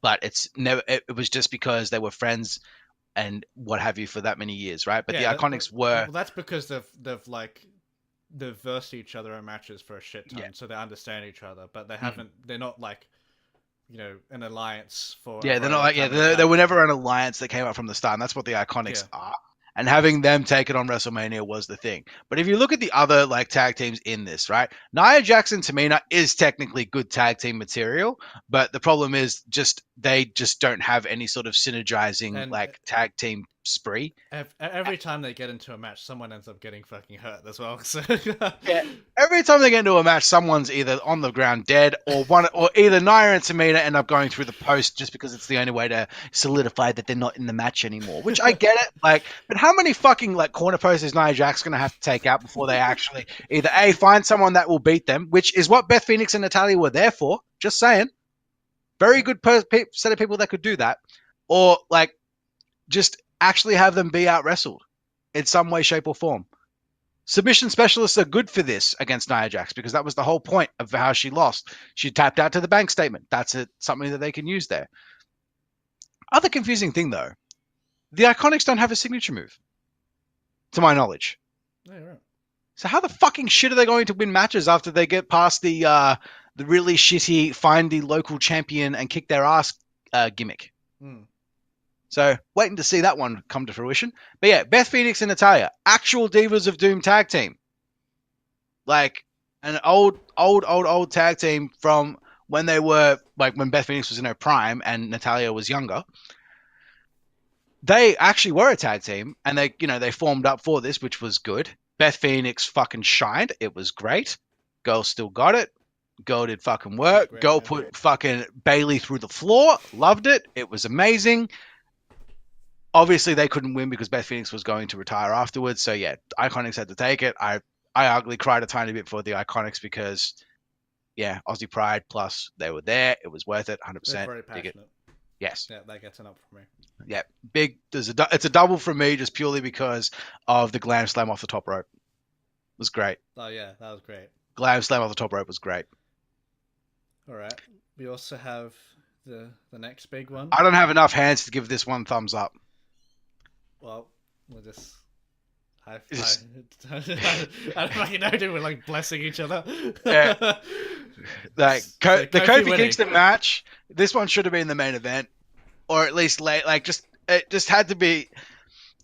but it's never. It was just because they were friends and what have you for that many years, right? But yeah, the Iconics were. Well, that's because they've versed each other in matches for a shit ton, so they understand each other. But they haven't. They're not like, an alliance for. Yeah, they're not like they were never an alliance that came up from the start. And that's what the Iconics are. And having them take it on WrestleMania was the thing. But if you look at the other like tag teams in this, right? Nia Jax and Tamina is technically good tag team material, but the problem is they just don't have any sort of synergizing like tag team spree. Every time they get into a match, someone ends up getting fucking hurt as well. So yeah, every time they get into a match, someone's either on the ground dead, or either Nia and Tamina end up going through the post just because it's the only way to solidify that they're not in the match anymore. Which I get it, like, but how many fucking like corner posts is Nia Jax gonna have to take out before they actually either find someone that will beat them, which is what Beth Phoenix and Natalya were there for. Just saying, very good set of people that could do that, or like just actually have them be out wrestled in some way, shape, or form. Submission specialists are good for this against Nia Jax because that was the whole point of how she lost. She tapped out to the bank statement. That's something that they can use there. Other confusing thing though, the Iconics don't have a signature move, to my knowledge. Yeah, right. So how the fucking shit are they going to win matches after they get past the really shitty find the local champion and kick their ass gimmick? So waiting to see that one come to fruition. But yeah, Beth Phoenix and Natalya, actual Divas of Doom tag team. Like an old tag team from when they were like when Beth Phoenix was in her prime and Natalya was younger. They actually were a tag team and they formed up for this, which was good. Beth Phoenix fucking shined. It was great. Girl still got it. Girl did fucking work. Great, Girl put fucking Bayley through the floor. Loved it. It was amazing. Obviously, they couldn't win because Beth Phoenix was going to retire afterwards. So, yeah, Iconics had to take it. I ugly cried a tiny bit for the Iconics because, yeah, Aussie Pride plus they were there. It was worth it, 100%. They're very passionate. Yes. Yeah, that gets an up for me. Yeah, big. It's a double for me just purely because of the Glam Slam off the top rope. It was great. Oh, yeah, that was great. Glam Slam off the top rope was great. All right. We also have the next big one. I don't have enough hands to give this one thumbs up. Well, we'll just I don't fucking know, dude. We're like blessing each other. Yeah. Like the Kofi Kingston match, this one should have been the main event, or at least late. Like it just had to be.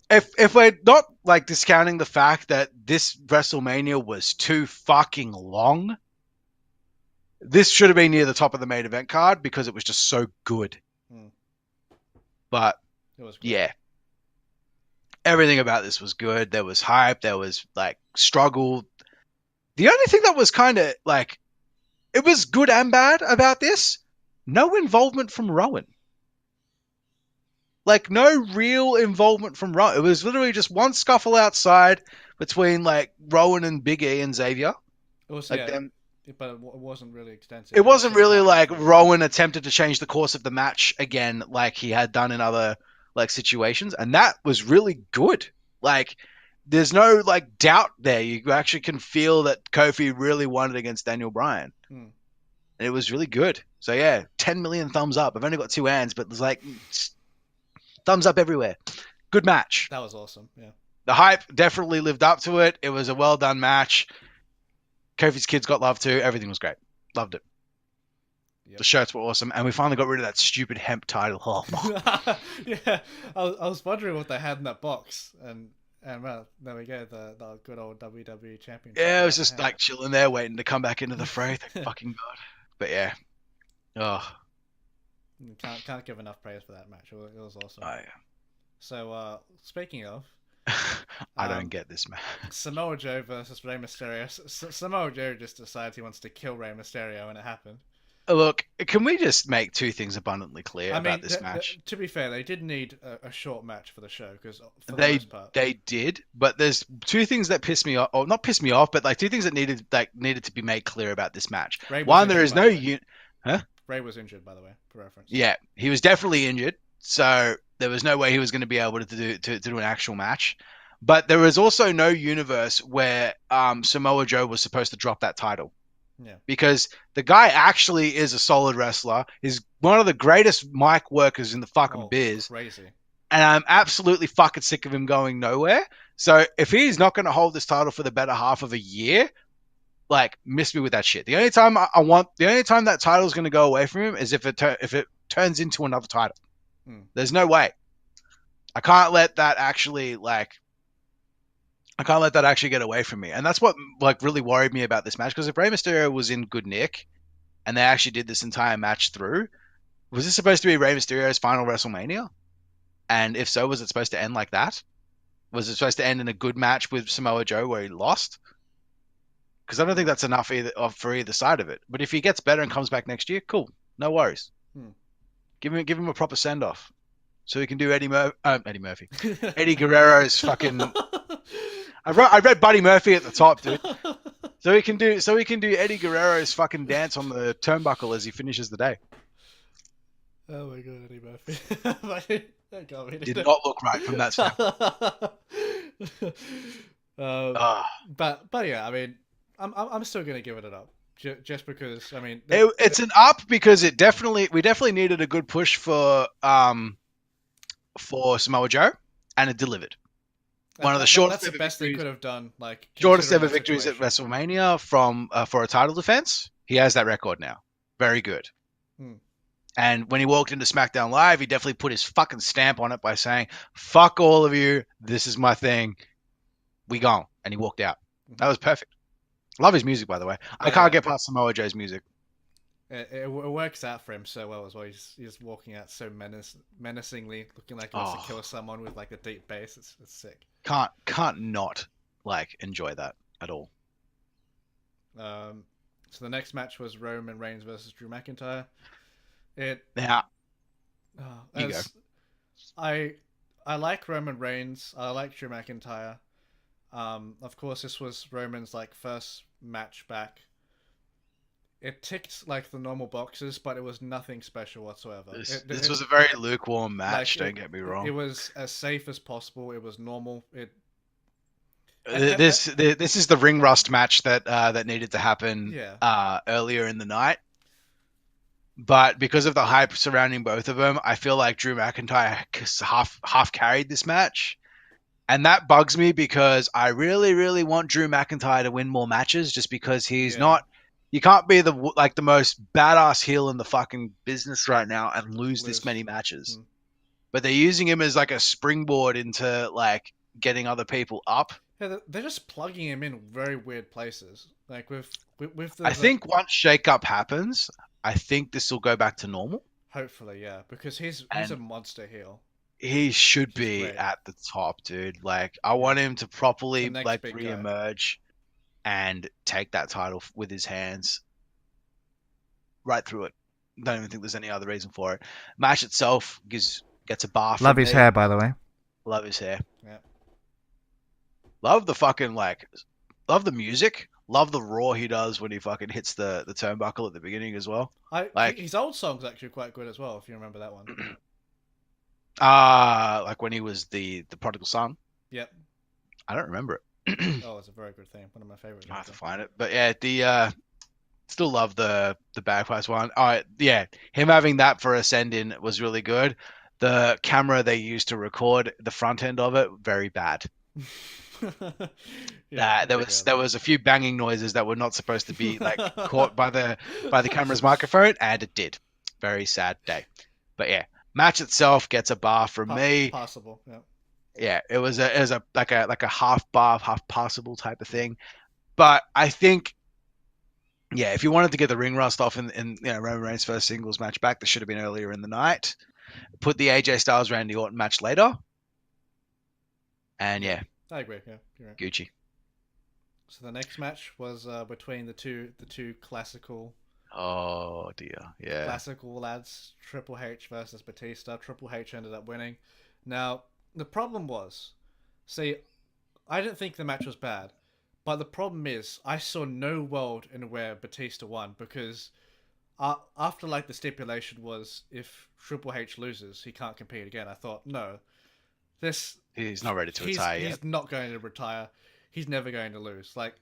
If we're not like discounting the fact that this WrestleMania was too fucking long, this should have been near the top of the main event card because it was just so good. But it was great. Yeah. Everything about this was good. There was hype. There was like struggle. The only thing that was kind of like, it was good and bad about this, no involvement from Rowan. Like no real involvement from Rowan. It was literally just one scuffle outside between like Rowan and Big E and Xavier. Also, like but it wasn't really extensive. It wasn't really like Rowan attempted to change the course of the match again like he had done in other like situations, and that was really good. Like there's no like doubt there. You actually can feel that Kofi really won it against Daniel Bryan. And it was really good. So yeah, 10 million thumbs up. I've only got 2 hands, but there's like thumbs up everywhere. Good match. That was awesome. Yeah. The hype definitely lived up to it. It was a well done match. Kofi's kids got love too. Everything was great. Loved it. Yep. The shirts were awesome, and we finally got rid of that stupid hemp title. Oh, Yeah, I was wondering what they had in that box, and well, there we go, the good old WWE Championship yeah, it was without the just hemp. like chilling there, waiting to come back into the fray. Thank fucking god. But yeah, oh, Can't give enough praise for that match. It was awesome. I, So speaking of, I don't um, get this man. Samoa Joe versus Rey Mysterio. Samoa Joe just decides he wants to kill Rey Mysterio, and it happened. Look, can we just make two things abundantly clear I about mean, this match? to be fair, they did need a short match for the show because for the They most part, they did, but there's two things that piss me off, or not piss me off, but like two things that needed to be made clear about this match. Ray was One, there injured, is by no the way. huh? Ray was injured, by the way, for reference. Yeah, he was definitely injured, so there was no way he was going to be able to do an actual match. But there was also no universe where Samoa Joe was supposed to drop that title. Yeah. Because the guy actually is a solid wrestler. He's one of the greatest mic workers in the fucking Oh, biz. crazy. And I'm absolutely fucking sick of him going nowhere. So if he's not going to hold this title for the better half of a year, like, miss me with that shit. The only time the only time that title is going to go away from him is if it turns into another title. There's no way. I can't let that actually get away from me. And that's what like really worried me about this match, because if Rey Mysterio was in good nick and they actually did this entire match through, was this supposed to be Rey Mysterio's final WrestleMania? And if so, was it supposed to end like that? Was it supposed to end in a good match with Samoa Joe where he lost? Because I don't think that's enough for either side of it. But if he gets better and comes back next year, cool, no worries. Give him a proper send off, so he can do Eddie Murphy, Eddie Guerrero's fucking. I read Buddy Murphy at the top, dude. So he can do Eddie Guerrero's fucking dance on the turnbuckle as he finishes the day. Oh my god, Eddie Murphy. Did not look right from that snap. But yeah, I mean, I'm still gonna give it an up, just because I mean it's an up because we definitely needed a good push for Samoa Joe, and it delivered. One of the shortest. That's the best they could have done. Like shortest ever victories at WrestleMania for a title defense. He has that record now. Very good. And when he walked into SmackDown Live, he definitely put his fucking stamp on it by saying, "Fuck all of you. This is my thing. We gone." And he walked out. That was perfect. Love his music, by the way. I can't get past Samoa Joe's music. It works out for him so well as well. He's walking out so menacingly, looking like he wants to kill someone with like a deep bass. It's sick. Can't not like enjoy that at all. So the next match was Roman Reigns versus Drew McIntyre. You go. I like Roman Reigns. I like Drew McIntyre. Of course, this was Roman's like first match back. It ticked like the normal boxes, but it was nothing special whatsoever. This was a very lukewarm match. Don't get me wrong. It was as safe as possible. It was normal. This is the ring rust match that needed to happen earlier in the night. But because of the hype surrounding both of them, I feel like Drew McIntyre half carried this match. And that bugs me because I really, really want Drew McIntyre to win more matches, just because he's not. You can't be the most badass heel in the fucking business right now and lose this many matches. But they're using him as like a springboard into like getting other people up. Yeah, they're just plugging him in very weird places. Like with I think once shakeup happens, I think this will go back to normal. Hopefully, yeah, because he's a monster heel. He should be at the top, dude. Like, I want him to properly like re-emerge and take that title with his hands right through it. Don't even think there's any other reason for it. Match itself gets a bar. Love his hair, by the way. Love his hair. Yeah. Love the fucking love the music. Love the roar he does when he fucking hits the turnbuckle at the beginning as well. His old song's actually quite good as well, if you remember that one. Like when he was the prodigal son. Yep. I don't remember it. Oh, it's a very good thing. One of my favorites. I have to find it. But yeah, still love the bagpipes one. Yeah, him having that for a send-in was really good. The camera they used to record the front end of it, very bad. Yeah, I There can was go there there. was a few banging noises that were not supposed to be like caught by the camera's microphone, and it did. Very sad day. But yeah, match itself gets a bar from me. Possible. Yeah. Yeah, it was a like a half bar, half passable type of thing. But I think yeah, if you wanted to get the ring rust off in Roman Reigns' first singles match back, this should have been earlier in the night. Put the AJ Styles Randy Orton match later, and Yeah. yeah, I agree. Yeah, you're right. Gucci. So the next match was between the two Oh dear, yeah. classical lads, Triple H versus Batista. Triple H ended up winning. Now the problem was, see, I didn't think the match was bad, but the problem is I saw no world in where Batista won because after like the stipulation was if Triple H loses, he can't compete again. I thought no, this He's not ready to he's retire yet. he's not going to retire. He's never going to lose. Like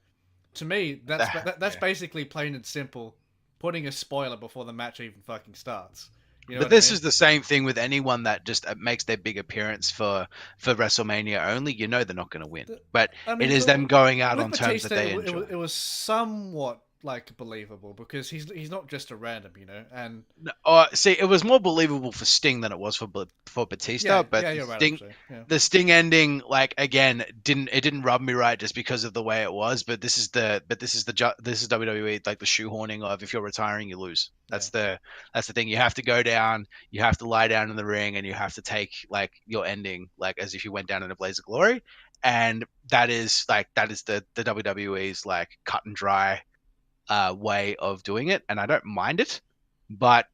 to me, that's Yeah. basically plain and simple putting a spoiler before the match even fucking starts. You know But what I this mean? is the same thing with anyone that just makes their big appearance for WrestleMania only. You know they're not going to win, but I it mean, is them going out with on terms that Batista, they enjoy. it was somewhat like believable because he's not just a random, and No, see, it was more believable for Sting than it was for Batista, yeah, but yeah, you're right actually. Yeah, the Sting ending, like again, didn't rub me right just because of the way it was. But this is WWE, like the shoehorning of if you're retiring, you lose. yeah, That's the thing. You have to go down, you have to lie down in the ring, and you have to take like your ending like as if you went down in a blaze of glory. And that is the WWE's like cut and dry way of doing it, and I don't mind it, but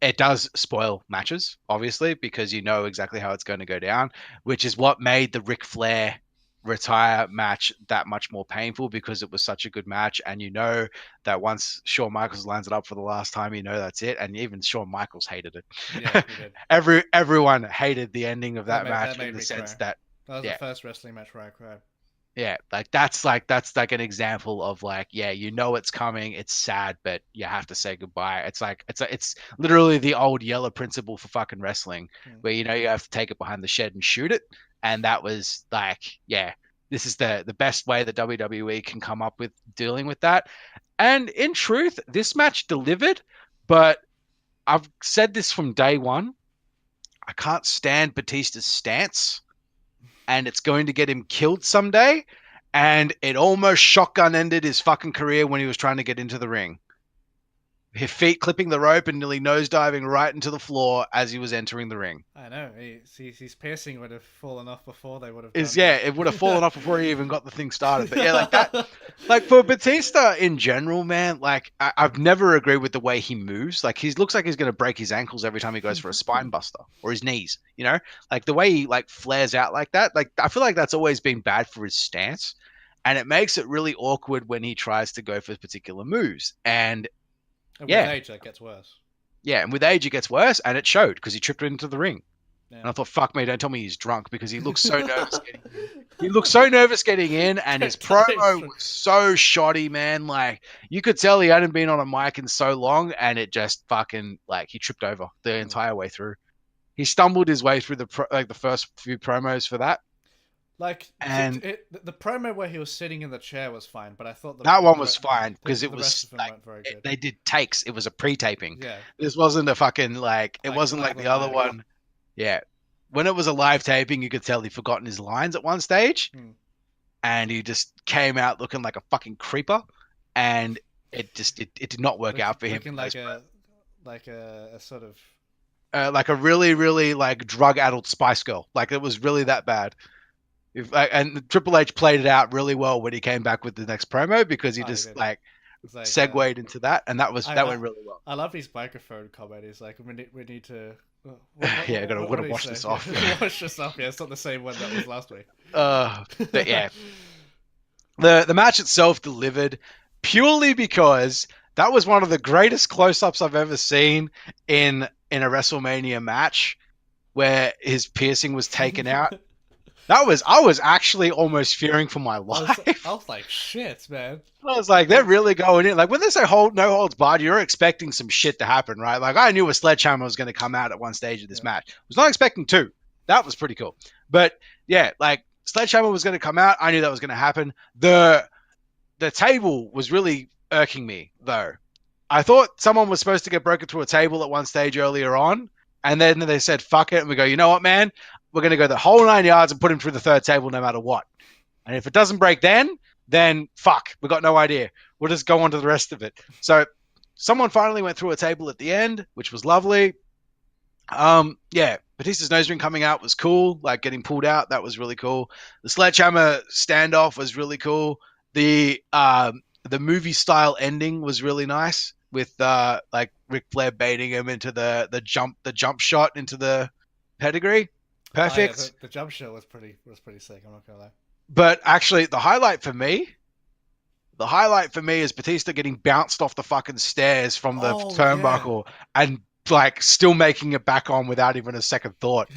it does spoil matches, obviously, because you know exactly how it's going to go down, which is what made the Ric Flair retire match that much more painful because it was such a good match, and you know that once Shawn Michaels lines it up for the last time, you know that's it, and even Shawn Michaels hated yeah, it. he did. Everyone hated the ending of That that made match that in made the me sense cry. that That was the yeah, first wrestling match where I cried. yeah, that's like an example of like, yeah, you know it's coming, it's sad, but you have to say goodbye. It's literally the old Yeller principle for fucking wrestling, Hmm. where you know you have to take it behind the shed and shoot it, and that was like, yeah, this is the best way that WWE can come up with dealing with that. And in truth, this match delivered, but I've said this from day one. I can't stand Batista's stance and it's going to get him killed someday. And it almost shotgun ended his fucking career when he was trying to get into the ring. His feet clipping the rope and nearly nosediving right into the floor as he was entering the ring. I know. His piercing would have fallen off before they would have Is done yeah, that. it would have fallen off before he even got the thing started. But yeah, like that, like for Batista in general, man, like I've never agreed with the way he moves. Like he looks like he's gonna break his ankles every time he goes for a spine buster or his knees. You know, like the way he like flares out like that. Like I feel like that's always been bad for his stance, and it makes it really awkward when he tries to go for particular moves. And And with yeah, age, that gets worse. yeah, and with age it gets worse, and it showed because he tripped into the ring. Yeah. And I thought, fuck me, don't tell me he's drunk because he looks so nervous getting in. He looked so nervous getting in, and his Don't tell me he's promo drunk. was so shoddy, man. Like you could tell he hadn't been on a mic in so long, and it just fucking like he tripped over the Hmm. entire way through. He stumbled his way through the first few promos for that, Like and the promo where he was sitting in the chair was fine, but I thought that one was fine because it the rest was of him like weren't very good. they did takes. It was a pre-taping. Yeah, This wasn't a fucking like it wasn't like like the the other live. one. Yeah, when it was a live taping, you could tell he'd forgotten his lines at one stage Hmm. and he just came out looking like a fucking creeper, and it did not work out for him Looking in like those a sort of like a really like drug addled Spice Girl, like it was really that bad. And Triple H played it out really well when he came back with the next promo because he he just did. like It's like segued into that, and I, that I went really well. I love his microphone comment. He's like we need to Yeah, what gotta did he wash say? this Yeah, off. wash this up. Yeah, it's not the same one that was last week. uh, but yeah, the match itself delivered purely because that was one of the greatest close-ups I've ever seen in a WrestleMania match where his piercing was taken out. That was I was actually almost fearing for my I life. was like shit, man. I was like, they're really going in. Like when they say hold no holds barred, you're expecting some shit to happen, right? Like I knew a sledgehammer was going to come out at one stage of this Yeah. match. I was not expecting two. That was pretty cool. But yeah, like Sledgehammer was going to come out. I knew that was going to happen. The table was really irking me, though. I thought someone was supposed to get broken through a table at one stage earlier on, and then they said, fuck it, and we go, you know what, man? We're going to go the whole 9 yards and put him through the third table no matter what. And if it doesn't break then fuck, we got no idea. We'll just go on to the rest of it. So someone finally went through a table at the end, which was lovely. Yeah, Batista's nose ring coming out was cool, like getting pulled out, that was really cool. The sledgehammer standoff was really cool. The movie style ending was really nice with like Ric Flair baiting him into the jump shot into the pedigree. Perfect. Oh, yeah, the jump shot was pretty sick, I'm not gonna lie. But actually the highlight for me is Batista getting bounced off the fucking stairs from the turnbuckle and like still making it back on without even a second thought.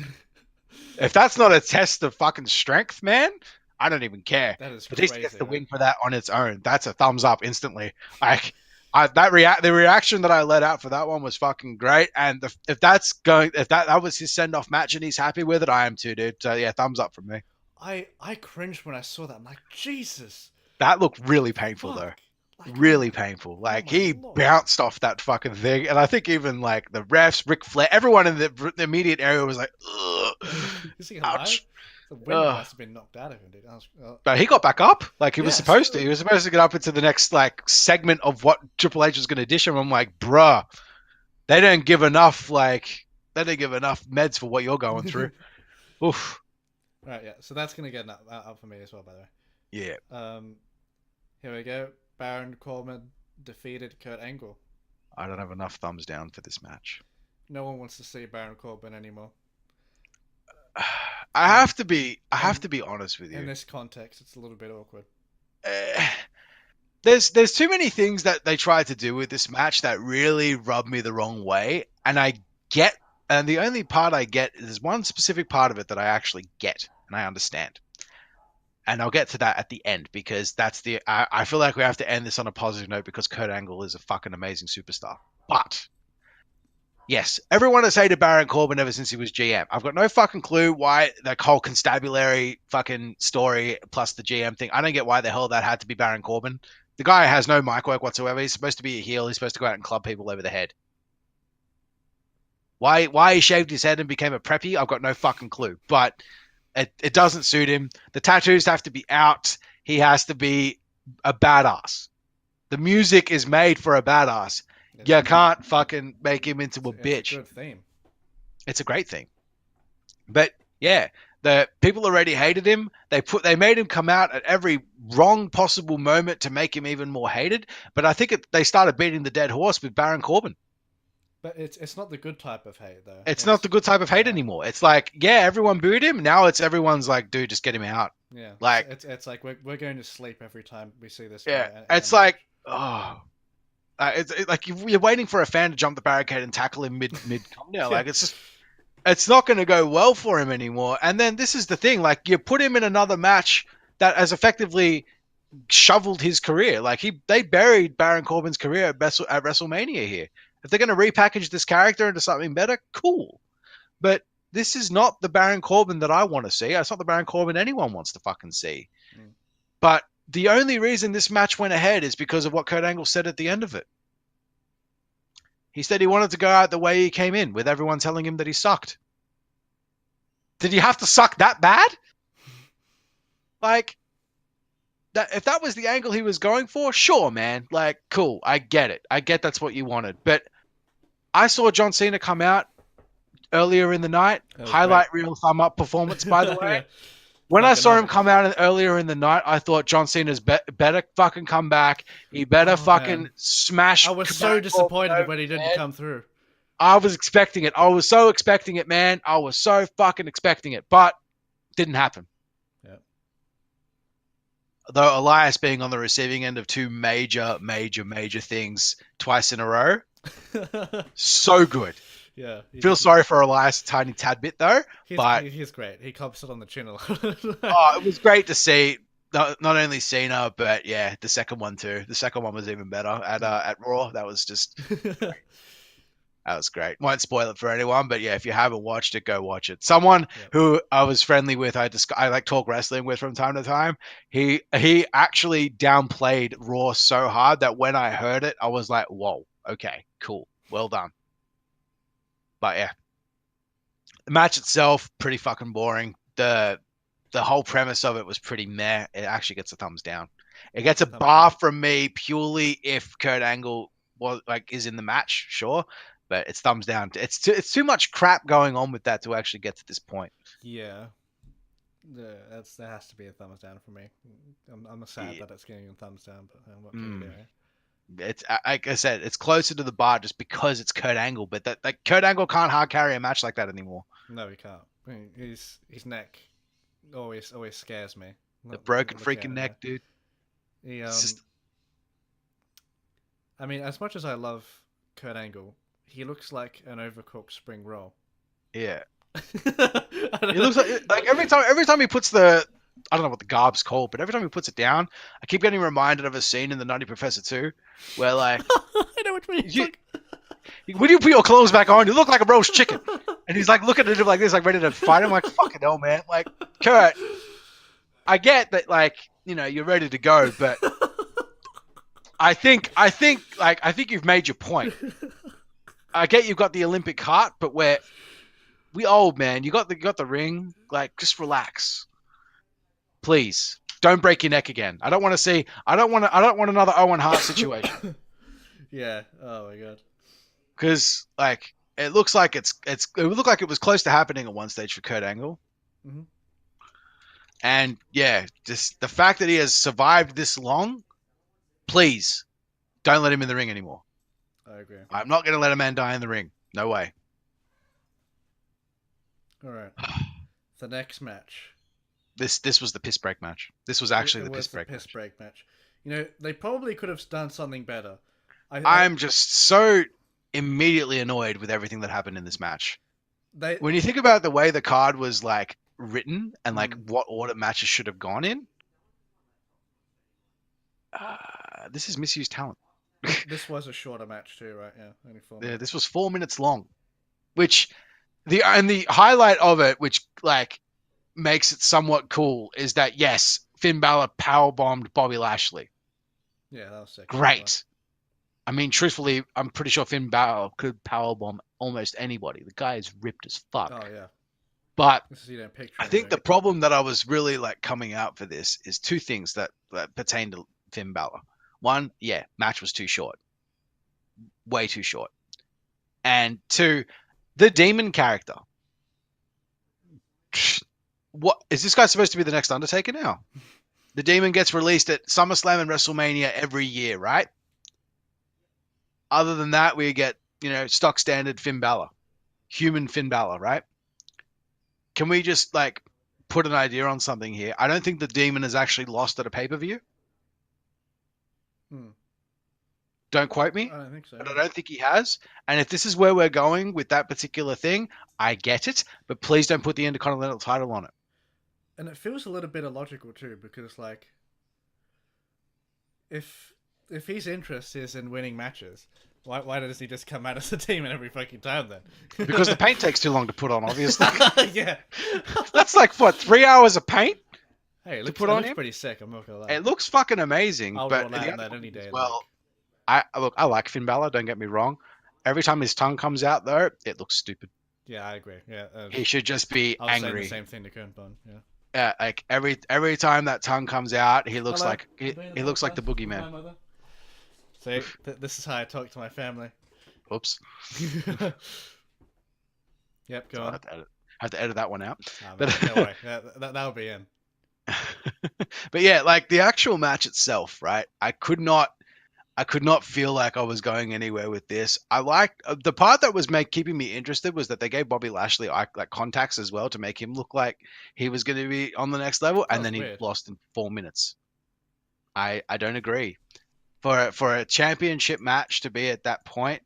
If that's not a test of fucking strength, man, I don't even care. That is Batista crazy, gets the win for that on its own. That's a thumbs up instantly. Like the reaction that I let out for that one was fucking great. And if that was his send off match and he's happy with it, I am too, dude. So yeah, thumbs up from me. I cringed when I saw that. I'm like, Jesus. That looked really painful though. Like, really paiful. Like he bounced off that fucking thing, and I think even like the refs, Ric Flair, everyone in the immediate area was like, "Ugh, is he alive?" The wind must have been knocked out of him, dude. But he got back up, like he was supposed to. He was supposed to get up into the next like segment of what Triple H was going to dish him. I'm like, bruh, they didn't give enough meds for what you're going through. Oof. Right, yeah. So that's gonna get up for me as well, by the way. Yeah. Here we go. Baron Corbin defeated Kurt Angle. I don't have enough thumbs down for this match. No one wants to see Baron Corbin anymore. I have to be honest with you. In this context, it's a little bit awkward. There's too many things that they tried to do with this match that really rub me the wrong way, and the only part I get is one specific part of it that I actually get and I understand. And I'll get to that at the end because I feel like we have to end this on a positive note because Kurt Angle is a fucking amazing superstar. But yes, everyone has hated Baron Corbin ever since he was GM. I've got no fucking clue why the whole constabulary fucking story plus the GM thing. I don't get why the hell that had to be Baron Corbin. The guy has no mic work whatsoever. He's supposed to be a heel. He's supposed to go out and club people over the head. Why he shaved his head and became a preppy, I've got no fucking clue. But it doesn't suit him. The tattoos have to be out. He has to be a badass. The music is made for a badass. You can't fucking make him into a bitch. It's a good theme. It's a great theme. But yeah, the people already hated him. They made him come out at every wrong possible moment to make him even more hated. But I think they started beating the dead horse with Baron Corbin. But it's not the good type of hate, though. It's not the good type of hate anymore. It's like, yeah, everyone booed him. Now everyone's like, dude, just get him out. Yeah. Like it's like we're going to sleep every time we see this. Yeah. It's like, oh, it's like you're waiting for a fan to jump the barricade and tackle him mid now. Like it's not going to go well for him anymore. And then this is the thing, like you put him in another match that has effectively shoveled his career. Like they buried Baron Corbin's career at WrestleMania here. If they're going to repackage this character into something better, cool. But this is not the Baron Corbin that I want to see. It's not the Baron Corbin anyone wants to fucking see. Mm. But the only reason this match went ahead is because of what Kurt Angle said at the end of it. He said he wanted to go out the way he came in, with everyone telling him that he sucked. Did he have to suck that bad? Like, if that was the angle he was going for, sure, man. Like, cool. I get it. I get that's what you wanted. But I saw John Cena come out earlier in the night. Highlight reel thumb up performance, by the way. Yeah. When I saw him come out earlier in the night, I thought John Cena's better fucking come back. He better smash. I was so disappointed when he didn't come through. I was expecting it. I was so expecting it, man. I was so fucking expecting it. But didn't happen. Though Elias being on the receiving end of two major things twice in a row. So good. Yeah. Feel sorry for Elias a tiny tad bit though. He's great. He cops it on the chin a lot. It was great to see not only Cena, but yeah, the second one too. The second one was even better at Raw. That was just That was great. Won't spoil it for anyone, but yeah, if you haven't watched it, go watch it. Someone Yep. who I was friendly with, I like talk wrestling with from time to time. He actually downplayed Raw so hard that when I heard it, I was like, "Whoa, okay, cool, well done." But yeah, the match itself pretty fucking boring. The whole premise of it was pretty meh. It actually gets a thumbs down. It gets a bar from me purely if Kurt Angle was like is in the match, sure, but it's thumbs down. It's too much crap going on with that to actually get to this point. Yeah. That has to be a thumbs down for me. I'm sad Yeah. that it's getting a thumbs down, but what can you do? Eh? It's like I said, it's closer to the bar just because it's Kurt Angle, but that like Kurt Angle can't hard carry a match like that anymore. No, he can't. I mean, his neck always scares me. The broken Look at freaking it neck, now. dude. He It's just I mean, as much as I love Kurt Angle, he looks like an overcooked spring roll. yeah. It looks like every time he puts the I don't know what the garb's called, but every time he puts it down, I keep getting reminded of a scene in The Nutty Professor 2 where like I know which one he's like. when you put your clothes back on, you look like a roast chicken. And he's like looking at him like this, like ready to fight him. Like fucking hell, man. Like Kurt, I get that like you're ready to go, but I think you've made your point. I get you've got the Olympic heart, but we old, man. You got the ring. Like, just relax, please. Don't break your neck again. I don't want to see. I don't want another Owen Hart situation. Yeah. Oh my god. Because like it looks like it looked like it was close to happening at one stage for Kurt Angle. Mm-hmm. And yeah, just the fact that he has survived this long, please don't let him in the ring anymore. I agree. I'm not going to let a man die in the ring. No way. All right. The next match. This was the piss break match. This was actually the piss break match. They probably could have done something better. I'm just so immediately annoyed with everything that happened in this match. When you think about the way the card was like written and like what order matches should have gone in, this is misused talent. This was a shorter match too, right? Yeah, only 4 minutes. Yeah, this was 4 minutes long, which the highlight of it, which like makes it somewhat cool, is that yes, Finn Balor powerbombed Bobby Lashley. Yeah, that was sick. Great. I mean, truthfully, I'm pretty sure Finn Balor could powerbomb almost anybody. The guy is ripped as fuck. Oh yeah. But I think the problem that I was really like coming out for this is two things that pertain to Finn Balor. One, yeah, match was too short. Way too short. And two, the demon character. What is this guy supposed to be the next Undertaker now? The demon gets released at SummerSlam and WrestleMania every year, right? Other than that, we get, stock standard Finn Balor. Human Finn Balor, right? Can we just like put an idea on something here? I don't think the demon has actually lost at a pay-per-view. Don't quote me. I don't think so. But I don't think he has. And if this is where we're going with that particular thing, I get it. But please don't put the Intercontinental title on it. And it feels a little bit illogical too, because like, if his interest is in winning matches, why does he just come out as a demon every fucking time then? Because the paint takes too long to put on, obviously. Yeah. That's like, what, 3 hours of paint? Hey, it looks pretty sick, I'm not gonna lie. It looks fucking amazing. I'll but roll out in that any day. Well, I like Finn Balor, don't get me wrong. Every time his tongue comes out, though, it looks stupid. Yeah, I agree. Yeah, he should just be angry. I was saying the same thing to Kern Bun. Yeah. Yeah, like every time that tongue comes out, he looks like he looks like the boogeyman. See, this is how I talk to my family. Whoops. Yep, go on. I have to edit that one out. But don't worry, that'll be in. But yeah, like the actual match itself, right? I could not feel like I was going anywhere with this. I liked the part that was keeping me interested was that they gave Bobby Lashley like contacts as well to make him look like he was going to be on the next level, and then he lost in 4 minutes. I don't agree. For a championship match to be at that point,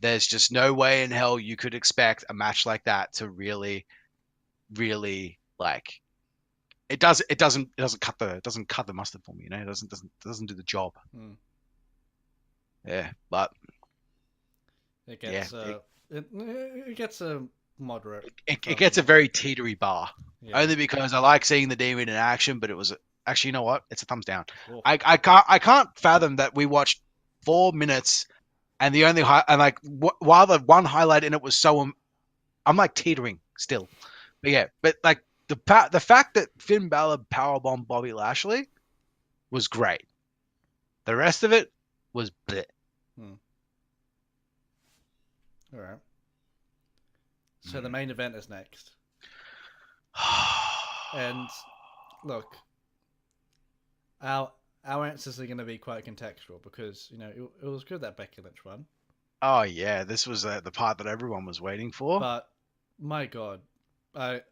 there's just no way in hell you could expect a match like that to really like. It doesn't cut the mustard for me, It doesn't do the job. Yeah, but It Yeah, gets it gets a moderate it thumbs gets a up for me. very teetery bar. Yeah. Only because I like seeing the demon in action, but it was actually, you know what? It's a thumbs down. Cool. I can't fathom that we watched 4 minutes and the only and like while the one highlight in it was so I'm like teetering still. But yeah, but like the fact that Finn Balor powerbombed Bobby Lashley was great. The rest of it was bleh. Hmm. All right. So the Mm. main event is next, and look, our our answers are going to be quite contextual because it was good that Becky Lynch won, Oh yeah, this was the part that everyone was waiting for. but my God, I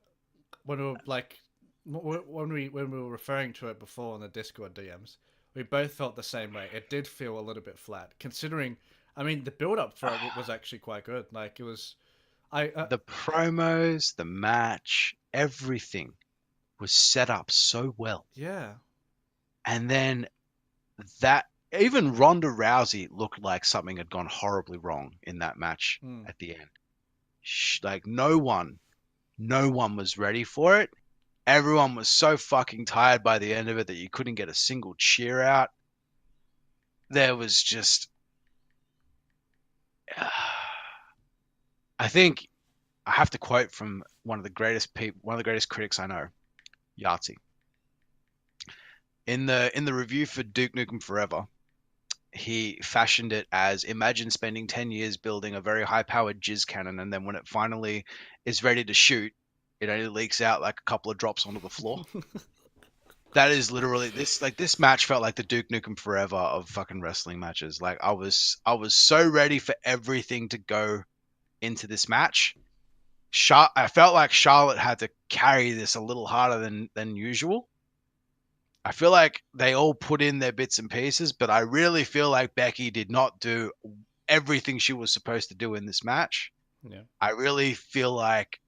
when we were like when we were referring to it before on the Discord DMs, we both felt the same way. It did feel a little bit flat, considering. I mean, the build up for it was actually quite good. Like it was, I The promos, the match, everything was set up so well. yeah, And then that even Ronda Rousey looked like something had gone horribly wrong in that match mm, at the end. Like no one was ready for it. Everyone was so fucking tired by the end of it that you couldn't get a single cheer out. There was just I think I have to quote from one of the greatest people, one of the greatest critics I know, Yahtzee. In the review for Duke Nukem Forever, he fashioned it as imagine spending 10 years building a very high powered jizz cannon, and then when it finally is ready to shoot, it only leaks out like a couple of drops onto the floor. That is literally this. Like this match felt like the Duke Nukem Forever of fucking wrestling matches. Like I was so ready for everything to go into this match. I felt like Charlotte had to carry this a little harder than usual. I feel like they all put in their bits and pieces, but I really feel like Becky did not do everything she was supposed to do in this match. yeah, I really feel like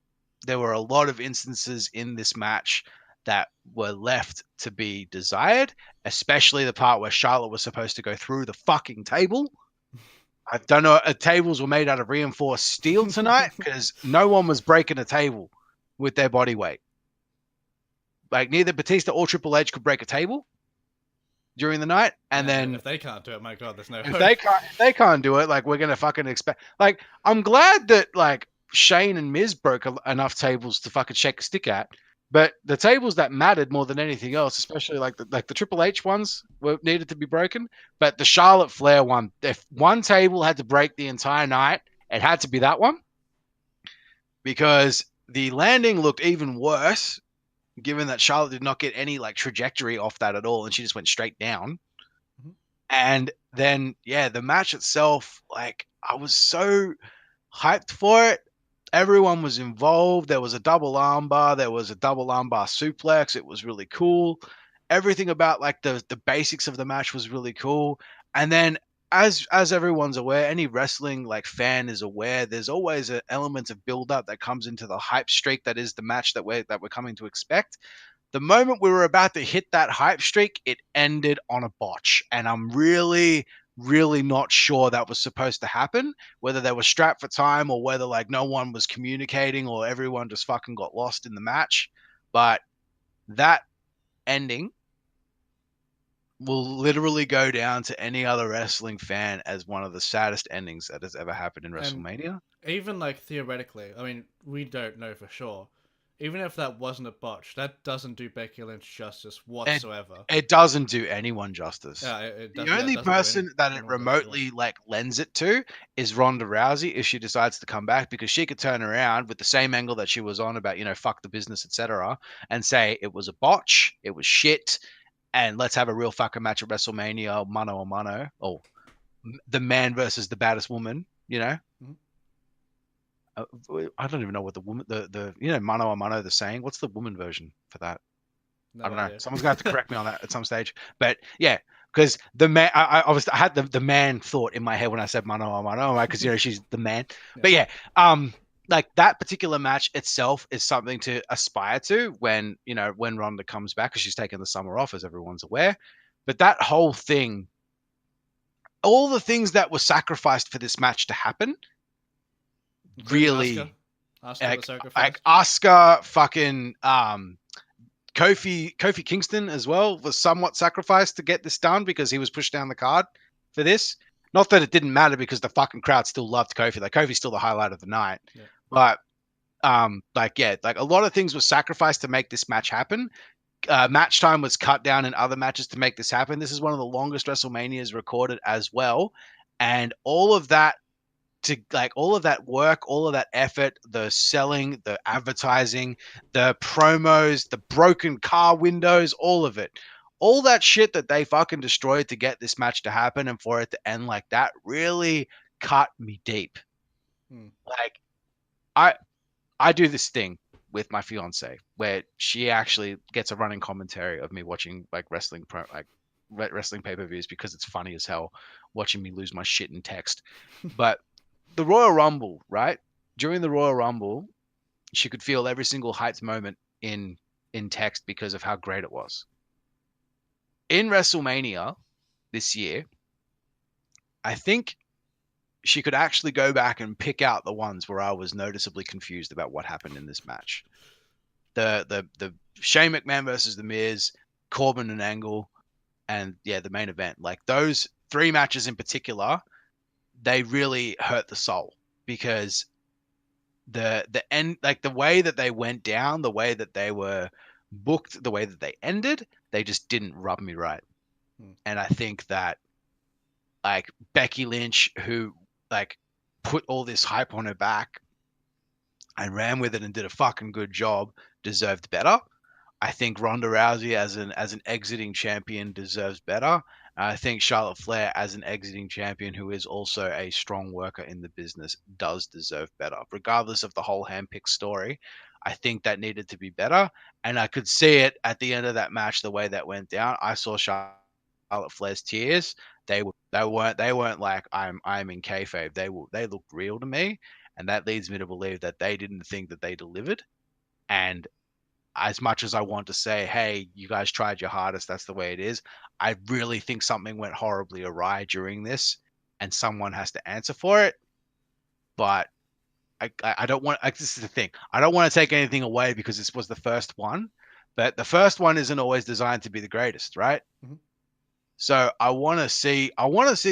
there were a lot of instances in this match that were left to be desired, especially the part where Charlotte was supposed to go through the fucking table. I don't know. Tables were made out of reinforced steel tonight because no one was breaking a table with their body weight. Like neither Batista or Triple H could break a table during the night, and yeah. then If they can't do it, my God, there's no if hope. they can't do it, like we're gonna fucking expect. Like I'm glad that like Shane and Miz broke enough tables to fucking shake a stick at, but the tables that mattered more than anything else, especially like the Triple H ones, were needed to be broken. But the Charlotte Flair one, if one table had to break the entire night, it had to be that one because the landing looked even worse, given that Charlotte did not get any like trajectory off that at all, and she just went straight down. Mhm. And then, yeah, the match itself, like, I was so hyped for it. Everyone was involved. There was a double armbar. There was a double armbar suplex. It was really cool. Everything about like the basics of the match was really cool. And then, as everyone's aware, any wrestling like fan is aware, there's always an element of build up that comes into the hype streak that is the match that we're coming to expect. The moment we were about to hit that hype streak, it ended on a botch. And I'm really, really not sure that was supposed to happen, whether they were strapped for time or whether like no one was communicating or everyone just fucking got lost in the match. But that ending will literally go down to any other wrestling fan as one of the saddest endings that has ever happened in And WrestleMania. even like theoretically, I mean, we don't know for sure. Even if that wasn't a botch, that doesn't do Becky Lynch justice It whatsoever. it doesn't do anyone justice. Yeah, it The does. Yeah, it only doesn't do person that it anyone justice at all. remotely like lends it to is Ronda Rousey if she decides to come back because she could turn around with the same angle that she was on about fuck the business etc. and say it was a botch, it was shit, and let's have a real fucking match at WrestleMania, mano a mano, or the man versus the baddest woman. Mhm. Uh, I don't even know what the woman the mano a mano the saying. What's the woman version for that? I No don't know. idea. Someone's gonna have to correct me on that at some stage. But yeah, because the man, I had the man thought in my head when I said Mano, right? Because she's the man. Yeah. But yeah, like that particular match itself is something to aspire to when Ronda comes back because she's taken the summer off, as everyone's aware. But that whole thing, all the things that were sacrificed for this match to happen, including Asuka. really Asuka was like sacrificed. Asuka, fucking Kofi Kingston as well was somewhat sacrificed to get this done because he was pushed down the card for this. Not that it didn't matter because the fucking crowd still loved Kofi. Like Kofi's still the highlight of the night. Yeah. But like yeah, like a lot of things were sacrificed to make this match happen. Match time was cut down in other matches to make this happen. This is one of the longest WrestleManias recorded as well, and all of that to like all of that work, all of that effort, the selling, the advertising, the promos, the broken car windows, all of it. All that shit that they fucking destroyed to get this match to happen and for it to end like that really cut me deep. Hmm. Like I I do this thing with my fiance where she actually gets a running commentary of me watching like wrestling pay-per-views because it's funny as hell watching me lose my shit in text. But the Royal Rumble, right? During the Royal Rumble, she could feel every single hyped moment in text because of how great it was. In WrestleMania this year, I think she could actually go back and pick out the ones where I was noticeably confused about what happened in this match. The Shane McMahon versus the Miz, Corbin and Angle, and yeah, the main event. Like those three matches in particular, they really hurt the soul because the end, like the way that they went down, the way that they were booked, the way that they ended, they just didn't rub me right. Hmm. And I think that like Becky Lynch, who like put all this hype on her back and ran with it and did a fucking good job, deserved better. I think Ronda Rousey as an exiting champion deserves better. I think Charlotte Flair as an exiting champion who is also a strong worker in the business does deserve better. Regardless of the whole handpicked story, I think that needed to be better. And I could see it at the end of that match the way that went down. I saw Charlotte Flair's tears. They weren't like I'm in kayfabe. They looked real to me, and that leads me to believe that they didn't think that they delivered. And as much as I want to say, hey, you guys tried your hardest, that's the way it is, I really think something went horribly awry during this and someone has to answer for it. But I don't want, like, this is the thing. I don't want to take anything away because this was the first one, but the first one isn't always designed to be the greatest, right? Mm-hmm. So I want to see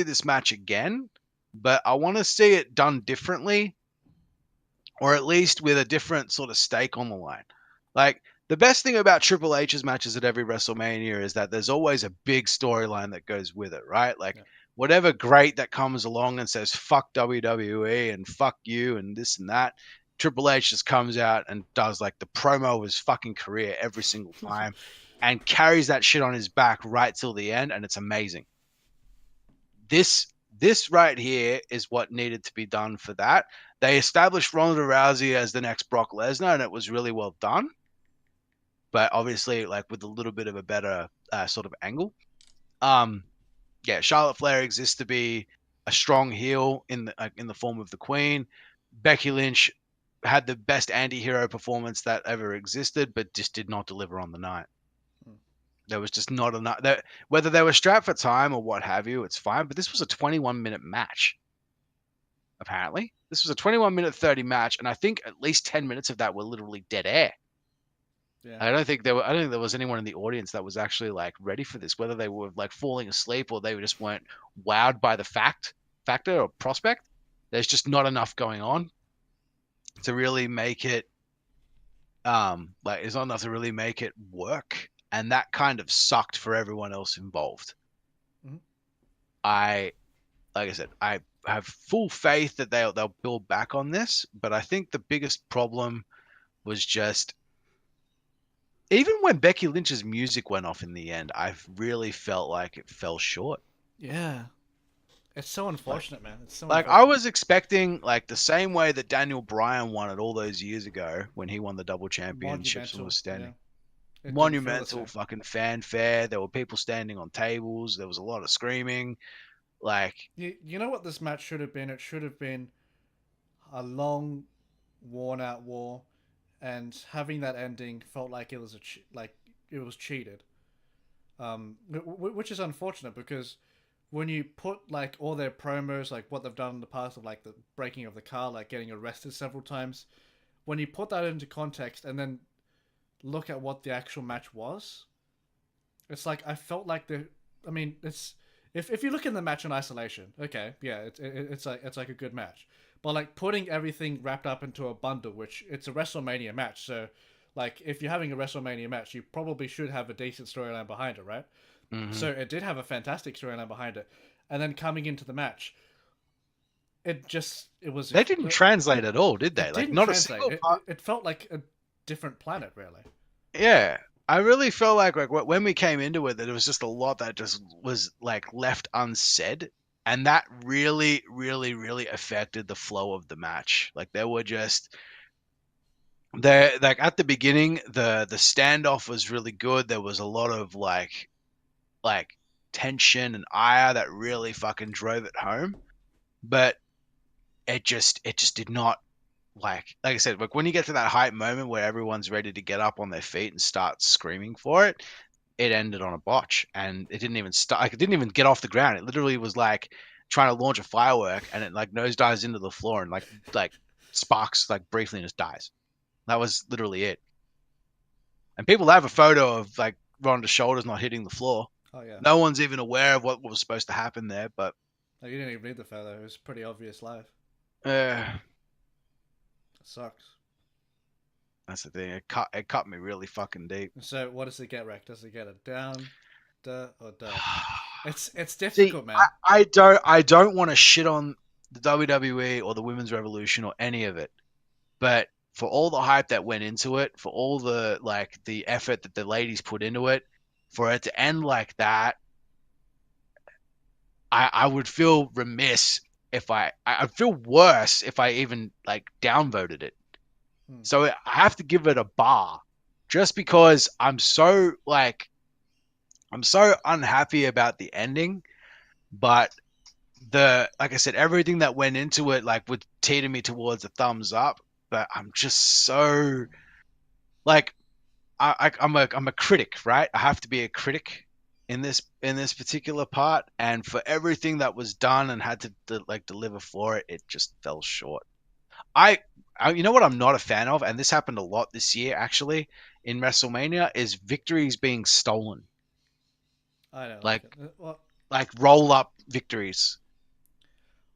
this match again, but I want to see it done differently or at least with a different sort of stake on the line. Like the best thing about Triple H's matches at every WrestleMania is that there's always a big storyline that goes with it, right? Like Yeah. whatever great that comes along and says fuck WWE and fuck you and this and that, Triple H just comes out and does like the promo of his fucking career every single time and carries that shit on his back right till the end and it's amazing. This right here is what needed to be done for that. They established Ronda Rousey as the next Brock Lesnar, and it was really well done. But obviously, like with a little bit of a better sort of angle. Um, yeah, Charlotte Flair exists to be a strong heel in the form of the Queen. Becky Lynch had the best anti-hero performance that ever existed, but just did not deliver on the night. Hmm. There was just not enough. Whether they were strapped for time or what have you, it's fine. But this was a 21-minute match. Apparently, this was a 21-minute 30 match, and I think at least 10 minutes of that were literally dead air. Yeah. I don't think there was anyone in the audience that was actually like ready for this, whether they were like falling asleep or they just weren't wowed by the factor or prospect. There's just not enough going on to really make it like there's not enough to really make it work, and that kind of sucked for everyone else involved. Mm-hmm. I like I said, I have full faith that they'll build back on this, but I think the biggest problem was just even when Becky Lynch's music went off in the end, I really felt like it fell short. Yeah. It's so Like unfortunate, man. It's so like I unfortunate. was expecting like the same way that Daniel Bryan won it all those years ago when he won the double championships and Monumental. was Yeah. standing. It didn't feel the Monumental same. fucking fanfare. There were people standing on tables. There was a lot of screaming. Like You know what this match should have been? It should have been a long, worn out war, and having that ending felt like it was like it was cheated. Which is unfortunate because when you put like all their promos, like what they've done in the past of like the breaking of the car, like getting arrested several times, when you put that into context and then look at what the actual match was, it's like I felt like the. I mean, it's if you look in the match in isolation, okay, yeah, it's like a good match, but like putting everything wrapped up into a bundle, which it's a WrestleMania match, so like if you're having a WrestleMania match, you probably should have a decent storyline behind it, right? Hmm. So it did have a fantastic storyline behind it, and then coming into the match, it was They didn't translate at all, did they? it Like didn't not a translate. single part. It felt like a different planet, really. Yeah. I really felt like when we came into it that there was just a lot that just was like left unsaid, and that really really really affected the flow of the match. Like there were just there like at the beginning the standoff was really good. There was a lot of like tension and ire that really fucking drove it home. But it just did not like I said, like when you get to that hype moment where everyone's ready to get up on their feet and start screaming for it, it ended on a botch and it didn't even start. Like, it didn't even get off the ground. It literally was like trying to launch a firework and it like nosedives into the floor and like sparks like briefly and just dies. That was literally it. And people have a photo of like Ronda's shoulders not hitting the floor. Oh yeah. No one's even aware of what was supposed to happen there, but Like, you didn't even need the photo. It was pretty obvious live. uh, It sucks. that's the thing. It cut me really fucking deep. So what does it get, Rek? Does it get a down, duh, or duh? It's See, difficult, man. I don't want to shit on the WWE or the Women's Revolution or any of it, but for all the hype that went into it, for all the like the effort that the ladies put into it, for it to end like that, I would feel remiss if I'd feel worse if I even like downvoted it. Hmm. So I have to give it a bar, just because I'm so unhappy about the ending, but the like I said, everything that went into it like would teeter me towards a thumbs up. But I'm just so like I'm a critic, right? I have to be a critic in this particular part, and for everything that was done and had to like deliver for it, it just fell short. I, you know what I'm not a fan of, and this happened a lot this year actually in WrestleMania, is victories being stolen, I don't like like it. Well, roll up victories.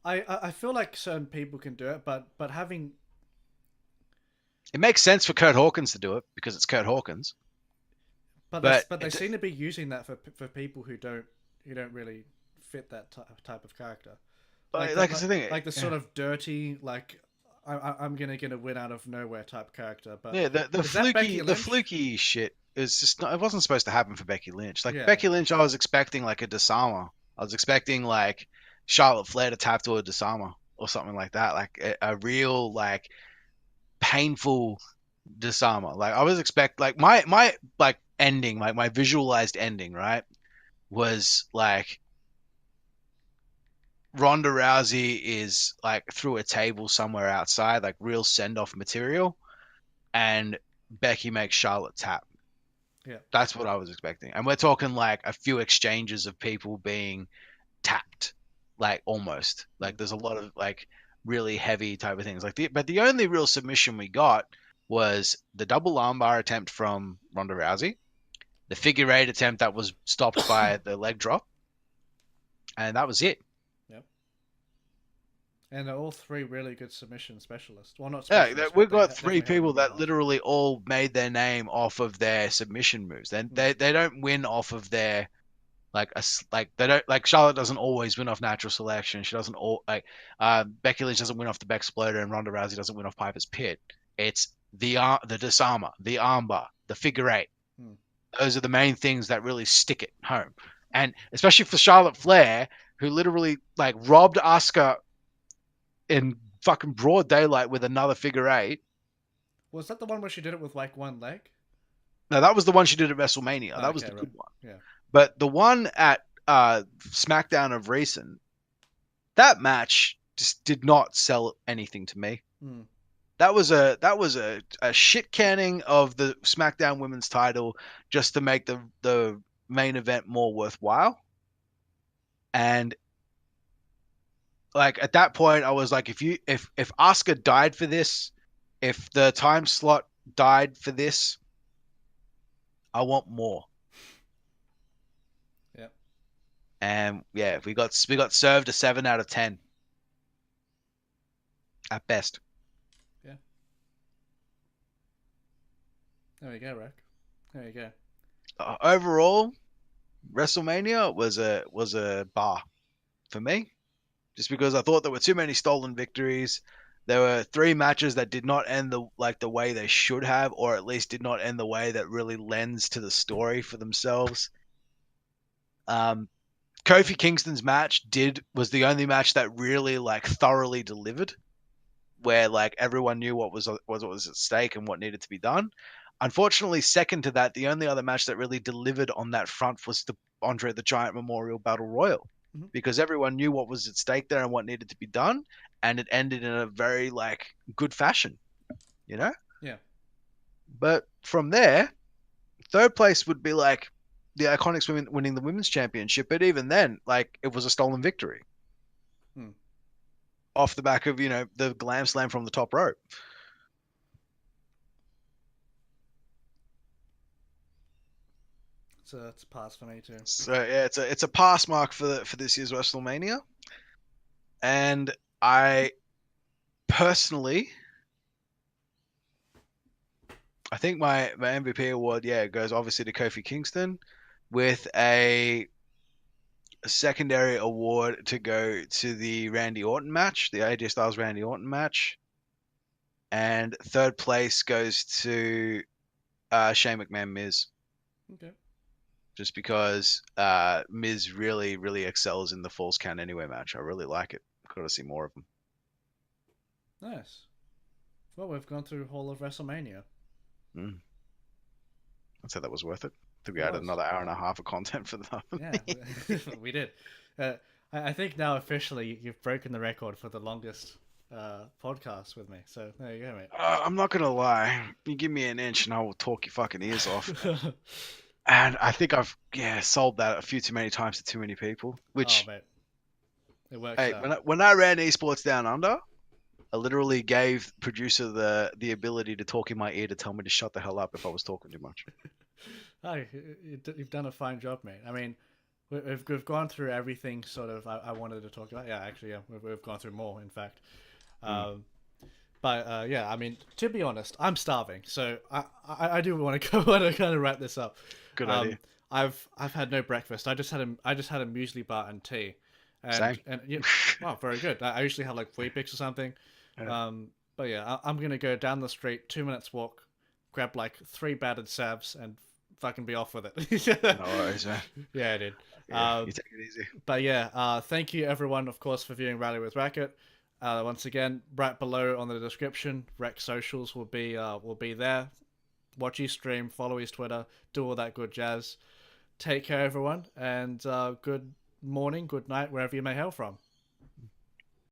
I feel like certain people can do it, but having It makes sense for Kurt Hawkins to do it because it's Kurt Hawkins, but but they seem to be using that for people who don't really fit that type of character, like that like it's the thing. like the sort of dirty like I'm gonna get a win out of nowhere type character. But Yeah, the is that Becky Lynch? fluky shit is just not, it wasn't supposed to happen for Becky Lynch. Like Yeah, Becky Lynch, I was expecting like a Disarmer. I was expecting like Charlotte Flair to tap to a Disarmer or something like that, like a real like painful Disarmer. Like I was expect like my like ending, like my visualized ending, right, was like Ronda Rousey is like through a table somewhere outside, like real send off material, and Becky makes Charlotte tap. yeah. That's what I was expecting. And we're talking like a few exchanges of people being tapped, like almost. Hmm. Like there's a lot of like really heavy type of things. But the only real submission we got was the double armbar attempt from Ronda Rousey, the figure eight attempt that was stopped by the leg drop, and that was it. Yep. And they're all three really good submission specialists. Well, not Yeah, specialists, but we've they got three definitely have a people move that off. literally all made their name off of their submission moves. Then Hmm. they don't win off of their like they don't like Charlotte doesn't always win off natural selection. She doesn't all like Becky Lynch doesn't win off the Beck Exploder, and Ronda Rousey doesn't win off Piper's Pit. It's the disarmer, the armbar, the figure eight. Hmm. Those are the main things that really stick it home, and especially for Charlotte Flair, who literally like robbed Asuka in fucking broad daylight with another figure eight. Was that the one where she did it with like one leg? Now that was the one she did at WrestleMania. Oh, That was okay, the right. good one. Yeah. But the one at SmackDown of recent, that match just did not sell anything to me. Hmm. That was a shit canning of the SmackDown Women's title just to make the main event more worthwhile. And like at that point, I was like, if Oscar died for this, if the time slot died for this, I want more. Yep. And yeah, we got served a 7 out of 10 at best. Yeah. There we go, Rick. There you go. Overall, WrestleMania was a bar for me, just because I thought there were too many stolen victories. There were three matches that did not end the way they should have, or at least did not end the way that really lends to the story for themselves. Um, Kofi Kingston's match was the only match that really like thoroughly delivered, where like everyone knew what was at stake and what needed to be done. Unfortunately, second to that, the only other match that really delivered on that front was the Andre the Giant Memorial Battle Royal, Mm-hmm. because everyone knew what was at stake there and what needed to be done, and it ended in a very like good fashion, you know. Yeah. But from there, third place would be like the Iconics winning the women's championship, but even then, like it was a stolen victory Hmm. off the back of the glam slam from the top rope. So it's a pass for me too. So yeah, it's a pass mark for this year's WrestleMania, and I personally, I think my MVP award, yeah, goes obviously to Kofi Kingston, with a secondary award to go to the Randy Orton match, the AJ Styles Randy Orton match, and third place goes to Shane McMahon Miz, Okay. just because Miz really really excels in the Falls Count Anywhere match. I really like it. Got to see more of him. Nice. Well, we've gone through all of WrestleMania. Mm. I'd say that was worth it. I think we It had was. another hour and a half of content for that. Yeah, we did. Uh, I think now officially you've broken the record for the longest podcast with me. So there you go, mate. I'm not gonna lie. You give me an inch and I will talk your fucking ears off. And I think I've sold that a few too many times to too many people. Oh, Which, mate, it works hey, out. when I ran esports down under, I literally gave producer the ability to talk in my ear to tell me to shut the hell up if I was talking too much. Oh, you've done a fine job, mate. I mean, we've gone through everything sort of I wanted to talk about. Yeah, actually, yeah, we've gone through more, in fact. Mm. But yeah, I mean, to be honest, I'm starving, so I do want to want to kind of wrap this up. Good idea. I've had no breakfast. I just had a muesli bar and tea, Same. and yeah, wow, very good. I usually have like Weet-Bix or something. Yeah. But yeah, I'm gonna go down the street, 2 minutes walk, grab like 3 battered salves, and fucking be off with it. No worries, man. Yeah, I did. Yeah, you take it easy. But yeah, thank you everyone, of course, for viewing Rally with Racquet. Once again, right below on the description, Reks socials will be there. Watch his stream, follow his Twitter, do all that good jazz. Take care, everyone, and good morning, good night, wherever you may hail from.